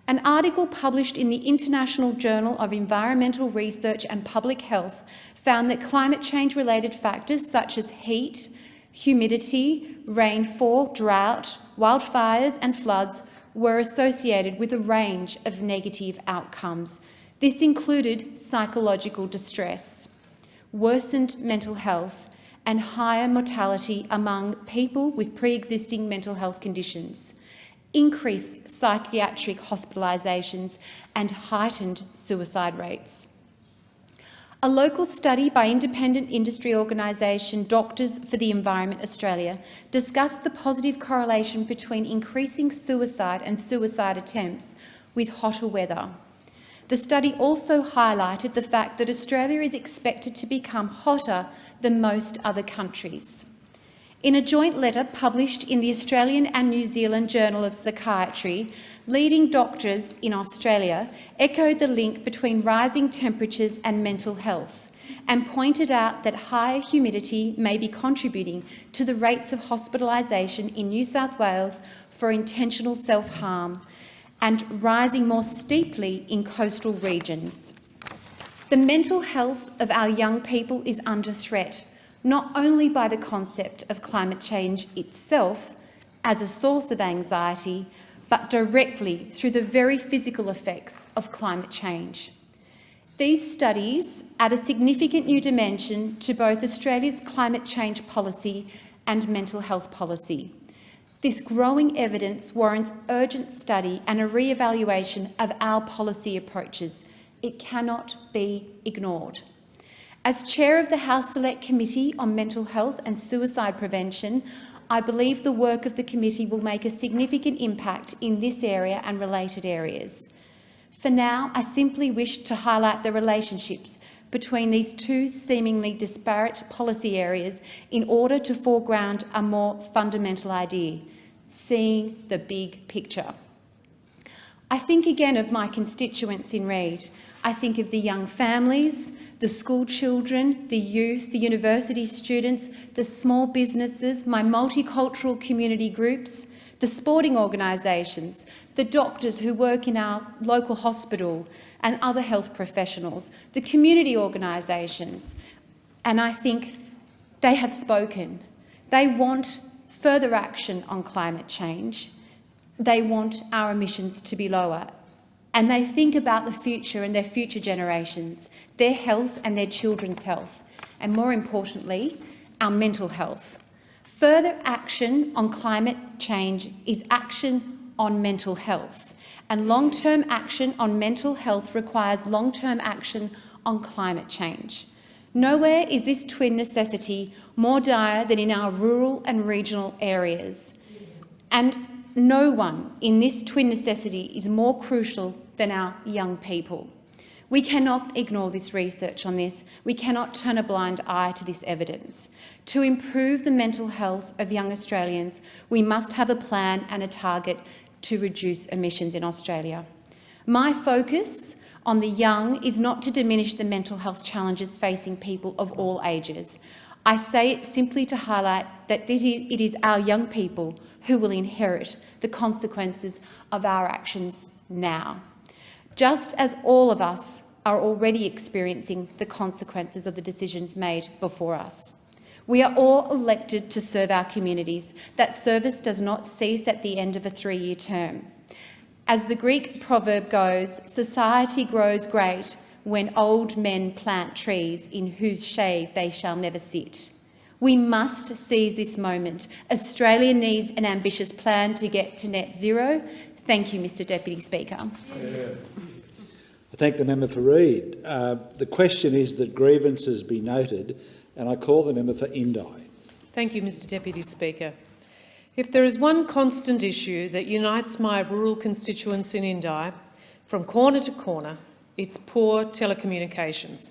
An article published in the International Journal of Environmental Research and Public Health found that climate change-related factors such as heat, humidity, rainfall, drought, wildfires and floods were associated with a range of negative outcomes. This included psychological distress, worsened mental health and higher mortality among people with pre-existing mental health conditions, increased psychiatric hospitalisations and heightened suicide rates. A local study by independent industry organisation Doctors for the Environment Australia discussed the positive correlation between increasing suicide and suicide attempts with hotter weather. The study also highlighted the fact that Australia is expected to become hotter than most other countries. In a joint letter published in the Australian and New Zealand Journal of Psychiatry, leading doctors in Australia echoed the link between rising temperatures and mental health and pointed out that higher humidity may be contributing to the rates of hospitalisation in New South Wales for intentional self-harm and rising more steeply in coastal regions. The mental health of our young people is under threat, not only by the concept of climate change itself as a source of anxiety, but directly through the very physical effects of climate change. These studies add a significant new dimension to both Australia's climate change policy and mental health policy. This growing evidence warrants urgent study and a re-evaluation of our policy approaches. It cannot be ignored. As Chair of the House Select Committee on Mental Health and Suicide Prevention, I believe the work of the committee will make a significant impact in this area and related areas. For now, I simply wish to highlight the relationships between these two seemingly disparate policy areas in order to foreground a more fundamental idea: seeing the big picture. I think again of my constituents in Reid. I think of the young families, the school children, the youth, the university students, the small businesses, my multicultural community groups, the sporting organisations, the doctors who work in our local hospital and other health professionals, the community organisations. And I think they have spoken. They want further action on climate change. They want our emissions to be lower. And they think about the future and their future generations, their health and their children's health, and more importantly, our mental health. Further action on climate change is action on mental health, and long-term action on mental health requires long-term action on climate change. Nowhere is this twin necessity more dire than in our rural and regional areas. And no one in this twin necessity is more crucial than our young people. We cannot ignore this research on this. We cannot turn a blind eye to this evidence. To improve the mental health of young Australians, we must have a plan and a target to reduce emissions in Australia. My focus on the young is not to diminish the mental health challenges facing people of all ages. I say it simply to highlight that it is our young people who will inherit the consequences of our actions now, just as all of us are already experiencing the consequences of the decisions made before us. We are all elected to serve our communities. That service does not cease at the end of a 3-year term. As the Greek proverb goes, society grows great when old men plant trees in whose shade they shall never sit. We must seize this moment. Australia needs an ambitious plan to get to net zero. Thank you, Mr Deputy Speaker. I thank the member for Reid. The question is that grievances be noted, and I call the member for Indi. Thank you, Mr Deputy Speaker. If there is one constant issue that unites my rural constituents in Indi from corner to corner, it's poor telecommunications.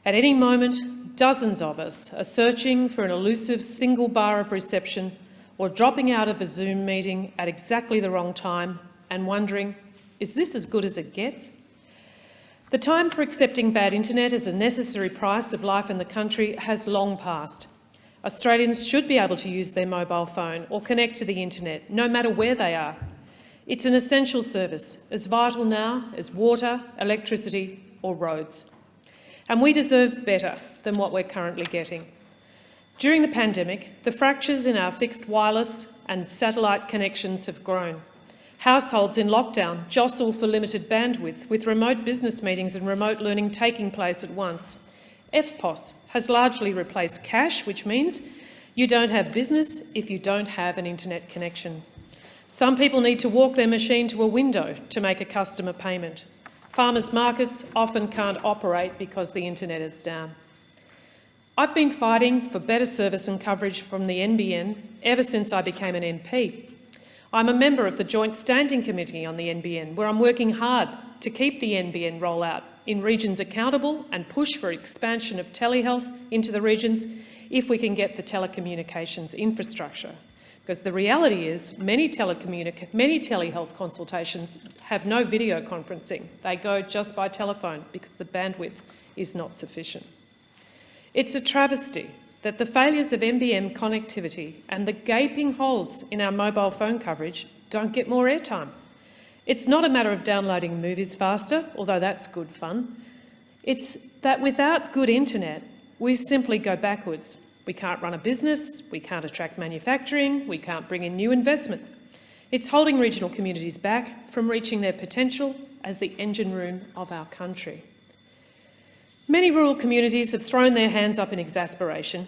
At any moment, dozens of us are searching for an elusive single bar of reception or dropping out of a Zoom meeting at exactly the wrong time and wondering, is this as good as it gets? The time for accepting bad internet as a necessary price of life in the country has long passed. Australians should be able to use their mobile phone or connect to the internet, no matter where they are. It's an essential service, as vital now as water, electricity or roads. And we deserve better than what we're currently getting. During the pandemic, the fractures in our fixed wireless and satellite connections have grown. Households in lockdown jostle for limited bandwidth, with remote business meetings and remote learning taking place at once. EFTPOS has largely replaced cash, which means you don't have business if you don't have an internet connection. Some people need to walk their machine to a window to make a customer payment. Farmers' markets often can't operate because the internet is down. I've been fighting for better service and coverage from the NBN ever since I became an MP. I'm a member of the Joint Standing Committee on the NBN, where I'm working hard to keep the NBN rollout in regions accountable and push for expansion of telehealth into the regions if we can get the telecommunications infrastructure. Because the reality is many telehealth consultations have no video conferencing. They go just by telephone because the bandwidth is not sufficient. It's a travesty that the failures of NBN connectivity and the gaping holes in our mobile phone coverage don't get more airtime. It's not a matter of downloading movies faster, although that's good fun. It's that without good internet, we simply go backwards. We can't run a business, we can't attract manufacturing, we can't bring in new investment. It's holding regional communities back from reaching their potential as the engine room of our country. Many rural communities have thrown their hands up in exasperation,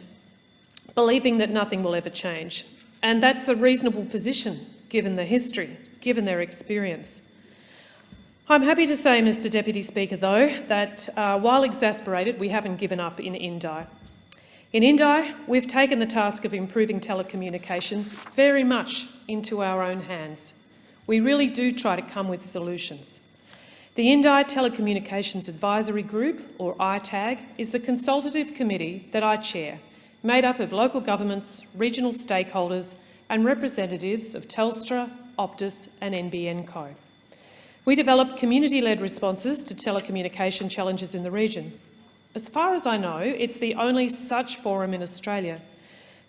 believing that nothing will ever change. And that's a reasonable position, given the history, given their experience. I'm happy to say, Mr Deputy Speaker, though, that while exasperated, we haven't given up in Indi. In Indi, we've taken the task of improving telecommunications very much into our own hands. We really do try to come with solutions. The Indi Telecommunications Advisory Group, or ITAG, is a consultative committee that I chair, made up of local governments, regional stakeholders and representatives of Telstra, Optus and NBN Co. We develop community-led responses to telecommunication challenges in the region. As far as I know, it's the only such forum in Australia.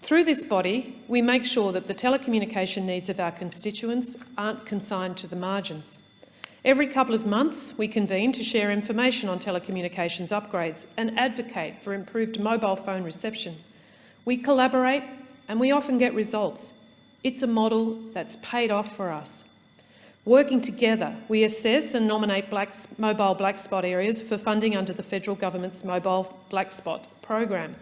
Through this body, we make sure that the telecommunication needs of our constituents aren't consigned to the margins. Every couple of months, we convene to share information on telecommunications upgrades and advocate for improved mobile phone reception. We collaborate and we often get results. It's a model that's paid off for us. Working together, we assess and nominate mobile black spot areas for funding under the federal government's Mobile Black Spot program.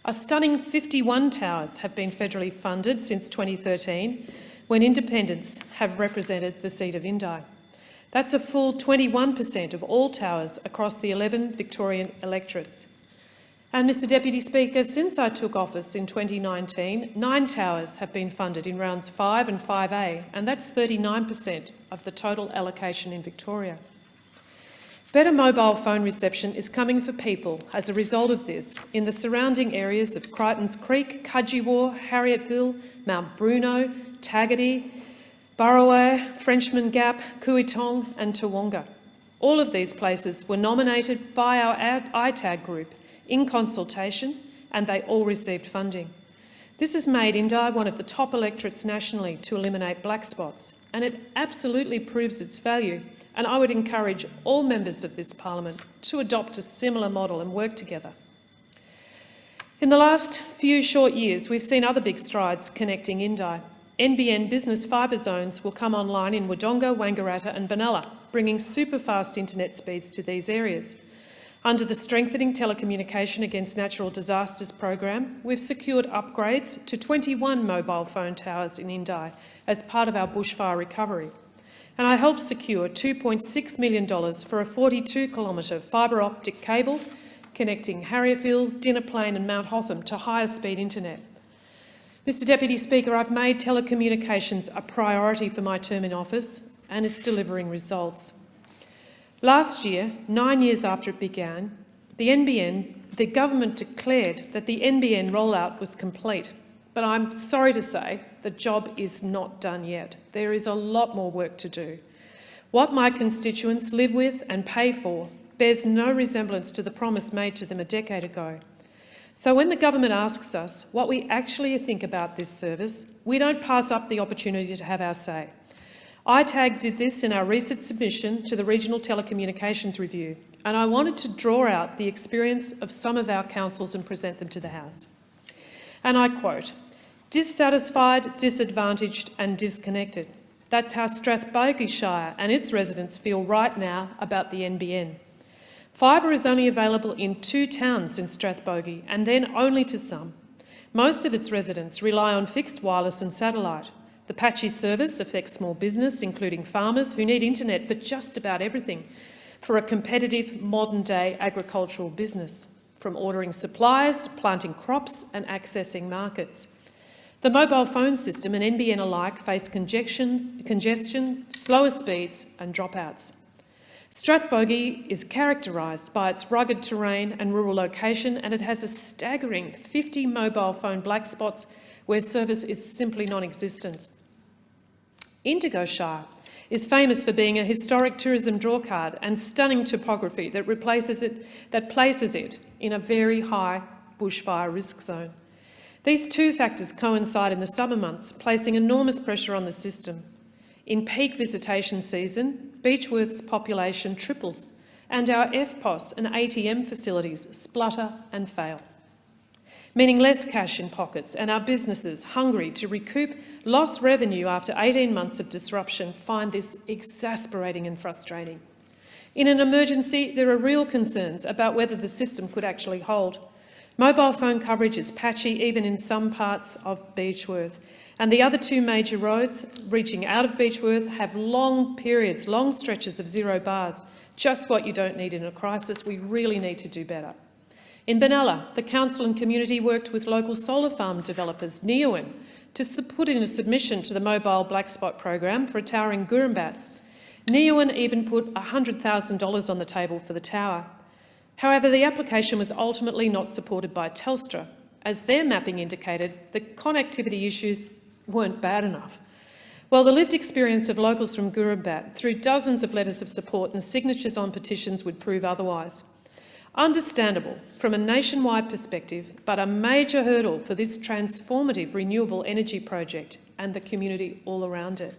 A stunning 51 towers have been federally funded since 2013, when independents have represented the seat of Indi. That's a full 21% of all towers across the 11 Victorian electorates. And Mr Deputy Speaker, since I took office in 2019, 9 towers have been funded in rounds 5 and 5A, and that's 39% of the total allocation in Victoria. Better mobile phone reception is coming for people as a result of this in the surrounding areas of Crichtons Creek, Cudgeewar, Harrietville, Mount Bruno, Tagati, Burrawa, Frenchman Gap, Kuitong and Toowoonga. All of these places were nominated by our ITAG group in consultation, and they all received funding. This has made Indi one of the top electorates nationally to eliminate black spots, and it absolutely proves its value, and I would encourage all members of this parliament to adopt a similar model and work together. In the last few short years, we've seen other big strides connecting Indi. NBN business fibre zones will come online in Wodonga, Wangaratta and Benalla, bringing super-fast internet speeds to these areas. Under the Strengthening Telecommunication Against Natural Disasters program, we've secured upgrades to 21 mobile phone towers in Indi as part of our bushfire recovery. And I helped secure $2.6 million for a 42-kilometre fibre optic cable connecting Harrietville, Dinner Plain and Mount Hotham to higher speed internet. Mr Deputy Speaker, I've made telecommunications a priority for my term in office, and it's delivering results. Last year, 9 years after it began, the government declared that the NBN rollout was complete. But I'm sorry to say the job is not done yet. There is a lot more work to do. What my constituents live with and pay for bears no resemblance to the promise made to them a decade ago. So when the government asks us what we actually think about this service, we don't pass up the opportunity to have our say. ITAG did this in our recent submission to the Regional Telecommunications Review, and I wanted to draw out the experience of some of our councils and present them to the House. And I quote, "Dissatisfied, disadvantaged and disconnected. That's how Strathbogie Shire and its residents feel right now about the NBN. Fibre is only available in 2 towns in Strathbogie, and then only to some. Most of its residents rely on fixed wireless and satellite. The patchy service affects small business, including farmers who need internet for just about everything for a competitive, modern-day agricultural business, from ordering supplies, planting crops and accessing markets. The mobile phone system and NBN alike face congestion, slower speeds and dropouts. Strathbogie is characterised by its rugged terrain and rural location, and it has a staggering 50 mobile phone black spots where service is simply non-existent. Indigo Shire is famous for being a historic tourism drawcard and stunning topography that places it in a very high bushfire risk zone. These two factors coincide in the summer months, placing enormous pressure on the system. In peak visitation season, Beechworth's population triples, and our FPOS and ATM facilities splutter and fail, meaning less cash in pockets, and our businesses, hungry to recoup lost revenue after 18 months of disruption, find this exasperating and frustrating. In an emergency, there are real concerns about whether the system could actually hold. Mobile phone coverage is patchy even in some parts of Beechworth, and the other 2 major roads reaching out of Beechworth have long stretches of 0 bars, just what you don't need in a crisis. We really need to do better. In Benalla, the council and community worked with local solar farm developers, Neoen, to put in a submission to the mobile black spot program for a tower in Gurumbat. Neoen even put $100,000 on the table for the tower. However, the application was ultimately not supported by Telstra, as their mapping indicated the connectivity issues weren't bad enough. Well, the lived experience of locals from Gurumbat, through dozens of letters of support and signatures on petitions, would prove otherwise. Understandable from a nationwide perspective, but a major hurdle for this transformative renewable energy project and the community all around it.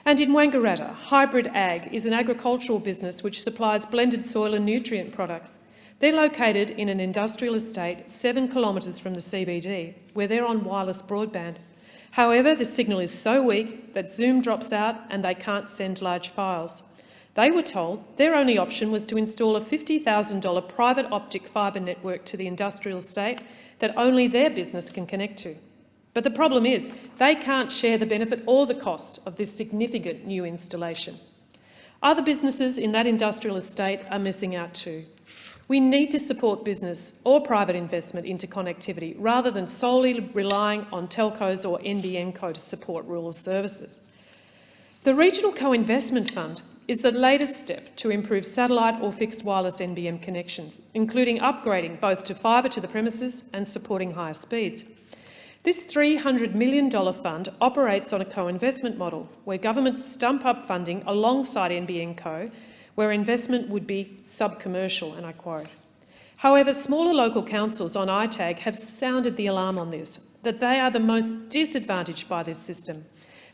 And in Wangaratta, Hybrid Ag is an agricultural business which supplies blended soil and nutrient products. They're located in an industrial estate 7 kilometres from the CBD, where they're on wireless broadband. However, the signal is so weak that Zoom drops out and they can't send large files. They were told their only option was to install a $50,000 private optic fibre network to the industrial estate that only their business can connect to. But the problem is they can't share the benefit or the cost of this significant new installation. Other businesses in that industrial estate are missing out too. We need to support business or private investment into connectivity rather than solely relying on telcos or NBN Co to support rural services. The Regional Co-Investment Fund is the latest step to improve satellite or fixed wireless NBN connections, including upgrading both to fibre to the premises and supporting higher speeds. This $300 million fund operates on a co-investment model where governments stump up funding alongside NBN Co, where investment would be sub-commercial, and I quote. However, smaller local councils on ITAG have sounded the alarm on this, that they are the most disadvantaged by this system.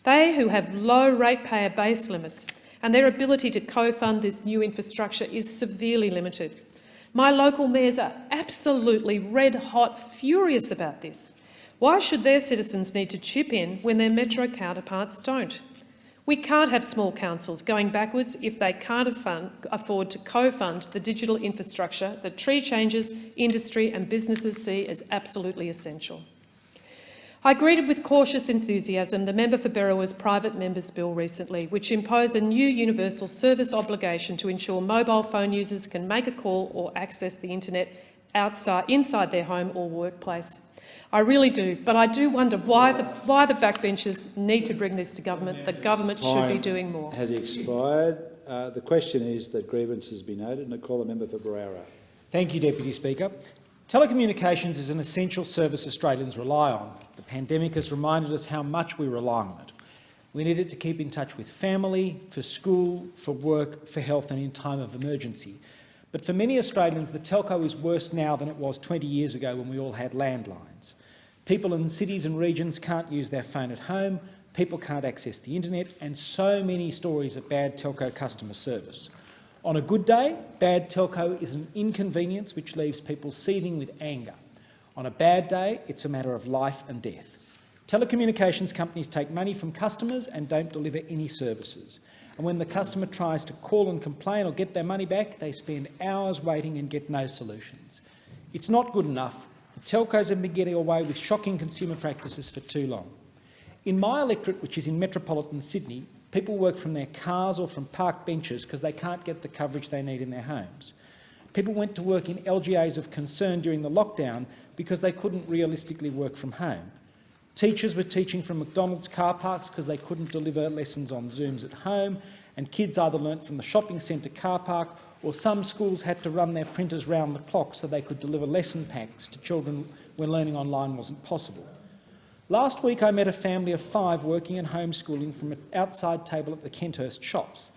They who have low ratepayer base limits, and their ability to co-fund this new infrastructure is severely limited. My local mayors are absolutely red-hot furious about this. Why should their citizens need to chip in when their metro counterparts don't? We can't have small councils going backwards if they can't afford to co-fund the digital infrastructure that tree changes, industry and businesses see as absolutely essential. I greeted with cautious enthusiasm the member for Berrowers Private Members Bill recently, which imposed a new universal service obligation to ensure mobile phone users can make a call or access the internet inside their home or workplace. I really do, but I do wonder why the backbenchers need to bring this to government. The government should be doing more. Has expired. The question is that grievances be noted, and I call the member for Berowra. Thank you, Deputy Speaker. Telecommunications is an essential service Australians rely on. The pandemic has reminded us how much we rely on it. We need it to keep in touch with family, for school, for work, for health and in time of emergency. But for many Australians, the telco is worse now than it was 20 years ago when we all had landlines. People in cities and regions can't use their phone at home, people can't access the internet, and so many stories of bad telco customer service. On a good day, bad telco is an inconvenience which leaves people seething with anger. On a bad day, it's a matter of life and death. Telecommunications companies take money from customers and don't deliver any services. And when the customer tries to call and complain or get their money back, they spend hours waiting and get no solutions. It's not good enough. The telcos have been getting away with shocking consumer practices for too long. In my electorate, which is in metropolitan Sydney, people work from their cars or from park benches because they can't get the coverage they need in their homes. People went to work in LGAs of concern during the lockdown because they couldn't realistically work from home. Teachers were teaching from McDonald's car parks because they couldn't deliver lessons on Zooms at home, and kids either learnt from the shopping centre car park, or some schools had to run their printers round the clock so they could deliver lesson packs to children when learning online wasn't possible. Last week I met a family of 5 working and homeschooling from an outside table at the Kenthurst shops.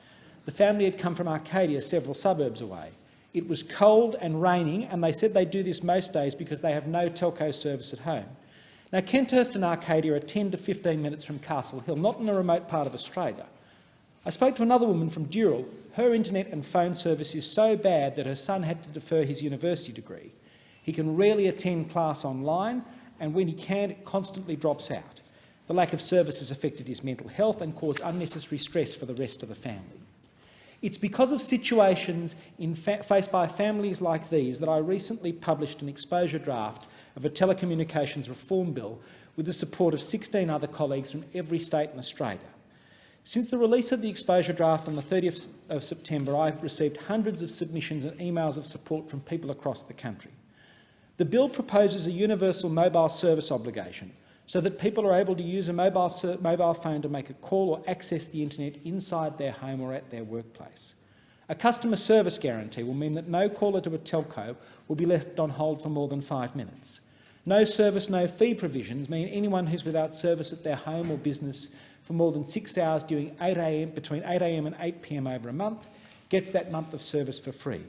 The family had come from Arcadia, several suburbs away. It was cold and raining, and they said they do this most days because they have no telco service at home. Now, Kenthurst and Arcadia are 10 to 15 minutes from Castle Hill, not in a remote part of Australia. I spoke to another woman from Dural. Her internet and phone service is so bad that her son had to defer his university degree. He can rarely attend class online, and when he can, it constantly drops out. The lack of service has affected his mental health and caused unnecessary stress for the rest of the family. It's because of situations faced by families like these that I recently published an exposure draft of a telecommunications reform bill with the support of 16 other colleagues from every state in Australia. Since the release of the exposure draft on the 30th of September, I've received hundreds of submissions and emails of support from people across the country. The bill proposes a universal mobile service obligation so that people are able to use a mobile phone to make a call or access the internet inside their home or at their workplace. A customer service guarantee will mean that no caller to a telco will be left on hold for more than 5 minutes. No service, no fee provisions mean anyone who's without service at their home or business for more than 6 hours between 8 a.m. and 8 p.m. over a month gets that month of service for free.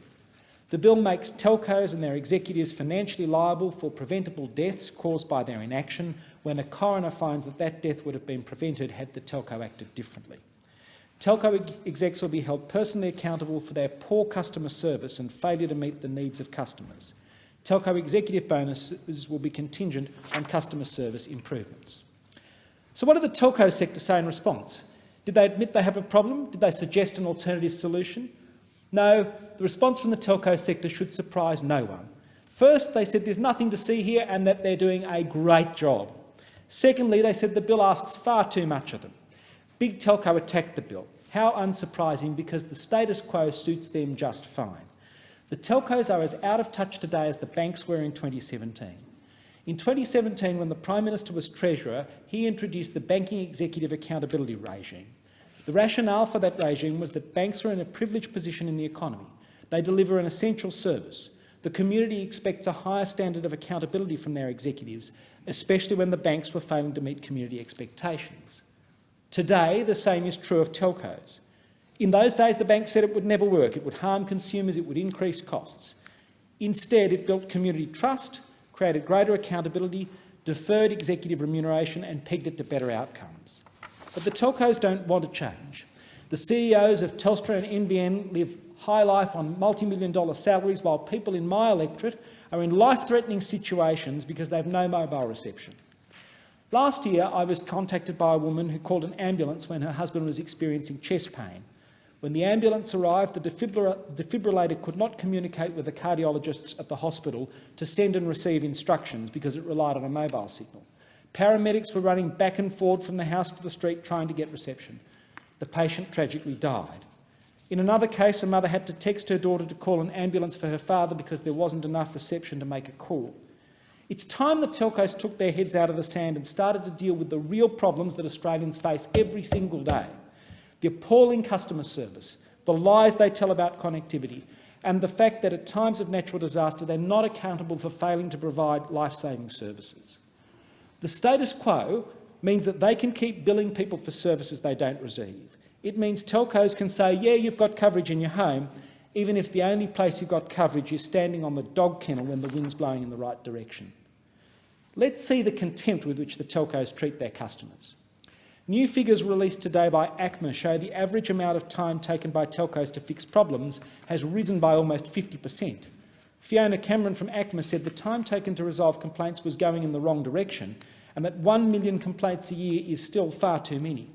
The bill makes telcos and their executives financially liable for preventable deaths caused by their inaction when a coroner finds that that death would have been prevented had the telco acted differently. Telco execs will be held personally accountable for their poor customer service and failure to meet the needs of customers. Telco executive bonuses will be contingent on customer service improvements. So what did the telco sector say in response? Did they admit they have a problem? Did they suggest an alternative solution? No, the response from the telco sector should surprise no one. First, they said there's nothing to see here and that they're doing a great job. Secondly, they said the bill asks far too much of them. Big telco attacked the bill. How unsurprising, because the status quo suits them just fine. The telcos are as out of touch today as the banks were in 2017. In 2017, when the Prime Minister was Treasurer, he introduced the Banking Executive Accountability Regime. The rationale for that regime was that banks are in a privileged position in the economy. They deliver an essential service. The community expects a higher standard of accountability from their executives, especially when the banks were failing to meet community expectations. Today, the same is true of telcos. In those days, the bank said it would never work. It would harm consumers, it would increase costs. Instead, it built community trust, created greater accountability, deferred executive remuneration and pegged it to better outcomes. But the telcos don't want to change. The CEOs of Telstra and NBN live high life on multi-million-dollar salaries while people in my electorate are in life-threatening situations because they have no mobile reception. Last year, I was contacted by a woman who called an ambulance when her husband was experiencing chest pain. When the ambulance arrived, the defibrillator could not communicate with the cardiologists at the hospital to send and receive instructions because it relied on a mobile signal. Paramedics were running back and forward from the house to the street trying to get reception. The patient tragically died. In another case, a mother had to text her daughter to call an ambulance for her father because there wasn't enough reception to make a call. It's time the telcos took their heads out of the sand and started to deal with the real problems that Australians face every single day. The appalling customer service, the lies they tell about connectivity, and the fact that at times of natural disaster they're not accountable for failing to provide life-saving services. The status quo means that they can keep billing people for services they don't receive. It means telcos can say, yeah, you've got coverage in your home, even if the only place you've got coverage is standing on the dog kennel when the wind's blowing in the right direction. Let's see the contempt with which the telcos treat their customers. New figures released today by ACMA show the average amount of time taken by telcos to fix problems has risen by almost 50%. Fiona Cameron from ACMA said the time taken to resolve complaints was going in the wrong direction and that 1 million complaints a year is still far too many.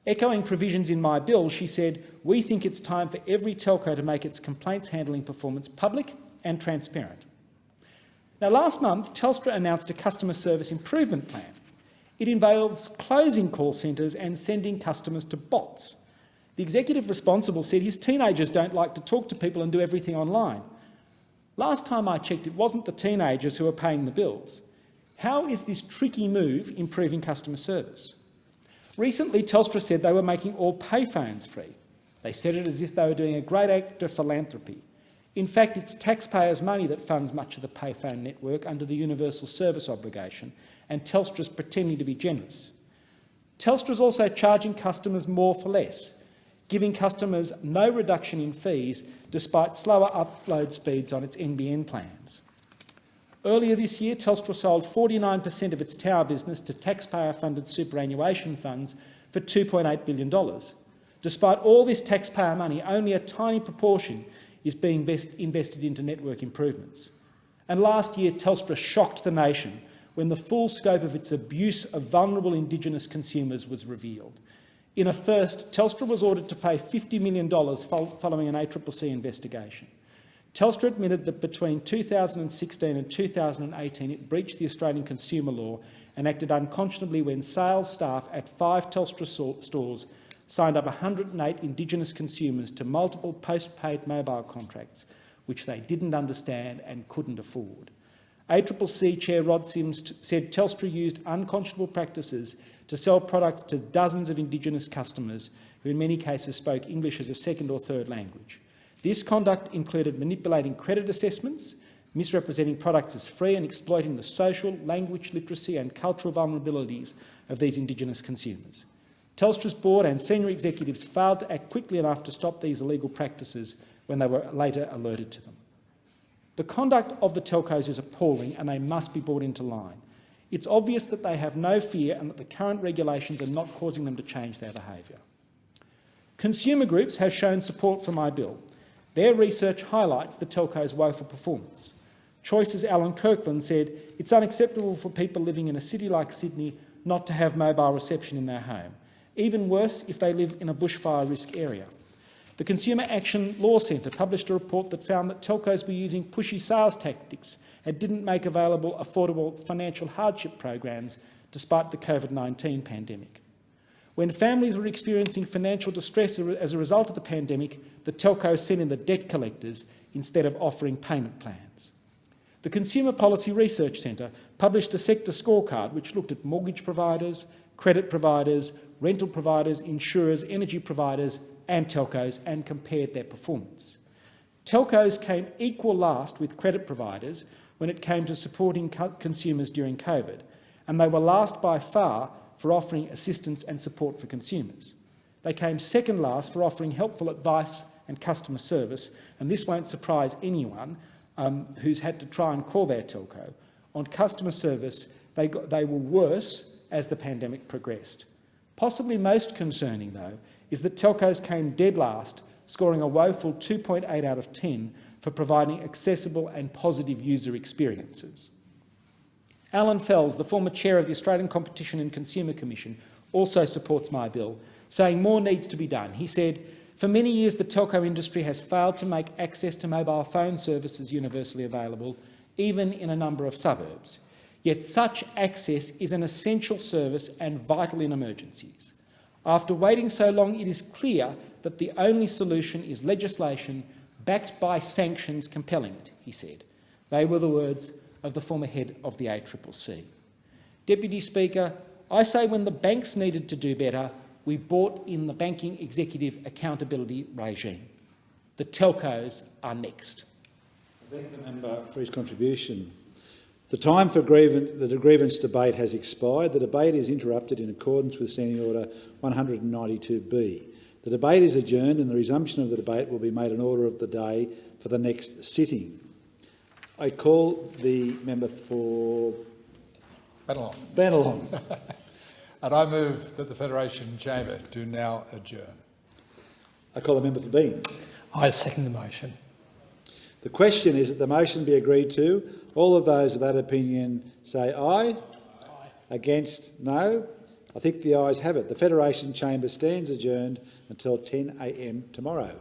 Echoing provisions in my bill, she said, we think it's time for every telco to make its complaints handling performance public and transparent. Now, last month, Telstra announced a customer service improvement plan. It involves closing call centres and sending customers to bots. The executive responsible said his teenagers don't like to talk to people and do everything online. Last time I checked, it wasn't the teenagers who are paying the bills. How is this tricky move improving customer service? Recently, Telstra said they were making all payphones free. They said it as if they were doing a great act of philanthropy. In fact, it's taxpayers' money that funds much of the payphone network under the universal service obligation, and Telstra's pretending to be generous. Telstra's also charging customers more for less, giving customers no reduction in fees despite slower upload speeds on its NBN plans. Earlier this year, Telstra sold 49% of its tower business to taxpayer-funded superannuation funds for $2.8 billion. Despite all this taxpayer money, only a tiny proportion is being invested into network improvements. And last year, Telstra shocked the nation when the full scope of its abuse of vulnerable Indigenous consumers was revealed. In a first, Telstra was ordered to pay $50 million following an ACCC investigation. Telstra admitted that between 2016 and 2018 it breached the Australian consumer law and acted unconscionably when sales staff at 5 Telstra stores signed up 108 Indigenous consumers to multiple post-paid mobile contracts, which they didn't understand and couldn't afford. ACCC Chair Rod Sims said Telstra used unconscionable practices to sell products to dozens of Indigenous customers who in many cases spoke English as a second or third language. This conduct included manipulating credit assessments, misrepresenting products as free and exploiting the social, language literacy and cultural vulnerabilities of these Indigenous consumers. Telstra's board and senior executives failed to act quickly enough to stop these illegal practices when they were later alerted to them. The conduct of the telcos is appalling and they must be brought into line. It's obvious that they have no fear and that the current regulations are not causing them to change their behaviour. Consumer groups have shown support for my bill. Their research highlights the telcos' woeful performance. Choice's Alan Kirkland said, it's unacceptable for people living in a city like Sydney not to have mobile reception in their home. Even worse if they live in a bushfire risk area. The Consumer Action Law Centre published a report that found that telcos were using pushy sales tactics and didn't make available affordable financial hardship programs despite the COVID-19 pandemic. When families were experiencing financial distress as a result of the pandemic, the telcos sent in the debt collectors instead of offering payment plans. The Consumer Policy Research Centre published a sector scorecard which looked at mortgage providers, credit providers, rental providers, insurers, energy providers and telcos and compared their performance. Telcos came equal last with credit providers when it came to supporting consumers during COVID, and they were last by far for offering assistance and support for consumers. They came second last for offering helpful advice and customer service, and this won't surprise anyone who's had to try and call their telco. On customer service, they were worse as the pandemic progressed. Possibly most concerning, though, is that telcos came dead last, scoring a woeful 2.8 out of 10 for providing accessible and positive user experiences. Alan Fells, the former chair of the Australian Competition and Consumer Commission, also supports my bill, saying more needs to be done. He said, for many years the telco industry has failed to make access to mobile phone services universally available, even in a number of suburbs. Yet such access is an essential service and vital in emergencies. After waiting so long, it is clear that the only solution is legislation backed by sanctions compelling it, he said. They were the words of the former head of the ACCC. Deputy Speaker, I say when the banks needed to do better, we brought in the Banking Executive Accountability Regime. The telcos are next. I thank the member for his contribution. The time for the grievance debate has expired. The debate is interrupted in accordance with Standing Order 192B. The debate is adjourned and the resumption of the debate will be made an order of the day for the next sitting. I call the member for Bennelong. Bennelong. And I move that the Federation Chamber do now adjourn. I call the member for Bean. I second the motion. The question is that the motion be agreed to. All of those of that opinion say aye. Aye. Against, no. I think the ayes have it. The Federation Chamber stands adjourned until 10 a.m. tomorrow.